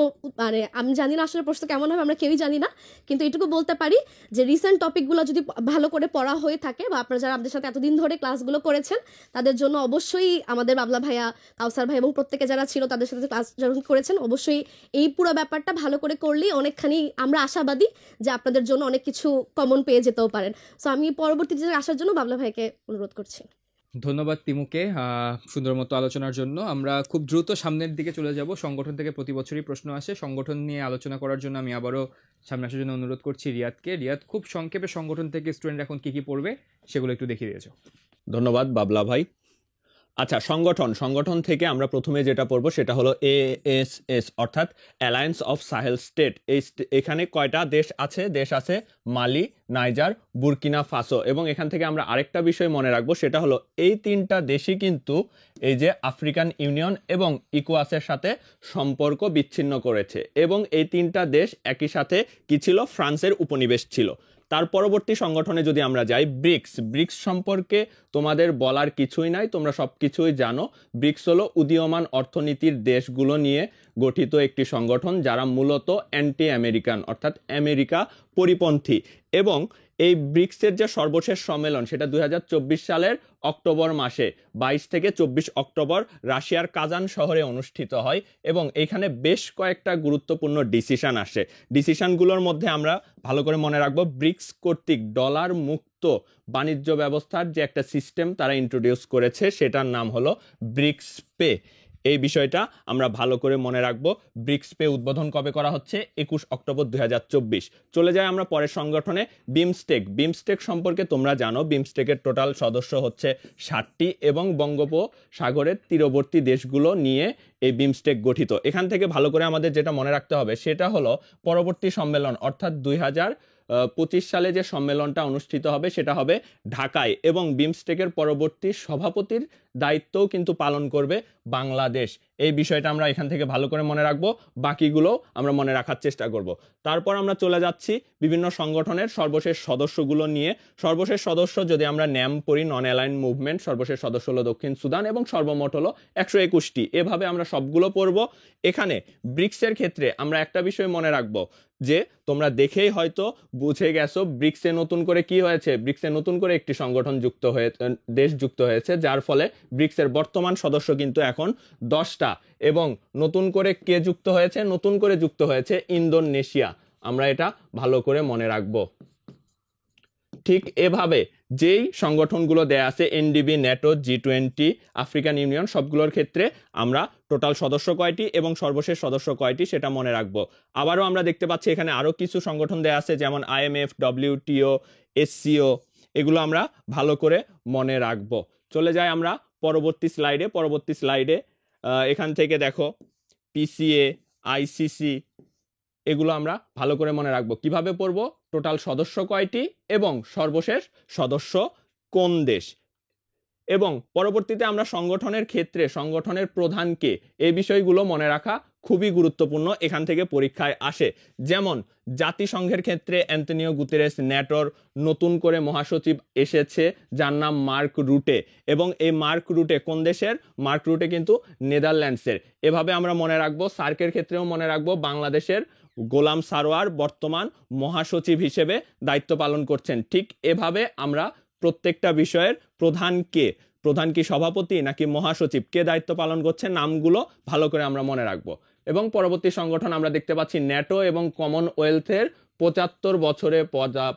মানে আমি জানি না আসলে প্রশ্ন কেমন হবে, আমরা কেউই জানি না, কিন্তু এটুকু বলতে পারি যে রিসেন্ট টপিকগুলো যদি ভালো করে পড়া হয়ে থাকে বা আপনারা যারা আমাদের সাথে এতদিন ধরে ক্লাসগুলো করেছেন তাদের জন্য অবশ্যই আমাদের বাবলা ভাইয়া, কাউসার ভাই এবং প্রত্যেকে যারা ছিল তাদের সাথে ক্লাস যখন করেছেন অবশ্যই এই পুরো ব্যাপারটা ভালো করে করলেই অনেকখানি আমরা আশাবাদী যে আপনাদের জন্য অনেক কিছু কমন পেয়ে যেতেও পারেন। সো আমি পরবর্তীতে আসার জন্য বাবলা ভাইকে অনুরোধ করছি। ধন্যবাদ তিমুকে সুন্দর মতো আলোচনার জন্য। আমরা খুব দ্রুত সামনের দিকে চলে যাব। সংগঠন থেকে প্রতি বছরই প্রশ্ন আসে, সংগঠন নিয়ে আলোচনা করার জন্য আমি আবারও সামনে আসার জন্য অনুরোধ করছি রিয়াদকে। রিয়াদ, খুব সংক্ষেপে সংগঠন থেকে স্টুডেন্ট এখন কি কি পড়বে সেগুলো একটু দেখিয়ে দিয়েছো। ধন্যবাদ বাবলা ভাই। আচ্ছা, সংগঠন থেকে আমরা প্রথমে যেটা পড়বো সেটা হলো ASS অর্থাৎ অ্যালায়েন্স অফ সাহেল স্টেট। এখানে কয়টা দেশ আছে মালি, নাইজার, বুরকিনা ফাসো। এবং এখান থেকে আমরা আরেকটা বিষয় মনে রাখবো, সেটা হলো এই তিনটা দেশই কিন্তু এই যে আফ্রিকান ইউনিয়ন এবং ইকোয়াসের সাথে সম্পর্ক বিচ্ছিন্ন করেছে। এবং এই তিনটা দেশ একই সাথে কি ছিল, ফ্রান্সের উপনিবেশ ছিল। তার পরবর্তী সংগঠনে যদি আমরা যাই, ব্রিক্স সম্পর্কে তোমাদের বলার কিছুই নাই, তোমরা সব কিছুই জানো। ব্রিক্স হলো উদীয়মান অর্থনীতির দেশগুলো নিয়ে গঠিত একটি সংগঠন যারা মূলত অ্যান্টি আমেরিকান অর্থাৎ আমেরিকা পরিপন্থী। এবং এই ব্রিক্সের যে সর্বশেষ সম্মেলন সেটা 2024 সালের অক্টোবর মাসে 22 থেকে 24 অক্টোবর রাশিয়ার কাজান শহরে অনুষ্ঠিত হয়। এবং এইখানে বেশ কয়েকটা গুরুত্বপূর্ণ ডিসিশন আসে। ডিসিশনগুলোর মধ্যে আমরা ভালো করে মনে রাখবো, ব্রিক্স কর্তৃক ডলার মুক্ত বাণিজ্য ব্যবস্থার যে একটা সিস্টেম তারা ইন্ট্রোডিউস করেছে সেটার নাম হলো ব্রিক্স পে। এই বিষয়টা আমরা ভালো করে মনে রাখবো। ব্রিক্স পে উদ্বোধন কবে করা হচ্ছে? 21 অক্টোবর 2024। চলে যায় আমরা পরের সংগঠনে, বিমস্টেক সম্পর্কে তোমরা জানো। বিমস্টেকের টোটাল সদস্য হচ্ছে 60টি এবং বঙ্গোপসাগরের তীরবর্তী দেশগুলো নিয়ে এই বিমস্টেক গঠিত। এখান থেকে ভালো করে আমাদের যেটা মনে রাখতে হবে সেটা হলো পরবর্তী সম্মেলন অর্থাৎ 2025 সালে যে সম্মেলনটা অনুষ্ঠিত হবে সেটা হবে ঢাকায়। এবং বিমস্টেকের পরবর্তী সভাপতির দায়িত্বও কিন্তু পালন করবে বাংলাদেশ। এই বিষয়টা আমরা এখান থেকে ভালো করে মনে রাখবো, বাকিগুলো আমরা মনে রাখার চেষ্টা করব। তারপর আমরা চলে যাচ্ছি বিভিন্ন সংগঠনের সর্বশেষ সদস্যগুলো নিয়ে। সর্বশেষ সদস্য যদি আমরা ন্যাম পড়ি, নন অ্যালাইন মুভমেন্ট, সর্বশেষ সদস্য হলো দক্ষিণ সুদান এবং সর্বমোট হলো 121টি। এভাবে আমরা সবগুলো পড়ব। এখানে ব্রিক্সের ক্ষেত্রে আমরা একটা বিষয় মনে রাখবো যে তোমরা দেখেই হয়তো বুঝে গেছো ব্রিক্সে নতুন করে কি হয়েছে। ব্রিক্সে নতুন করে একটি সংগঠন দেশ যুক্ত হয়েছে, যার ফলে ব্রিক্সের বর্তমান সদস্য কিন্তু এখন 10টা। এবং নতুন করে কে যুক্ত হয়েছে? নতুন করে যুক্ত হয়েছে ইন্দোনেশিয়া। আমরা এটা ভালো করে মনে রাখবো। ঠিক এভাবে যেই সংগঠনগুলো দেয়া আছে, NDB, NATO, G20, African union, সবগুলোর ক্ষেত্রে আমরা টোটাল সদস্য কয়টি এবং সর্বশেষ সদস্য কয়টি সেটা মনে রাখবো। আবারও আমরা দেখতে পাচ্ছি এখানে আরো কিছু সংগঠন দেয়া আছে, যেমন IMF, WTO, SCO। এগুলো আমরা ভালো করে মনে রাখবো। চলে যাই আমরা পরবর্তী স্লাইডে। এখান থেকে দেখো PCA, ICC, এগুলো আমরা ভালো করে মনে রাখবো। কিভাবে পড়বো? টোটাল সদস্য কয়টি এবং সর্বশেষ সদস্য কোন দেশ। এবং পরবর্তীতে আমরা সংগঠনের ক্ষেত্রে সংগঠনের প্রধানকে, এই বিষয়গুলো মনে রাখা খুবই গুরুত্বপূর্ণ, এখান থেকে পরীক্ষায় আসে। যেমন জাতিসংঘের ক্ষেত্রে অ্যান্তনিও গুতেরেস, ন্যাটোর নতুন করে মহাসচিব এসেছে যার নাম মার্ক রুটে। এবং এই মার্ক রুটে কোন দেশের? মার্ক রুটে কিন্তু নেদারল্যান্ডসের। এভাবে আমরা মনে রাখবো। সার্কের ক্ষেত্রেও মনে রাখবো বাংলাদেশের গোলাম সারোয়ার বর্তমান মহাসচিব হিসেবে দায়িত্ব পালন করছেন। ঠিক এভাবে আমরা প্রত্যেকটা বিষয়ের প্রধান কি সভাপতি নাকি মহাসচিব, কে দায়িত্ব পালন করছে, নামগুলো ভালো করে আমরা মনে রাখবো। এবং পরবর্তী সংগঠন আমরা দেখতে পাচ্ছি ন্যাটো এবং কমনওয়েলথের 75 বছরে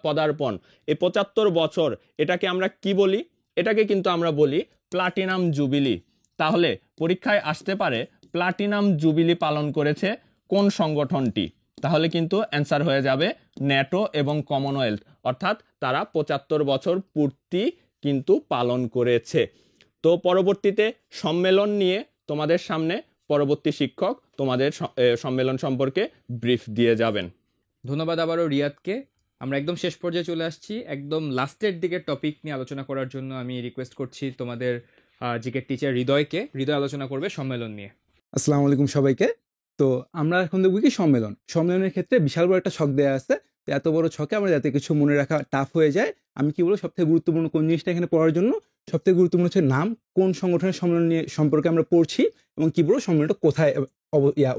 পদার্পণ। এই 75 বছর এটাকে আমরা কি বলি? এটাকে কিন্তু আমরা বলি প্লাটিনাম জুবিলি। তাহলে পরীক্ষায় আসতে পারে প্লাটিনাম জুবিলি পালন করেছে কোন সংগঠনটি? তাহলে কিন্তু অ্যান্সার হয়ে যাবে ন্যাটো এবং কমনওয়েলথ, অর্থাৎ তারা 75 বছর পূর্তি কিন্তু পালন করেছে। তো পরবর্তীতে সম্মেলন নিয়ে তোমাদের সামনে পরবর্তী শিক্ষক তোমাদের সম্মেলন সম্পর্কে ব্রিফ দিয়ে যাবেন। ধন্যবাদ আবারও রিয়াদকে। আমরা একদম শেষ পর্যায়ে চলে আসছি, একদম লাস্টের দিকের টপিক নিয়ে আলোচনা করার জন্য আমি রিকোয়েস্ট করছি তোমাদের জিকের টিচার হৃদয় আলোচনা করবে সম্মেলন নিয়ে। আসসালামু আলাইকুম সবাইকে। তো আমরা এখন দেখব কি সম্মেলনের ক্ষেত্রে বিশাল বড় একটা ছক দেওয়া আছে। তো এত বড় ছকে আমরা যাতে কিছু মনে রাখা টাফ হয়ে যায়, আমি কি বলবো সবথেকে গুরুত্বপূর্ণ কোন জিনিসটা এখানে পড়ার জন্য, সবথেকে গুরুত্বপূর্ণ হচ্ছে নাম, কোন সংগঠনের সম্মেলন নিয়ে সম্পর্কে আমরা পড়ছি, এবং কি বলবো সম্মেলনটা কোথায়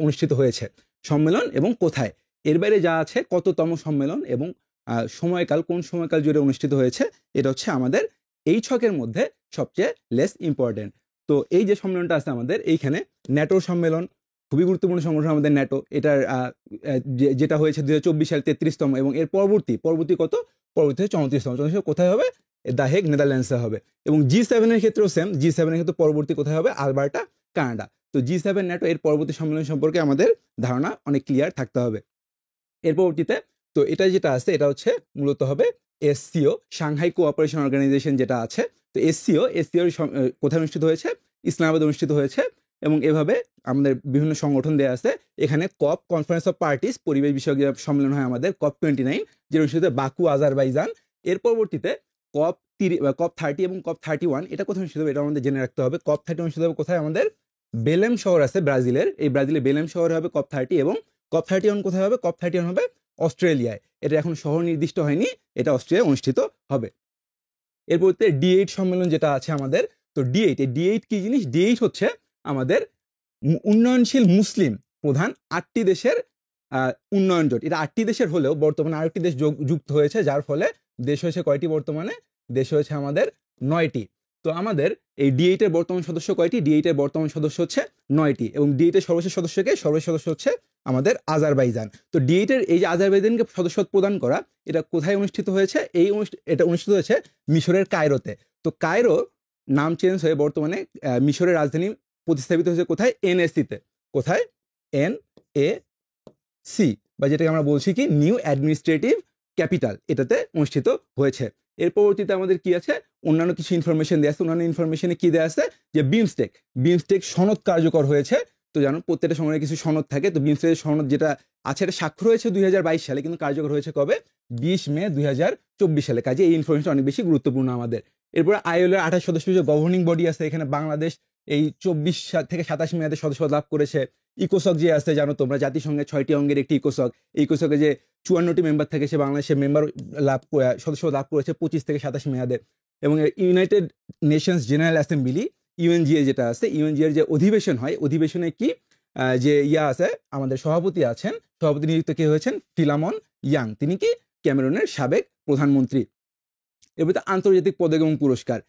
অনুষ্ঠিত হয়েছে, সম্মেলন এবং কোথায়। এর বাইরে যা আছে কততম সম্মেলন এবং সময়কাল, কোন সময়কাল জুড়ে অনুষ্ঠিত হয়েছে, এটা হচ্ছে আমাদের এই ছকের মধ্যে সবচেয়ে লেস ইম্পর্টেন্ট। তো এই যে সম্মেলনটা আছে আমাদের এইখানে, ন্যাটোর সম্মেলন, খুবই গুরুত্বপূর্ণ সংগঠন আমাদের ন্যাটো। এটার যেটা হয়েছে 2024 সাল 33তম, এবং এর পরবর্তী কত, পরবর্তী 34তম। কোথায় হবে? দ্য হেগ, নেদারল্যান্ডসে হবে। এবং G7 এর ক্ষেত্রেও সেম, G7 এর ক্ষেত্রে পরবর্তী কোথায় হবে? Alberta, Canada. তো G7 ন্যাটো এর পরবর্তী সম্মেলন সম্পর্কে আমাদের ধারণা অনেক ক্লিয়ার থাকতে হবে। এর পরবর্তীতে তো এটা যেটা আছে এটা হচ্ছে মূলত হবে SCO, সাংহাই কোঅপারেশন অর্গানাইজেশন যেটা আছে। তো SCO কোথায় অনুষ্ঠিত হয়েছে? ইসলামাবাদে অনুষ্ঠিত হয়েছে। এবং এভাবে আমাদের বিভিন্ন সংগঠন দেওয়া আছে। এখানে কপ, কনফারেন্স অফ পার্টিস, পরিবেশ বিষয়ক সম্মেলন হয় আমাদের COP29, যেটা অনুষ্ঠিত বাকু, আজারবাইজান। এর পরবর্তীতে COP30 এবং COP31, এটা কোথায় অনুষ্ঠিত হবে এটা আমাদের জেনে রাখতে হবে। COP30 অনুষ্ঠিত হবে কোথায়? আমাদের বেলেম শহর আছে ব্রাজিলের, এই ব্রাজিলের বেলেম শহরে হবে COP30, এবং COP31 কোথায় হবে? COP31 হবে অস্ট্রেলিয়ায়। এটা এখন শহর নির্দিষ্ট হয়নি, এটা অস্ট্রেলিয়ায় অনুষ্ঠিত হবে। এরপর D8 সম্মেলন যেটা আছে আমাদের। তো D8 কি জিনিস? D8 হচ্ছে আমাদের উন্নয়নশীল মুসলিম প্রধান 8টি দেশের উন্নয়ন জোট। এটা 8টি দেশের হলেও বর্তমানে আরেকটি দেশ যুক্ত হয়েছে, যার ফলে দেশ হয়েছে কয়টি? বর্তমানে দেশ হয়েছে আমাদের 9টি। তো আমাদের এই D8 এর বর্তমান সদস্য কয়টি? D8 এর বর্তমান সদস্য হচ্ছে 9টি, এবং D8 এর সর্বশেষ সদস্য হচ্ছে আমাদের আজারবাইজান। তো D8 এর এই যে আজারবাইজানকে সদস্যত্ব প্রদান করা, এটা কোথায় অনুষ্ঠিত হয়েছে? এটা অনুষ্ঠিত হয়েছে মিশরের কায়রোতে। তো কায়রো নাম চেঞ্জ হয়ে বর্তমানে মিশরের রাজধানী প্রতিস্থাপিত হয়েছে কোথায়? NAC-তে। কোথায়? NAC, বা যেটাকে আমরা বলছি কি নিউ অ্যাডমিনিস্ট্রেটিভ ক্যাপিটাল, এটাতে অনুষ্ঠিত হয়েছে। এর পরবর্তীতে আমাদের কি আছে? অন্যান্য কিছু ইনফরমেশন দেওয়া আছে। অন্যান্য ইনফরমেশনে কি দেওয়া আছে? যে বিমস্টেক সনদ কার্যকর হয়েছে। তো জানো প্রত্যেকটা সময় কিছু সনদ থাকে। তো বিমস্টেক সনদ যেটা আছে এটা স্বাক্ষর হয়েছে 2022 সালে, কিন্তু কার্যকর হয়েছে কবে? 20 মে 2024 সালে। কাজে এই ইনফরমেশন অনেক বেশি গুরুত্বপূর্ণ আমাদের। এরপরে ILO এর 28 সদস্য গভর্নিং বডি আছে। এখানে বাংলাদেশ এই 24 থেকে 27 মেয়াদে সদস্য লাভ করেছে। ইকোসক যে আছে জানো তোমরা, জাতিসংঘের 6টি অঙ্গের একটি ইকোসক। ইকোসকে যে 54টি মেম্বার থাকে, সে বাংলাদেশের সদস্য লাভ করেছে 25 থেকে 27 মেয়াদে। এবং United Nations general assembly, UNGA যেটা আছে, UNGA এর যে অধিবেশন হয়, অধিবেশনে কি যে আছে আমাদের সভাপতি আছেন, সভাপতি নিযুক্ত কে হয়েছেন? ফিলামন ইয়াং, তিনি কি ক্যামেরুনের সাবেক প্রধানমন্ত্রী। এরপরে আন্তর্জাতিক পদক এবং পুরস্কার।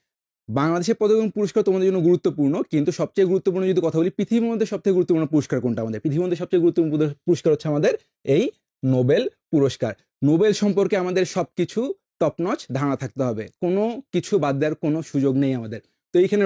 বাংলাদেশের পদক এবং পুরস্কার তোমাদের জন্য গুরুত্বপূর্ণ, কিন্তু সবচেয়ে গুরুত্বপূর্ণ যদি কথা বলি, পৃথিবীর মধ্যে সবচেয়ে গুরুত্বপূর্ণ পুরস্কার কোনটা? আমাদের পৃথিবীর মধ্যে সবচেয়ে গুরুত্বপূর্ণ পুরস্কার হচ্ছে আমাদের এই নোবেল পুরস্কার। নোবেল সম্পর্কে আমাদের সবকিছু টপ নচ ধারণা থাকতে হবে, কোনো কিছু বাদ দেওয়ার কোনো সুযোগ নেই আমাদের। তো এইখানে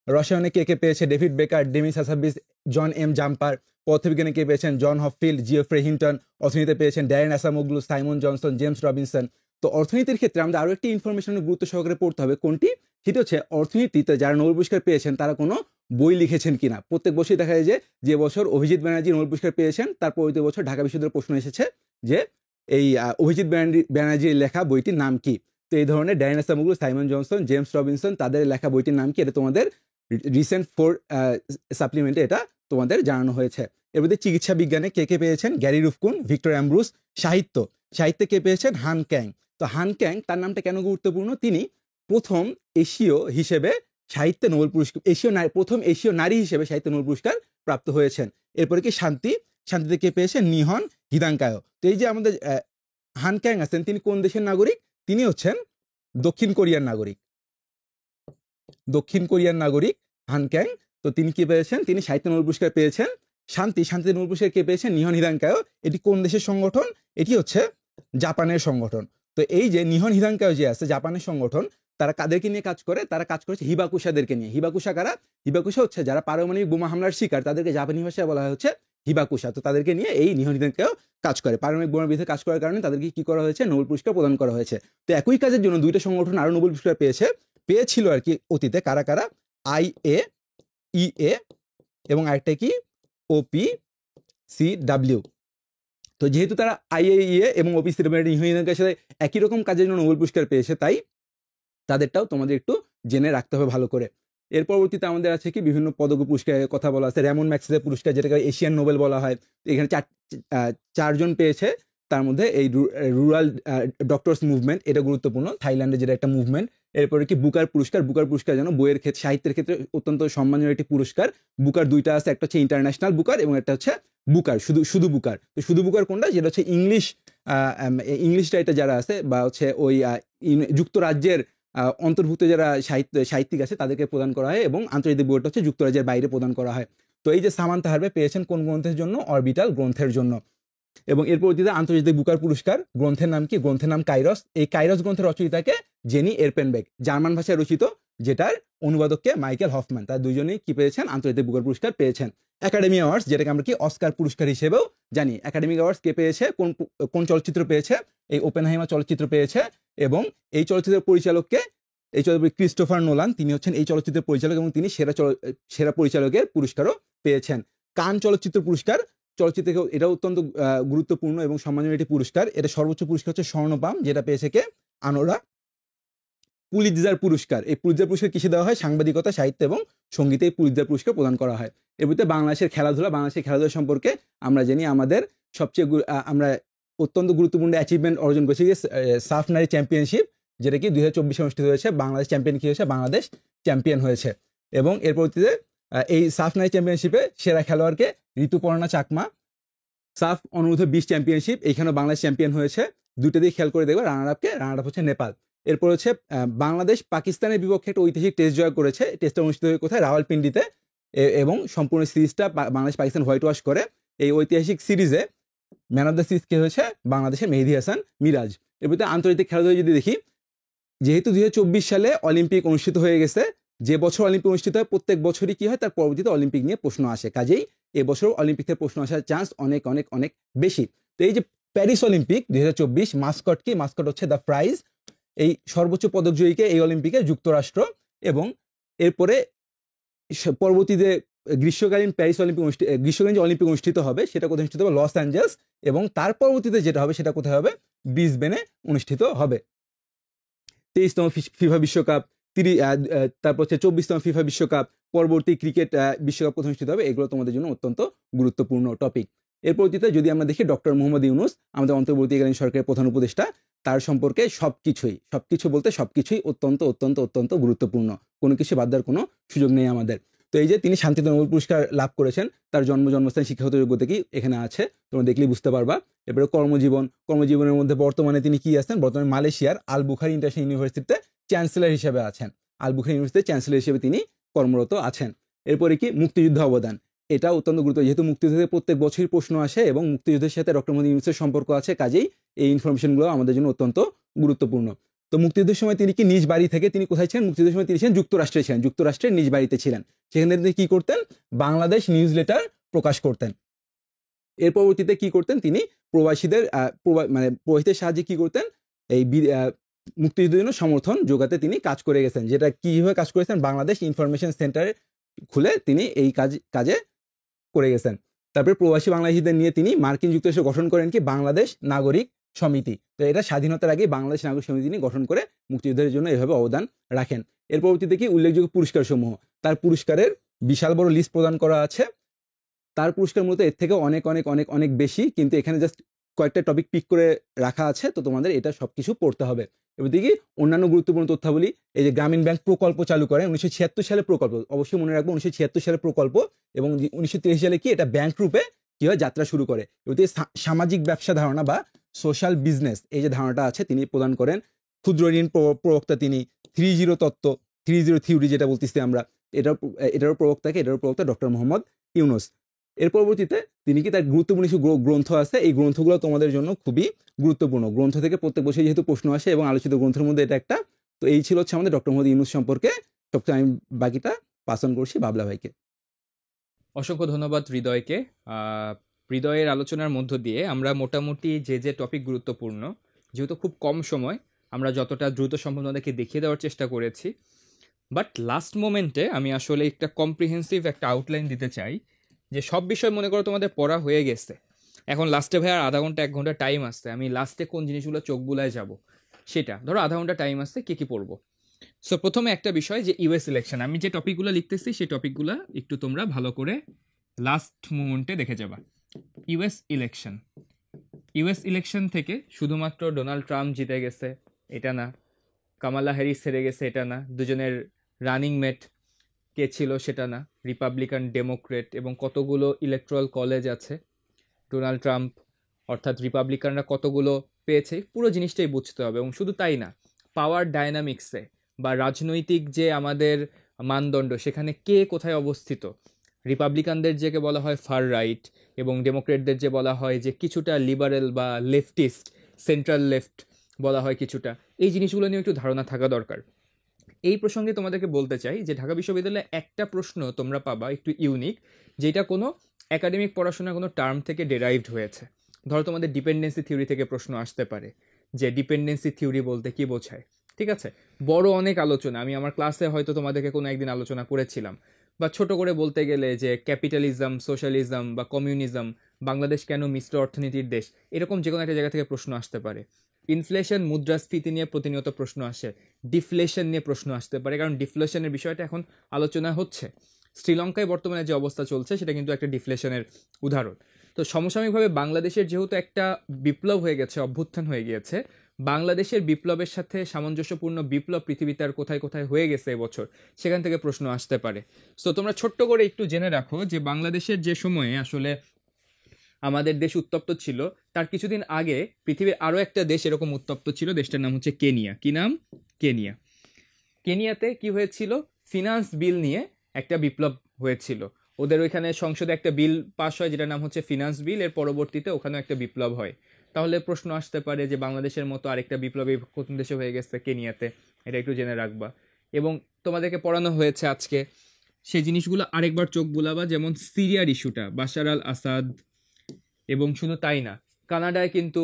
রসায়নে কে পেয়েছে? ডেভিড বেকার, ডেমিস হাসাবিস, জন এম জাম্পার। পদার্থবিজ্ঞানে কে পেয়েছেন? John Hopfield, Geoffrey Hinton. অর্থনীতিতে পেয়েছেন Daron Acemoglu, Simon Johnson, James Robinson. তো অর্থনীতির ক্ষেত্রে আমাদের আরো একটি ইনফরমেশনের গুরুত্ব সহকারে পড়তে হবে। কোনটি? সেটা হচ্ছে অর্থনীতিতে যারা নোবেল পুরস্কার পেয়েছেন তারা কোনো বই লিখেছেন কিনা। প্রত্যেক বছরই দেখা যায় যে বছর অভিজিৎ ব্যানার্জি নোবেল পুরস্কার পেয়েছেন, তার পরবর্তী বছর ঢাকা বিশ্ববিদ্যালয়ের প্রশ্ন এসেছে যে এই অভিজিৎ ব্যানার্জির লেখা বইটির নাম কি। তো এই ধরনের Daron Acemoglu, Simon Johnson, James Robinson, তাদের লেখা বইটির নাম কি, এটা তোমাদের রিসেন্ট 4 সাপ্লিমেন্টে এটা তোমাদের জানানো হয়েছে। এর মধ্যে চিকিৎসা বিজ্ঞানে কে পেয়েছেন? Gary Ruvkun, Victor Ambros. সাহিত্যে কে পেয়েছেন? হান ক্যাং। তো হান ক্যাং, তার নামটা কেন গুরুত্বপূর্ণ? তিনি প্রথম এশীয় হিসেবে সাহিত্যে নোবেল পুরস্কার, প্রথম এশীয় নারী হিসেবে সাহিত্যে নোবেল পুরস্কার প্রাপ্ত হয়েছেন। এরপরে কি শান্তিতে কে পেয়েছেন? নিহন হিদাঙ্কায়। তো এই যে আমাদের হান ক্যাং আছেন, তিনি কোন দেশের নাগরিক? তিনি হচ্ছেন দক্ষিণ কোরিয়ার নাগরিক হান ক্যাং। তো তিনি কি পেয়েছেন? তিনি সাহিত্য নোবেল পুরস্কার পেয়েছেন শান্তি নোবেল পুরস্কার কে পেয়েছেন? নিহন হিদাঙ্কায়ো। এটি কোন দেশের সংগঠন? এটি হচ্ছে জাপানের সংগঠন। তো এই যে নিহন হিদাঙ্কায়ো যে আছে জাপানের সংগঠন, তারা কাদেরকে নিয়ে কাজ করে? তারা কাজ করেছে হিবাকুশাদেরকে নিয়ে। হিবাকুশা কারা? হিবাকুশা হচ্ছে যারা পারমাণবিক বোমা হামলার শিকার, তাদেরকে জাপানি ভাষায় বলা হয় হচ্ছে হিবাকুশা। তো তাদেরকে নিয়ে এই নিহন হিদাঙ্কায়ো কাজ করে। পারমাণবিক বোমার বিরুদ্ধে কাজ করার কারণে তাদেরকে কি করা হয়েছে? নোবেল পুরস্কার প্রদান করা হয়েছে। তো একই কাজের জন্য দুইটা সংগঠন আরো নোবেল পুরস্কার পেয়েছিল আর কি অতীতে। কারা কারা? IAEA এবং আরেকটা কি OPCW। তো যেহেতু তারা IAEA এবং OPCW নিহন সাথে একই রকম কাজের জন্য নোবেল পুরস্কার পেয়েছে, তাই তাদেরটাও তোমাদের একটু জেনে রাখতে হবে ভালো করে। এর পরবর্তীতে আমাদের আছে কি বিভিন্ন পদক পুরস্কারের কথা বলা আছে। রেমন ম্যাগসেসে পুরস্কার, যেটাকে এশিয়ান নোবেল বলা হয়। এখানে চারজন পেয়েছে। তার মধ্যে এই রুরাল ডক্টরস মুভমেন্ট, এটা গুরুত্বপূর্ণ, থাইল্যান্ডে যেটা একটা মুভমেন্ট। এরপরে কি বুকার পুরস্কার যেন বইয়ের ক্ষেত্রে, সাহিত্যের ক্ষেত্রে অত্যন্ত সম্মানীয় একটি পুরস্কার। বুকার দুইটা আছে, একটা হচ্ছে ইন্টারন্যাশনাল বুকার এবং একটা হচ্ছে বুকার, শুধু বুকার। তো শুধু বুকার কোনটা? যেটা হচ্ছে ইংলিশ রাইটার যারা আছে বা হচ্ছে ওই যুক্তরাজ্যের অন্তর্ভুক্ত যারা সাহিত্যিক আছে তাদেরকে প্রদান করা হয়, এবং আন্তর্জাতিক বোর্ডটা হচ্ছে যুক্তরাজ্যের বাইরে প্রদান করা হয়। তো এই যে সামান্থা হারভে পেয়েছেন কোন গ্রন্থের জন্য? অরবিটাল গ্রন্থের জন্য। এবং এর পরবর্তীতে আন্তর্জাতিক বুকার পুরস্কার, গ্রন্থের নাম কি? গ্রন্থের নাম কাইরস। এই কাইরস গ্রন্থের রচয়িতাকে জেনি এরপেনবেক, জার্মান ভাষায় রচিত, যেটার অনুবাদককে মাইকেল হফম্যান। তার দুইজনেই কি পেয়েছেন? আন্তর্জাতিক বুকার পুরস্কার পেয়েছেন। একাডেমি অ্যাওয়ার্ডস, যেটাকে আমরা কি অস্কার পুরস্কার হিসেবেও জানি। একাডেমি অ্যাওয়ার্ডস কে পেয়েছে? কোন চলচ্চিত্র পেয়েছে? এই ওপেনহাইমার চলচ্চিত্র পেয়েছে। এবং এই চলচ্চিত্রের পরিচালককে, এই চলচ্চিত্র ক্রিস্টোফার নোলান, তিনি হচ্ছেন এই চলচ্চিত্রের পরিচালক এবং তিনি সেরা পরিচালকের পুরস্কারও পেয়েছেন। কান চলচ্চিত্র পুরস্কার, চলচ্চিত্রকে এটা অত্যন্ত গুরুত্বপূর্ণ এবং সম্মানীয় একটি পুরস্কার। এটা সর্বোচ্চ পুরস্কার হচ্ছে স্বর্ণপাম, যেটা পেয়েছে কে? আনোরা। পুলিৎজার পুরস্কার, এই পুলিৎজার পুরস্কার কিসে দেওয়া হয়? সাংবাদিকতা, সাহিত্য এবং সঙ্গীতে এই পুলিৎজার পুরস্কার প্রদান করা হয়। এর ভিতরে বাংলাদেশের খেলাধুলা সম্পর্কে আমরা জানি আমাদের সবচেয়ে আমরা অত্যন্ত গুরুত্বপূর্ণ অ্যাচিভমেন্ট অর্জন করেছি যে সাফ নারী চ্যাম্পিয়নশিপ, যেটা কি 2024 অনুষ্ঠিত হয়েছে। বাংলাদেশ চ্যাম্পিয়ন কি হয়েছে? বাংলাদেশ চ্যাম্পিয়ন হয়েছে। এবং এর পরবর্তীতে এই সাফ নারী চ্যাম্পিয়নশিপে সেরা খেলোয়াড়কে ঋতুপর্ণা চাকমা। সাফ অনূর্ধ্ব 20 চ্যাম্পিয়নশিপ, এইখানেও বাংলাদেশ চ্যাম্পিয়ন হয়েছে। দুটো দিয়ে খেয়াল করে দেখবে, রানার আপ হচ্ছে নেপাল। এরপর হচ্ছে বাংলাদেশ পাকিস্তানের বিপক্ষে একটা ঐতিহাসিক টেস্ট জয় করেছে। টেস্টটা অনুষ্ঠিত হয়ে কোথায়? রাওয়ালপিন্ডিতে। এবং সম্পূর্ণ সিরিজটা বাংলাদেশ পাকিস্তান হোয়াইট ওয়াশ করে। এই ঐতিহাসিক সিরিজে ম্যান অফ দ্য সিরিজ কে হয়েছে? বাংলাদেশের মেহেদী হাসান মিরাজ। এর ভিতরে আন্তর্জাতিক খেলাধুলা যদি দেখি, যেহেতু 2024 সালে অলিম্পিক অনুষ্ঠিত হয়ে গেছে, যে বছর অলিম্পিক অনুষ্ঠিত হয় প্রত্যেক বছরই কি হয়? তার পরবর্তীতে অলিম্পিক নিয়ে প্রশ্ন আসে। কাজেই এবছর অলিম্পিক থেকে প্রশ্ন আসার চান্স অনেক অনেক অনেক বেশি। তো এই যে প্যারিস অলিম্পিক 2024, মাস্কট কি? মাস্কট হচ্ছে দ্য প্রাইজ। এই সর্বোচ্চ পদকজয়ীকে এই অলিম্পিকে যুক্তরাষ্ট্র। এবং এরপরে পরবর্তীতে গ্রীষ্মকালীন যে অলিম্পিক অনুষ্ঠিত হবে সেটা কোথায় অনুষ্ঠিত হবে? Los Angeles. এবং তার পরবর্তীতে যেটা হবে সেটা কোথায় হবে? ব্রিসবেনে অনুষ্ঠিত হবে। 23তম ফিফা বিশ্বকাপ, তারপর হচ্ছে 24তম ফিফা বিশ্বকাপ, পরবর্তী ক্রিকেট বিশ্বকাপ কোথায় অনুষ্ঠিত হবে? এগুলো তোমাদের জন্য অত্যন্ত গুরুত্বপূর্ণ টপিক। এর পরবর্তীতে যদি আমরা দেখি ডক্টর মোহাম্মদ ইউনূস, আমাদের অন্তর্বর্তীকালীন সরকারের প্রধান উপদেষ্টা, তার সম্পর্কে সবকিছু বলতে সবকিছুই অত্যন্ত অত্যন্ত অত্যন্ত গুরুত্বপূর্ণ। কোনো কিছু বাদ দেওয়ার কোনো সুযোগ নেই আমাদের। তো এই যে তিনি শান্তিতে নোবেল পুরস্কার লাভ করেছেন, তার জন্মস্থান, শিক্ষাগত যোগ্যতা কি এখানে আছে, তোমরা দেখলেই বুঝতে পারবা। এরপরে কর্মজীবনের মধ্যে বর্তমানে তিনি কি আছেন? বর্তমানে মালয়েশিয়ার আল বুখারি ইন্টারন্যাশনাল ইউনিভার্সিটিতে চ্যান্সেলর হিসেবে আছেন। আল বুখারি ইউনিভার্সিটিতে চ্যান্সেলর হিসেবে তিনি কর্মরত আছেন। এরপরে কি? মুক্তিযুদ্ধ অবদান, এটা অত্যন্ত গুরুত্ব, যেহেতু মুক্তিযুদ্ধে প্রত্যেক বছরই প্রশ্ন আসে এবং মুক্তিযুদ্ধের সাথে ডক্টর মোহাম্মদ ইউনূসের সম্পর্ক আছে। কাজেই এই ইনফরমেশনগুলো আমাদের জন্য অত্যন্ত গুরুত্বপূর্ণ। তো মুক্তিযুদ্ধের সময় তিনি কি নিজ বাড়ি থেকে, তিনি কোথায় ছিলেন? মুক্তিযুদ্ধের সময় তিনি ছিলেন যুক্তরাষ্ট্রের নিজ বাড়িতে ছিলেন। সেখানে তিনি কি করতেন? বাংলাদেশ নিউজ লেটার প্রকাশ করতেন। এর পরবর্তীতে কি করতেন? তিনি প্রবাসীদের সাহায্যে কি করতেন? এই মুক্তিযুদ্ধের জন্য সমর্থন যোগাতে তিনি কাজ করে গেছেন। যেটা কিভাবে কাজ করেছেন? বাংলাদেশ ইনফরমেশন সেন্টার খুলে তিনি এই কাজে করে গেছেন। তারপরে প্রবাসী বাংলাদেশিদের নিয়ে তিনি মার্কিন যুক্তরাষ্ট্র গঠন করেন কি? বাংলাদেশ নাগরিক সমিতি। তো এটা স্বাধীনতার আগে বাংলাদেশ নাগরিক সমিতি তিনি গঠন করে মুক্তিযুদ্ধের জন্য এভাবে অবদান রাখেন। এর পরবর্তীতে কি? উল্লেখযোগ্য পুরস্কার সমূহ, তার পুরস্কারের বিশাল বড় লিস্ট প্রদান করা আছে। তার পুরস্কার মূলত এর থেকে অনেক অনেক অনেক অনেক বেশি, কিন্তু এখানে জাস্ট কয়েকটা টপিক পিক করে রাখা আছে, তো তোমাদের এটা সবকিছু পড়তে হবে। এবার দেখি অন্যান্য গুরুত্বপূর্ণ তথ্যাবলী। এই যে গ্রামীণ ব্যাংক প্রকল্প চালু করেন 1976 সালে, প্রকল্প অবশ্যই মনে রাখবো 1976 সালে প্রকল্প, এবং 1983 সালে কি এটা ব্যাংক রূপে কি হয় যাত্রা শুরু করে। এবার সামাজিক ব্যবসা ধারণা বা সোশ্যাল বিজনেস, এই যে ধারণাটা আছে তিনি প্রদান করেন। ক্ষুদ্র ঋণ প্রবক্তা তিনি। 30 তত্ত্ব, 30 থিওরি যেটা বলতেছি আমরা, এটারও প্রবক্তা ডক্টর মোহাম্মদ ইউনূস। এর পরবর্তীতে তিনি কি তার গুরুত্বপূর্ণ কিছু গ্রন্থ আছে, এই গ্রন্থগুলো তোমাদের জন্য খুবই গুরুত্বপূর্ণ। গ্রন্থ থেকে প্রত্যেক বছর যেহেতু প্রশ্ন আসে এবং আলোচিত গ্রন্থের মধ্যে এটা একটা। তো এই ছিল হচ্ছে আমাদের ডক্টর মোহাম্মদ ইউনূস সম্পর্কে। সবচেয়ে আমি বাকিটা পাস অন করছি বাবলা ভাইকে। অসংখ্য ধন্যবাদ হৃদয়কে। হৃদয়ের আলোচনার মধ্য দিয়ে আমরা মোটামুটি যে টপিক গুরুত্বপূর্ণ, যেহেতু খুব কম সময়, আমরা যতটা দ্রুত সম্ভব তাদেরকে দেখিয়ে দেওয়ার চেষ্টা করেছি। বাট লাস্ট মোমেন্টে আমি আসলে একটা কম্প্রিহেন্সিভ একটা আউটলাইন দিতে চাই, যে সব বিষয় মনে করো তোমাদের পড়া হয়ে গেছে, এখন লাস্টে ভাই আর আধা ঘন্টা 1 ঘন্টা টাইম আসছে, আমি লাস্টে কোন জিনিসগুলো চোখ বুলায় যাব সেটা ধরো আধা ঘন্টা টাইম আসছে, কী পড়বো। সো প্রথমে একটা বিষয় যে ইউএস ইলেকশন, আমি যে টপিকগুলো লিখতেছি সেই টপিকগুলো একটু তোমরা ভালো করে লাস্ট মোমেন্টে দেখে যাবা। ইউএস ইলেকশন থেকে শুধুমাত্র ডোনাল্ড ট্রাম্প জিতে গেছে এটা না, কামালা হ্যারিস হেরে গেছে এটা না, দুজনের রানিং মেট কে ছিল সেটা না, রিপাবলিকান ডেমোক্রেট এবং কতগুলো ইলেকট্রাল কলেজ আছে, ডোনাল্ড ট্রাম্প অর্থাৎ রিপাবলিকানরা কতগুলো পেয়েছে, পুরো জিনিসটাই বুঝতে হবে। এবং শুধু তাই না, পাওয়ার ডায়নামিক্সে বা রাজনৈতিক যে আমাদের মানদণ্ড সেখানে কে কোথায় অবস্থিত, রিপাবলিকানদের যেকে বলা হয় ফার রাইট এবং ডেমোক্রেটদের যে বলা হয় যে কিছুটা লিবারেল বা লেফটিস্ট, সেন্ট্রাল লেফট বলা হয় কিছুটা, এই জিনিসগুলো নিয়ে একটু ধারণা থাকা দরকার। এই প্রসঙ্গে তোমাদেরকে বলতে চাই যে ঢাকা বিশ্ববিদ্যালয়ে একটা প্রশ্ন তোমরা পাবা একটু ইউনিক, যেটা কোনো একাডেমিক পড়াশোনার কোনো টার্ম থেকে ডেরাইভড হয়েছে। ধরো তোমাদের ডিপেন্ডেন্সি থিওরি থেকে প্রশ্ন আসতে পারে যে ডিপেন্ডেন্সি থিওরি বলতে কি বোঝায়, ঠিক আছে। বড় অনেক আলোচনা, আমি আমার ক্লাসে হয়তো তোমাদেরকে কোনো একদিন আলোচনা করেছিলাম। বা ছোট করে বলতে গেলে যে ক্যাপিটালিজম, সোশ্যালিজম বা কমিউনিজম, বাংলাদেশ কেন মিশ্র অর্থনীতির দেশ, এরকম যে কোনো একটা জায়গা থেকে প্রশ্ন আসতে পারে। ইনফ্লেশন, মুদ্রাস্ফীতি নিয়ে প্রতিনিয়ত প্রশ্ন আসে, ডিফ্লেশন নিয়ে প্রশ্ন আসতে পারে, কারণ ডিফ্লেশনের বিষয়টা এখন আলোচনা হচ্ছে। শ্রীলঙ্কায় বর্তমানে যে অবস্থা চলছে সেটা কিন্তু একটা ডিফ্লেশনের উদাহরণ। তো সমসাময়িকভাবে বাংলাদেশের যেহেতু একটা বিপ্লব হয়ে গেছে, অভ্যুত্থান হয়ে গিয়েছে, বাংলাদেশের বিপ্লবের সাথে সামঞ্জস্যপূর্ণ বিপ্লব পৃথিবীতে আর কোথায় কোথায় হয়ে গেছে এবছর, সেখান থেকে প্রশ্ন আসতে পারে। সো তোমরা ছোট্ট করে একটু জেনে রাখো যে বাংলাদেশের যে সময়ে আসলে আমাদের দেশ উত্তপ্ত ছিল, তার কিছুদিন আগে পৃথিবীর আরও একটা দেশ এরকম উত্তপ্ত ছিল, দেশটার নাম হচ্ছে কেনিয়া। কি নাম? কেনিয়া। কেনিয়াতে কি হয়েছিল? ফিনান্স বিল নিয়ে একটা বিপ্লব হয়েছিল। ওদের ওইখানে সংসদে একটা বিল পাস হয় যেটার নাম হচ্ছে ফিনান্স বিল, এর পরবর্তীতে ওখানেও একটা বিপ্লব হয়। তাহলে প্রশ্ন আসতে পারে যে বাংলাদেশের মতো আরেকটা বিপ্লবী কোন দেশে হয়ে গেছে? কেনিয়াতে। এটা একটু জেনে রাখবা। এবং তোমাদেরকে পড়ানো হয়েছে আজকে সেই জিনিসগুলো আরেকবার চোখ বুলাবা, যেমন সিরিয়ার ইস্যুটা, বাশার আল আসাদ, এবং শুধু তাই না, কানাডায় কিন্তু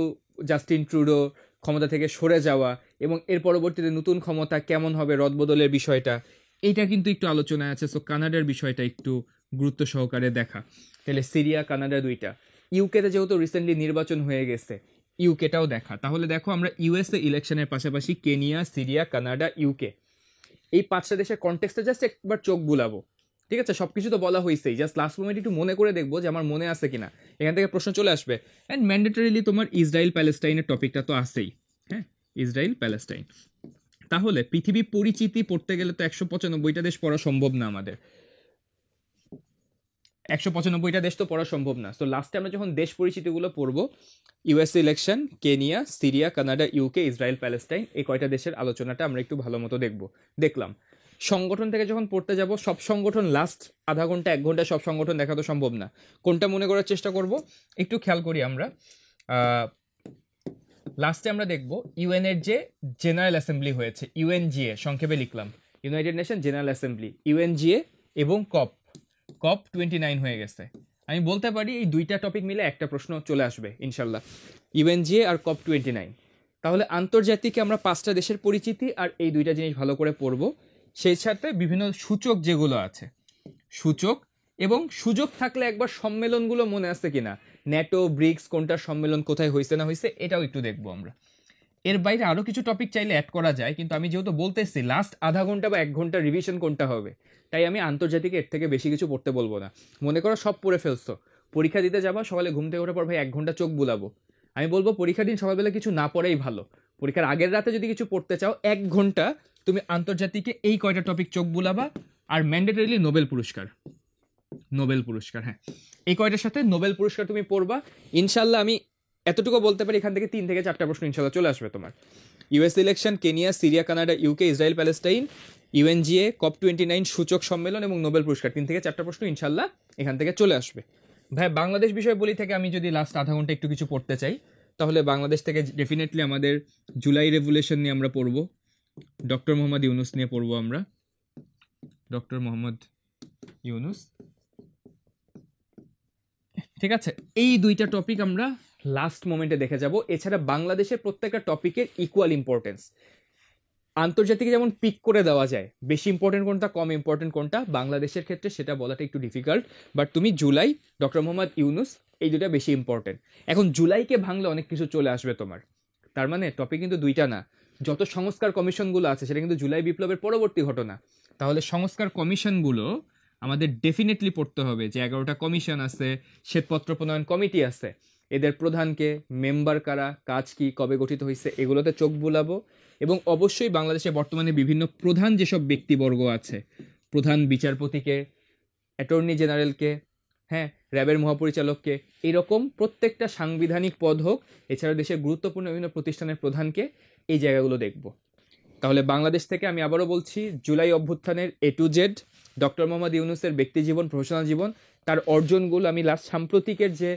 জাস্টিন ট্রুডো ক্ষমতা থেকে সরে যাওয়া এবং এর পরবর্তীতে নতুন ক্ষমতা কেমন হবে, রদবদলের বিষয়টা, এইটা কিন্তু একটু আলোচনায় আছে। সো কানাডার বিষয়টা একটু গুরুত্ব সহকারে দেখা। তাহলে সিরিয়া, কানাডা দুইটা। ইউকেতে যেহেতু রিসেন্টলি নির্বাচন হয়ে গেছে, ইউকেটাও দেখা। তাহলে দেখো আমরা ইউএসএ ইলেকশনের পাশাপাশি কেনিয়া, সিরিয়া, কানাডা, ইউকে, এই 5টা দেশের কনটেক্সটে জাস্ট একবার চোখ বুলাবো, ঠিক আছে। সব কিছু তো বলা হয়েছেই, জাস্ট লাস্ট মোমেন্ট একটু মনে করে দেখবো যে আমার মনে আছে কিনা, এখান থেকে প্রশ্ন চলে আসবে। অ্যান্ড ম্যান্ডেটরিলি তোমার ইসরায়েল প্যালেস্টাইনের টপিকটা তো আছেই, হ্যাঁ, ইসরায়েল প্যালেস্টাইন। তাহলে পৃথিবী পরিচিতি পড়তে গেলে তো 195টা দেশ পড়া সম্ভব না আমাদের, 195টা দেশ তো পড়া সম্ভব না। তো লাস্টে আমরা যখন দেশ পরিচিতিগুলো পড়বো, USA election, Kenya, Syria, Canada, UK, Israel Palestine, এই কয়টা দেশের আলোচনাটা আমরা একটু ভালো মতো দেখলাম। সংগঠন থেকে যখন পড়তে যাব, সব সংগঠন লাস্ট আধা ঘন্টা 1 ঘন্টা সব সংগঠন দেখা তো সম্ভব না। কোনটা মনে করার চেষ্টা করব, একটু খেয়াল করি আমরা। লাস্টে আমরা দেখব ইউএনের যে জেনারেল অ্যাসেম্বলি হয়েছে, ইউএনজিএ সংক্ষেপে লিখলাম, United nation general assembly, UNGA এবং কপ 29 হয়ে গেছে। আমি বলতে পারি এই দুইটা টপিক মিলে একটা প্রশ্ন চলে আসবে ইনশাল্লাহ, ইউএনজিএ আর কপ 29। তাহলে আন্তর্জাতিক আমরা 5টা দেশের পরিচিতি আর এই দুইটা জিনিস ভালো করে পড়ব। সেই সাথে বিভিন্ন সূচক যেগুলো আছে, সূচক এবং সুযোগ থাকলে একবার সম্মেলনগুলো মনে আছে কিনা, ন্যাটো, ব্রিক্স, কোনটার সম্মেলন কোথায় হয়েছে না হয়েছে, এটাও একটু দেখবো আমরা। এর বাইরে আরও কিছু টপিক চাইলে অ্যাড করা যায়, কিন্তু আমি যেহেতু বলতেছি লাস্ট আধা ঘন্টা বা 1 ঘন্টা রিভিশন কোনটা হবে, তাই আমি আন্তর্জাতিক এর থেকে বেশি কিছু পড়তে বলবো না। মনে করো সব পড়ে ফেলছো, পরীক্ষা দিতে যাবা, সকালে ঘুম থেকে ওঠার পর ভাই 1 ঘন্টা চোখ বুলাবো, আমি বলবো পরীক্ষার দিন সকালবেলা কিছু না পড়াই ভালো। পরীক্ষার আগের রাতে যদি কিছু পড়তে চাও, 1 ঘন্টা তুমি আন্তর্জাতিকে এই কয়টা টপিক চোখ বুলাবা। আর ম্যান্ডেটরিলি নোবেল পুরস্কার, হ্যাঁ, এই কয়টার সাথে নোবেল পুরস্কার তুমি পড়বা ইনশাল্লাহ। আমি এতটুকু বলতে পারি, এখান থেকে 3 থেকে 4টা প্রশ্ন ইনশাল্লাহ চলে আসবে তোমার। US election, Kenya, Syria, Canada, UK, Israel Palestine, UNGA, COP 29 সূচক সম্মেলন এবং নোবেল পুরস্কার, 3 থেকে 4টা প্রশ্ন ইনশাল্লাহ এখান থেকে চলে আসবে। ভাই বাংলাদেশ বিষয় বলি থেকে আমি যদি লাস্ট আধা ঘন্টা একটু কিছু পড়তে চাই, তাহলে বাংলাদেশ থেকে ডেফিনেটলি আমাদের জুলাই রেভলিউশন নিয়ে আমরা পড়বো, ডক্টর মোহাম্মদ ইউনুস নিয়ে পড়বো আমরা, ডক্টর মোহাম্মদ ইউনুস, ঠিক আছে। এই দুইটা টপিক আমরা লাস্ট মোমেন্টে দেখে যাব। এছাড়া বাংলাদেশের প্রত্যেকটা টপিকের ইকুয়াল ইম্পর্টেন্স, আন্তর্জাতিকে যেমন পিক করে দেওয়া যায় বেশি ইম্পর্টেন্ট কোনটা কম ইম্পর্টেন্ট কোনটা, বাংলাদেশের ক্ষেত্রে সেটা বলাটা একটু ডিফিকাল্ট। বাট তুমি জুলাই, ডক্টর মোহাম্মদ ইউনুস, এই দুটা বেশি ইম্পর্টেন্ট। এখন জুলাইকে ভাঙলে অনেক কিছু চলে আসবে তোমার, তার মানে টপিক কিন্তু দুইটা না। যত সংস্কার কমিশনগুলো আছে সেটা কিন্তু জুলাই বিপ্লবের পরবর্তী ঘটনা। তাহলে সংস্কার কমিশনগুলো আমাদের ডেফিনেটলি পড়তে হবে, যে 11টা কমিশন আছে, শ্বেতপত্র প্রণয়ন কমিটি আছে, এদের প্রধানকে, মেম্বার কারা, কাজ কি, কবে গঠিত হয়েছে, এগুলোতে চোখ বুলাবো। এবং অবশ্যই বাংলাদেশে বর্তমানে বিভিন্ন প্রধান যেসব ব্যক্তিবর্গ আছে, প্রধান বিচারপতিকে, অ্যাটর্নি জেনারেলকে, হ্যাঁ, র্যাবের মহাপরিচালককে, এরকম প্রত্যেকটা সাংবিধানিক পদ হোক, এছাড়া দেশের গুরুত্বপূর্ণ বিভিন্ন প্রতিষ্ঠানের প্রধানকে, এই জায়গাগুলো দেখব। তাহলে বাংলাদেশ থেকে আমি আবারও বলছি, জুলাই অভ্যুত্থানের A to Z, doctor Mohammad ইউনুসের ব্যক্তিজীবন, প্রফেশনাল জীবন, তার অর্জনগুলো আমি লাস্ট সাম্প্রতিকের যে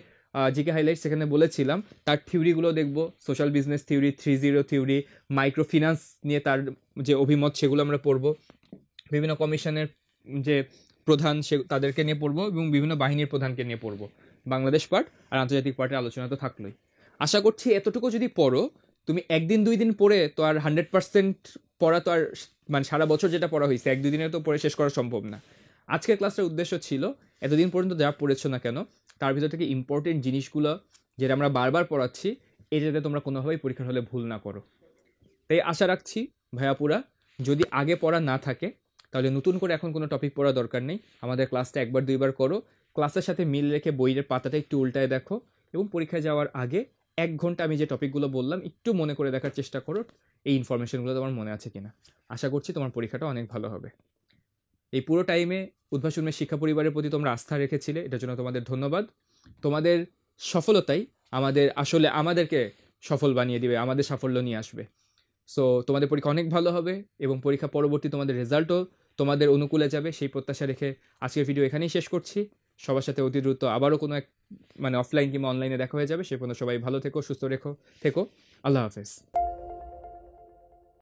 জিকে হাইলাইট সেখানে বলেছিলাম, তার থিওরিগুলো দেখব, social business theory, 3-0 theory, micro finance নিয়ে তার যে অভিমত সেগুলো আমরা পড়ব, বিভিন্ন কমিশনের যে প্রধান তাদেরকে নিয়ে পড়বো, এবং বিভিন্ন বাহিনীর প্রধানকে নিয়ে পড়বো। বাংলাদেশ পার্ট আর আন্তর্জাতিক পার্টের আলোচনা তো থাকলোই। আশা করছি এতটুকু যদি পড়ো, তুমি একদিন 2 দিন পড়ে তো আর 100% পড়া তো আর, মানে সারা বছর যেটা পড়া হয়েছে 1-2 দিনে তো পড়ে শেষ করা সম্ভব না। আজকের ক্লাসের উদ্দেশ্য ছিল এতদিন পর্যন্ত যা পড়েছো না কেন তার ভিতর থেকে ইম্পর্টেন্ট জিনিসগুলো যেটা আমরা বারবার পড়াচ্ছি, এই যাতে তোমরা কোনোভাবেই পরীক্ষার হলে ভুল না করো। তাই আশা রাখছি ভাইয়াপুরা, যদি আগে পড়া না থাকে তাহলে নতুন করে এখন কোনো টপিক পড়ার দরকার নেই, আমাদের ক্লাসটা 1-2 বার করো, ক্লাসের সাথে মিল রেখে বইয়ের পাতাটা একটু উল্টায় দেখো, এবং পরীক্ষায় যাওয়ার আগে 1 ঘন্টা আমি যে টপিকগুলো বললাম একটু মনে করে দেখার চেষ্টা করো, এই ইনফরমেশনগুলো তোমার মনে আছে কিনা। আশা করছি তোমার পরীক্ষাটা অনেক ভালো হবে। এই পুরো টাইমে উদ্ভাসন শিক্ষা পরিবারের প্রতি তোমরা আস্থা রেখেছিলে, এটার জন্য তোমাদের ধন্যবাদ। তোমাদের সফলতাই আমাদেরকে সফল বানিয়ে দিবে, আমাদের সাফল্য নিয়ে আসবে। সো তোমাদের পরীক্ষা অনেক ভালো হবে, এবং পরীক্ষা পরবর্তী তোমাদের রেজাল্টও তোমাদের অনুকূলে যাবে, সেই প্রত্যাশা রেখে আজকের ভিডিও এখানেই শেষ করছি। সবার সাথে অতি দ্রুত আবারও কোনো অফলাইন কিংবা অনলাইনে দেখা হয়ে যাবে। সে পর্যন্ত সবাই ভালো থেকো, সুস্থ থেকো। আল্লাহ হাফেজ।